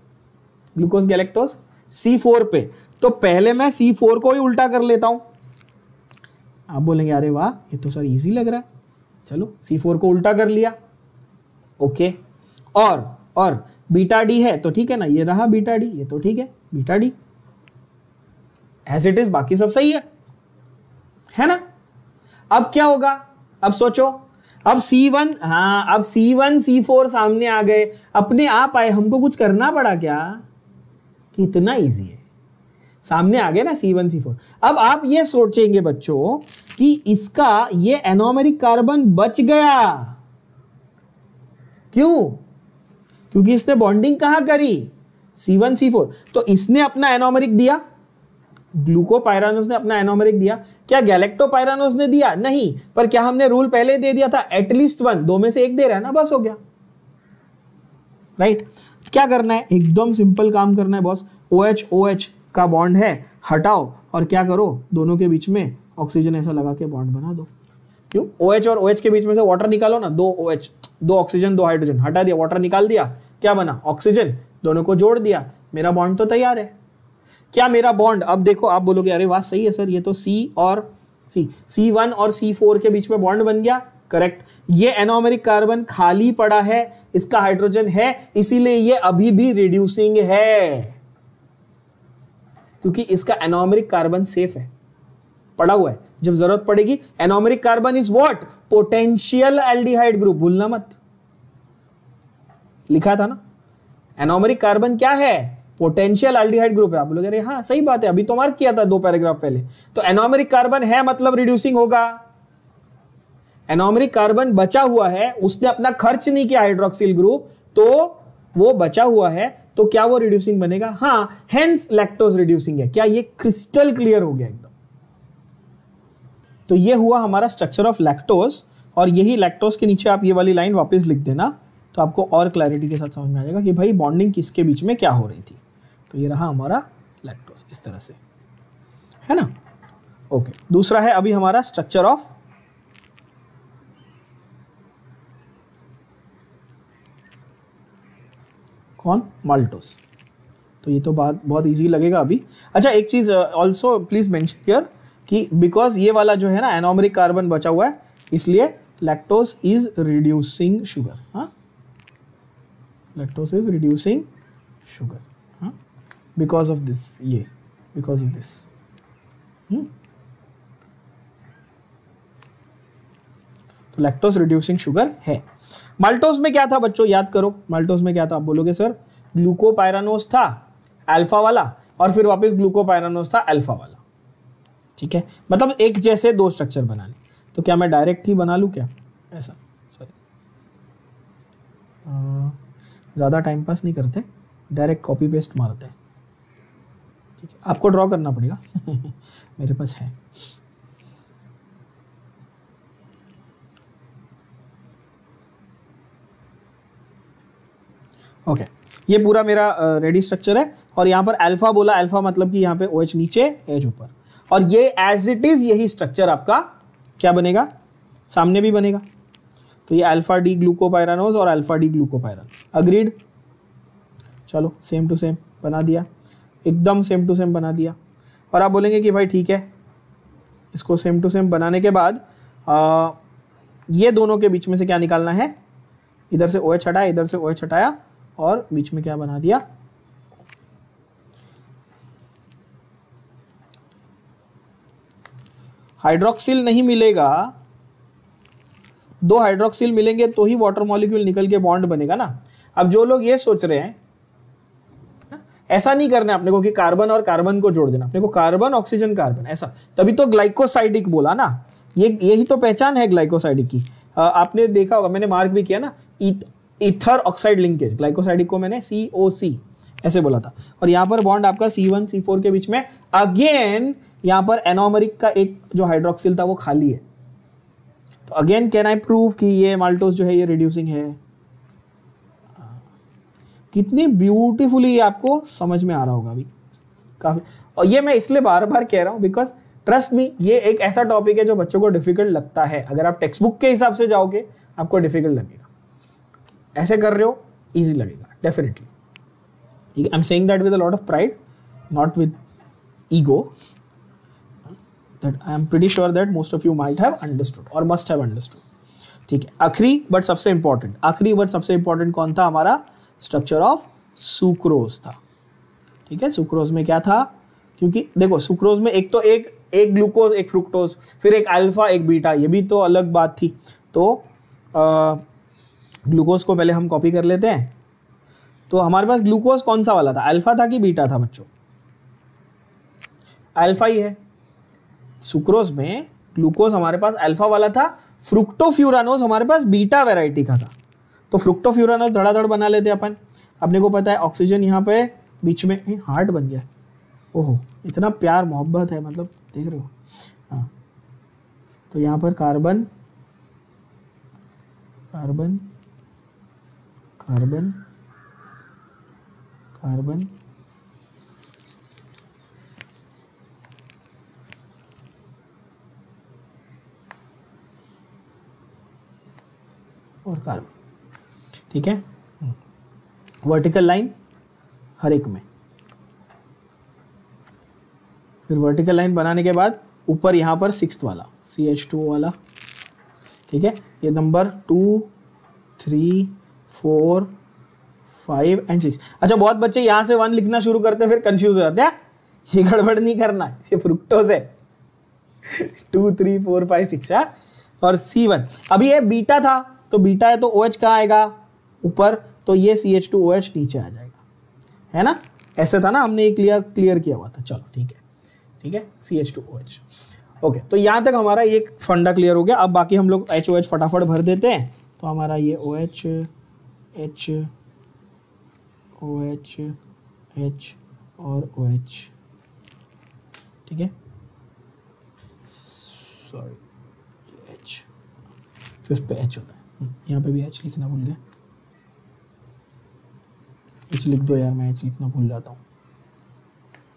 ग्लूकोज गैलेक्टोज C4 पे, तो पहले मैं C4 को ही उल्टा कर लेता हूं। आप बोलेंगे अरे वाह ये तो सर इजी लग रहा है, चलो C4 को उल्टा कर लिया, ओके। और बीटा डी है तो ठीक है ना, ये रहा बीटा डी, ये तो ठीक है beta D as it is, बाकी सब सही है ना। अब क्या होगा? अब सोचो, अब C1, हाँ अब C1 C4 सामने आ गए, अपने आप आए, हमको कुछ करना पड़ा क्या? कितना इजी है, सामने आ गए ना C1 C4। अब आप ये सोचेंगे बच्चों कि इसका ये एनोमेरिक कार्बन बच गया, क्यों? क्योंकि इसने बॉन्डिंग कहां करी? C1 C4, तो इसने अपना एनोमेरिक दिया, ग्लूकोपाइरानोज ने अपना एनोमेरिक दिया। क्या गैलेक्टोपाइरानोज ने दिया? नहीं, पर क्या हमने रूल पहले दे दिया था, एटलीस्ट 1, 2 में से 1 दे रहा है ना, बस हो गया, राइट। क्या करना है? एकदम सिंपल काम करना है बॉस। OH OH का बॉन्ड है, हटाओ और क्या करो, दोनों के बीच में ऑक्सीजन ऐसा लगा के बॉन्ड बना दो। क्यों? OH और OH के बीच में से वाटर निकालो ना, 2 OH 2 ऑक्सीजन 2 हाइड्रोजन, हटा दिया, वाटर निकाल दिया, क्या बना? ऑक्सीजन, दोनों को जोड़ दिया, मेरा बॉन्ड तो तैयार है। क्या मेरा बॉन्ड, अब देखो आप बोलोगे अरे वाह सही है सर, ये तो C1 और C4 के बीच में बॉन्ड बन गया, करेक्ट। ये एनोमेरिक कार्बन खाली पड़ा है, इसका हाइड्रोजन है, इसीलिए ये अभी भी रिड्यूसिंग है, क्योंकि इसका एनोमेरिक कार्बन सेफ है। पड़ा हुआ है, जब जरूरत पड़ेगी। Anomeric carbon is what? Potential aldehyde group, भूलना मत, लिखा था ना। एनोमेरिक कार्बन क्या है? पोटेंशियल एल्डिहाइड ग्रुप है। आप बोलोगे अरे हाँ सही बात है, अभी तो मार्क किया था 2 पैराग्राफ पहले। तो एनोमेरिक कार्बन है मतलब रिड्यूसिंग होगा। एनोमेरिक कार्बन बचा हुआ है, उसने अपना खर्च नहीं किया हाइड्रोक्सिल ग्रुप, तो वो बचा हुआ है, तो क्या वो रिड्यूसिंग बनेगा? हाँ, हेंस लैक्टोज रिड्यूसिंग है। क्या ये क्रिस्टल क्लियर हो गया एकदम? तो ये हुआ हमारा स्ट्रक्चर ऑफ लैक्टोज, और यही लैक्टोज के नीचे आप ये वाली लाइन वापस लिख देना, तो आपको और क्लैरिटी के साथ समझ में आ जाएगा कि भाई बॉन्डिंग किसके बीच में क्या हो रही थी। तो ये रहा हमारा लैक्टोज, इस तरह से, है ना। ओके, दूसरा है अभी हमारा स्ट्रक्चर ऑफ कौन? माल्टोज। तो ये तो बात बहुत इजी लगेगा अभी। अच्छा, एक चीज ऑल्सो प्लीज मेंशन हियर कि बिकॉज ये वाला जो है ना एनोमेरिक कार्बन बचा हुआ है, इसलिए लैक्टोज इज रिड्यूसिंग शुगर। हाँ, लैक्टोज इज रिड्यूसिंग शुगर, हाँ, बिकॉज ऑफ दिस, ये बिकॉज ऑफ दिस। तो लैक्टोज रिड्यूसिंग शुगर है। माल्टोज में क्या था बच्चों, याद करो, माल्टोज में क्या था? आप बोलोगे सर ग्लूकोपायरानोज था अल्फा वाला, और फिर वापस ग्लूकोपायरानोज था अल्फा वाला। ठीक है, मतलब एक जैसे 2 स्ट्रक्चर बनाने। तो क्या मैं डायरेक्ट ही बना लूं क्या ऐसा? सॉरी, ज़्यादा टाइम पास नहीं करते, डायरेक्ट कॉपी पेस्ट मारते हैं। ठीक है, आपको ड्रॉ करना पड़ेगा मेरे पास है। ओके, ये पूरा मेरा रेडी स्ट्रक्चर है, और यहाँ पर अल्फा बोला, अल्फा मतलब कि यहाँ पे OH नीचे H ऊपर, और ये एज इट इज यही स्ट्रक्चर आपका क्या बनेगा, सामने भी बनेगा। तो ये अल्फा डी ग्लूकोपायरानोज और अल्फा डी ग्लूकोपायरानोज, अग्रीड। चलो सेम टू सेम बना दिया, एकदम सेम टू सेम बना दिया। और आप बोलेंगे कि भाई ठीक है, इसको सेम टू सेम बनाने के बाद ये दोनों के बीच में से क्या निकालना है? इधर से OH हटाया, इधर से OH हटाया, और बीच में क्या बना दिया? हाइड्रोक्सिल नहीं मिलेगा, 2 हाइड्रोक्सिल मिलेंगे तो ही वाटर मॉलिक्यूल निकल के बॉन्ड बनेगा ना। अब जो लोग ये सोच रहे हैं, ऐसा नहीं करना अपने को कि कार्बन और कार्बन को जोड़ देना, अपने को कार्बन ऑक्सीजन कार्बन ऐसा, तभी तो ग्लाइकोसाइडिक बोला ना। यही तो पहचान है ग्लाइकोसाइडिक की। आपने देखा होगा, मैंने मार्क भी किया ना, ईथर ऑक्साइड लिंकेज, ग्लाइकोसाइडिक को मैंने COC ऐसे बोला था। और यहाँ पर बॉन्ड आपका C1 C4 के बीच में, अगेन यहाँ पर एनोमेरिक का एक जो हाइड्रोक्सिल था वो खाली है। तो अगेन कैन आई प्रूव कि ये माल्टोज जो है ये रिड्यूसिंग है। कितनी ब्यूटीफुली आपको समझ में आ रहा होगा अभी काफी। और ये मैं इसलिए बार बार कह रहा हूँ बिकॉज ट्रस्ट मी, ये एक ऐसा टॉपिक है जो बच्चों को डिफिकल्ट लगता है। अगर आप टेक्स्ट बुक के हिसाब से जाओगे आपको डिफिकल्ट लगेगा, ऐसे कर रहे हो इजी लगेगा डेफिनेटली। ठीक है, आई am saying that with a lot of pride, not with ego, that I am pretty sure that most of you might have understood और मस्ट हैव अंडरस्टूड। ठीक है, आखिरी बट सबसे इंपॉर्टेंट कौन था? हमारा स्ट्रक्चर ऑफ सुक्रोज था। ठीक है, सुक्रोज में क्या था? क्योंकि देखो सुक्रोज में एक तो एक ग्लूकोज एक फ्रुक्टोज, फिर एक अल्फा एक बीटा, ये भी तो अलग बात थी। तो ग्लूकोज को पहले हम कॉपी कर लेते हैं। तो हमारे पास ग्लूकोज कौन सा वाला था? अल्फा था कि बीटा था बच्चों? अल्फा ही है। सुक्रोज में ग्लूकोज हमारे पास अल्फा वाला था, फ्रुक्टोफ्यूरानोज हमारे पास बीटा वैरायटी का था। तो फ्रुक्टोफ्यूरानोज धड़ाधड़ बना लेते अपन। अपने को पता है ऑक्सीजन यहाँ पे बीच में हार्ट बन गया। ओहो, इतना प्यार मोहब्बत है, मतलब देख रहे हो। हाँ, तो यहाँ पर कार्बन कार्बन कार्बन कार्बन और कार्बन। ठीक है, वर्टिकल लाइन हर एक में। फिर वर्टिकल लाइन बनाने के बाद ऊपर यहाँ पर 6th वाला CH2 वाला। ठीक है, ये नंबर 2, 3, 4, 5 एंड 6। अच्छा, बहुत बच्चे यहाँ से 1 लिखना शुरू करते हैं फिर कंफ्यूज हो जाते हैं। ये गड़बड़ नहीं करना, ये फ्रुक्टोज है। 2 3 4 5 6 है। और C1 अभी ये बीटा था, तो बीटा है तो OH कहाँ आएगा ऊपर, तो ये CH2OH नीचे आ जाएगा, है ना, ऐसे था ना, हमने एक क्लियर किया हुआ था। चलो ठीक है CH2OH। ओके, तो यहाँ तक हमारा एक फंडा क्लियर हो गया। अब बाकी हम लोग HOH फटाफट भर देते हैं। तो हमारा ये OH H OH H और OH, ठीक है, सॉरी H, फिफ्थ पे H होता है, यहाँ पे भी H लिखना भूल गया। H लिख दो यार, मैं H लिखना भूल जाता हूँ,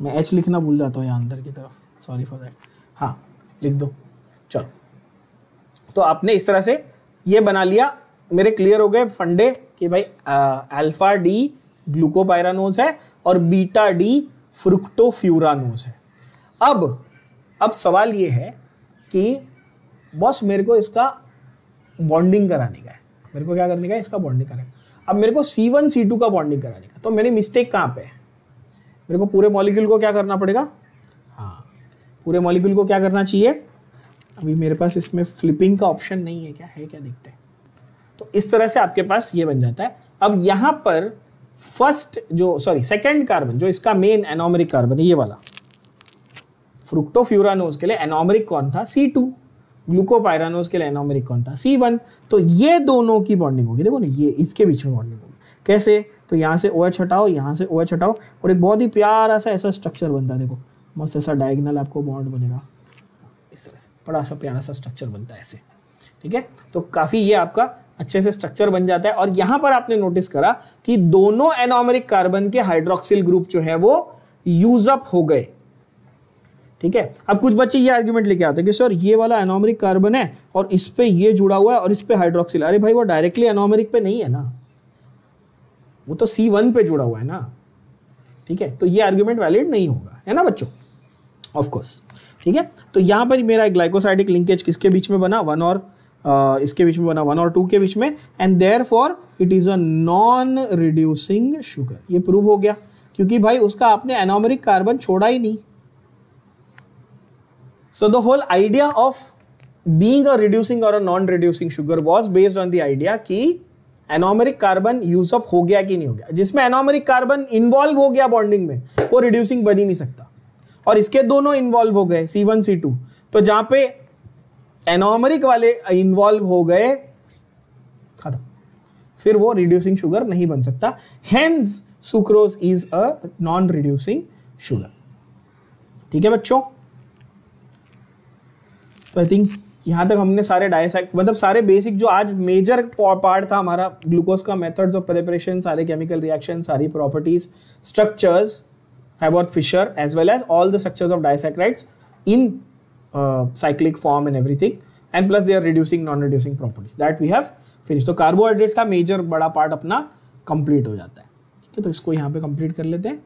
मैं H लिखना भूल जाता हूँ यहाँ अंदर की तरफ, सॉरी फॉर दैट। हाँ लिख दो। चलो, तो आपने इस तरह से ये बना लिया, मेरे क्लियर हो गए फंडे कि भाई अल्फा डी ग्लूकोपाइरानोज है और बीटा डी फ्रुक्टोफ्यूरानोज है। अब सवाल ये है कि बॉस मेरे को इसका बॉन्डिंग कराने का है, मेरे को क्या करने का है, इसका बॉन्डिंग कराने का। अब मेरे को C1 C2 का बॉन्डिंग कराने का, तो मेरी मिस्टेक कहाँ पे है, मेरे को पूरे मॉलिक्यूल को क्या करना पड़ेगा, हाँ पूरे मॉलिक्यूल को क्या करना चाहिए। अभी मेरे पास इसमें फ्लिपिंग का ऑप्शन नहीं है, क्या है, क्या देखते हैं। तो इस तरह से आपके पास ये बन जाता है। अब यहाँ पर सेकंड कार्बन जो इसका मेन एनोमरिक कार्बन है, ये वाला फ्रुक्टोफ्यूरानोज के लिए एनोमरिक कौन था, C2, ग्लूकोपाइरानोज के लिए एनोमरिक कौन था, C1। तो ये दोनों की बॉन्डिंग होगी, देखो ना, ये इसके बीच में बॉन्डिंग होगी। कैसे, तो यहाँ से OH हटाओ, यहाँ से OH हटाओ, और एक बहुत ही प्यारा सा ऐसा स्ट्रक्चर बनता है, देखो मस्त ऐसा डायगोनल आपको बॉन्ड बनेगा, इस तरह से बड़ा सा प्यारा सा स्ट्रक्चर बनता है ऐसे, ठीक है। तो काफी ये आपका अच्छे से स्ट्रक्चर बन जाता है। और यहां पर आपने नोटिस करा कि दोनों एनोमरिक कार्बन के हाइड्रोक्सिल ग्रुप जो है वो यूज अप हो गए, ठीक है। अब कुछ बच्चे ये आर्ग्यूमेंट लेके आते हैं कि सर ये वाला एनोमरिक कार्बन है और इस पे ये जुड़ा हुआ है और इस पे हाइड्रोक्सिल, अरे भाई वो डायरेक्टली एनोमरिक पे नहीं है ना, वो तो C1 पे जुड़ा हुआ है ना, ठीक है। तो ये आर्ग्यूमेंट वैलिड नहीं होगा, है ना बच्चों, ऑफ कोर्स, ठीक है। तो यहां पर मेरा ग्लाइकोसाइडिक लिंकेज किसके बीच में बना, 1 और इसके बीच में बना, 1 और 2 के बीच में, and therefore it is a non reducing sugar. ये प्रूव हो गया क्योंकि भाई उसका आपने एनोमरिक कार्बन छोड़ा ही नहीं। So the whole idea of being a reducing और a non reducing sugar was based on the idea कि एनोमरिक कार्बन यूज अप हो गया कि नहीं हो गया। जिसमें एनोमरिक कार्बन इन्वॉल्व हो गया बॉन्डिंग में, वो रिड्यूसिंग बन ही नहीं सकता, और इसके दोनों इन्वॉल्व हो गए C1 C2। तो जहां पे एनोमरिक वाले इन्वॉल्व हो गए, खत्म, फिर वो रिड्यूसिंग शुगर नहीं बन सकता। Hence sucrose is a non reducing sugar, ठीक है बच्चों। तो आई थिंक यहां तक हमने सारे मतलब सारे बेसिक जो आज मेजर पार्ट था हमारा ग्लूकोज का, मेथड्स ऑफ प्रिपरेशन, सारे केमिकल रिएक्शन, सारी properties, structures, Haworth Fisher, as well as all the structures of disaccharides in cyclic form and everything, and plus their reducing non-reducing properties that we have finished. तो carbohydrates का major बड़ा part अपना complete हो जाता है, ठीक है। तो इसको यहाँ पे कंप्लीट कर लेते हैं।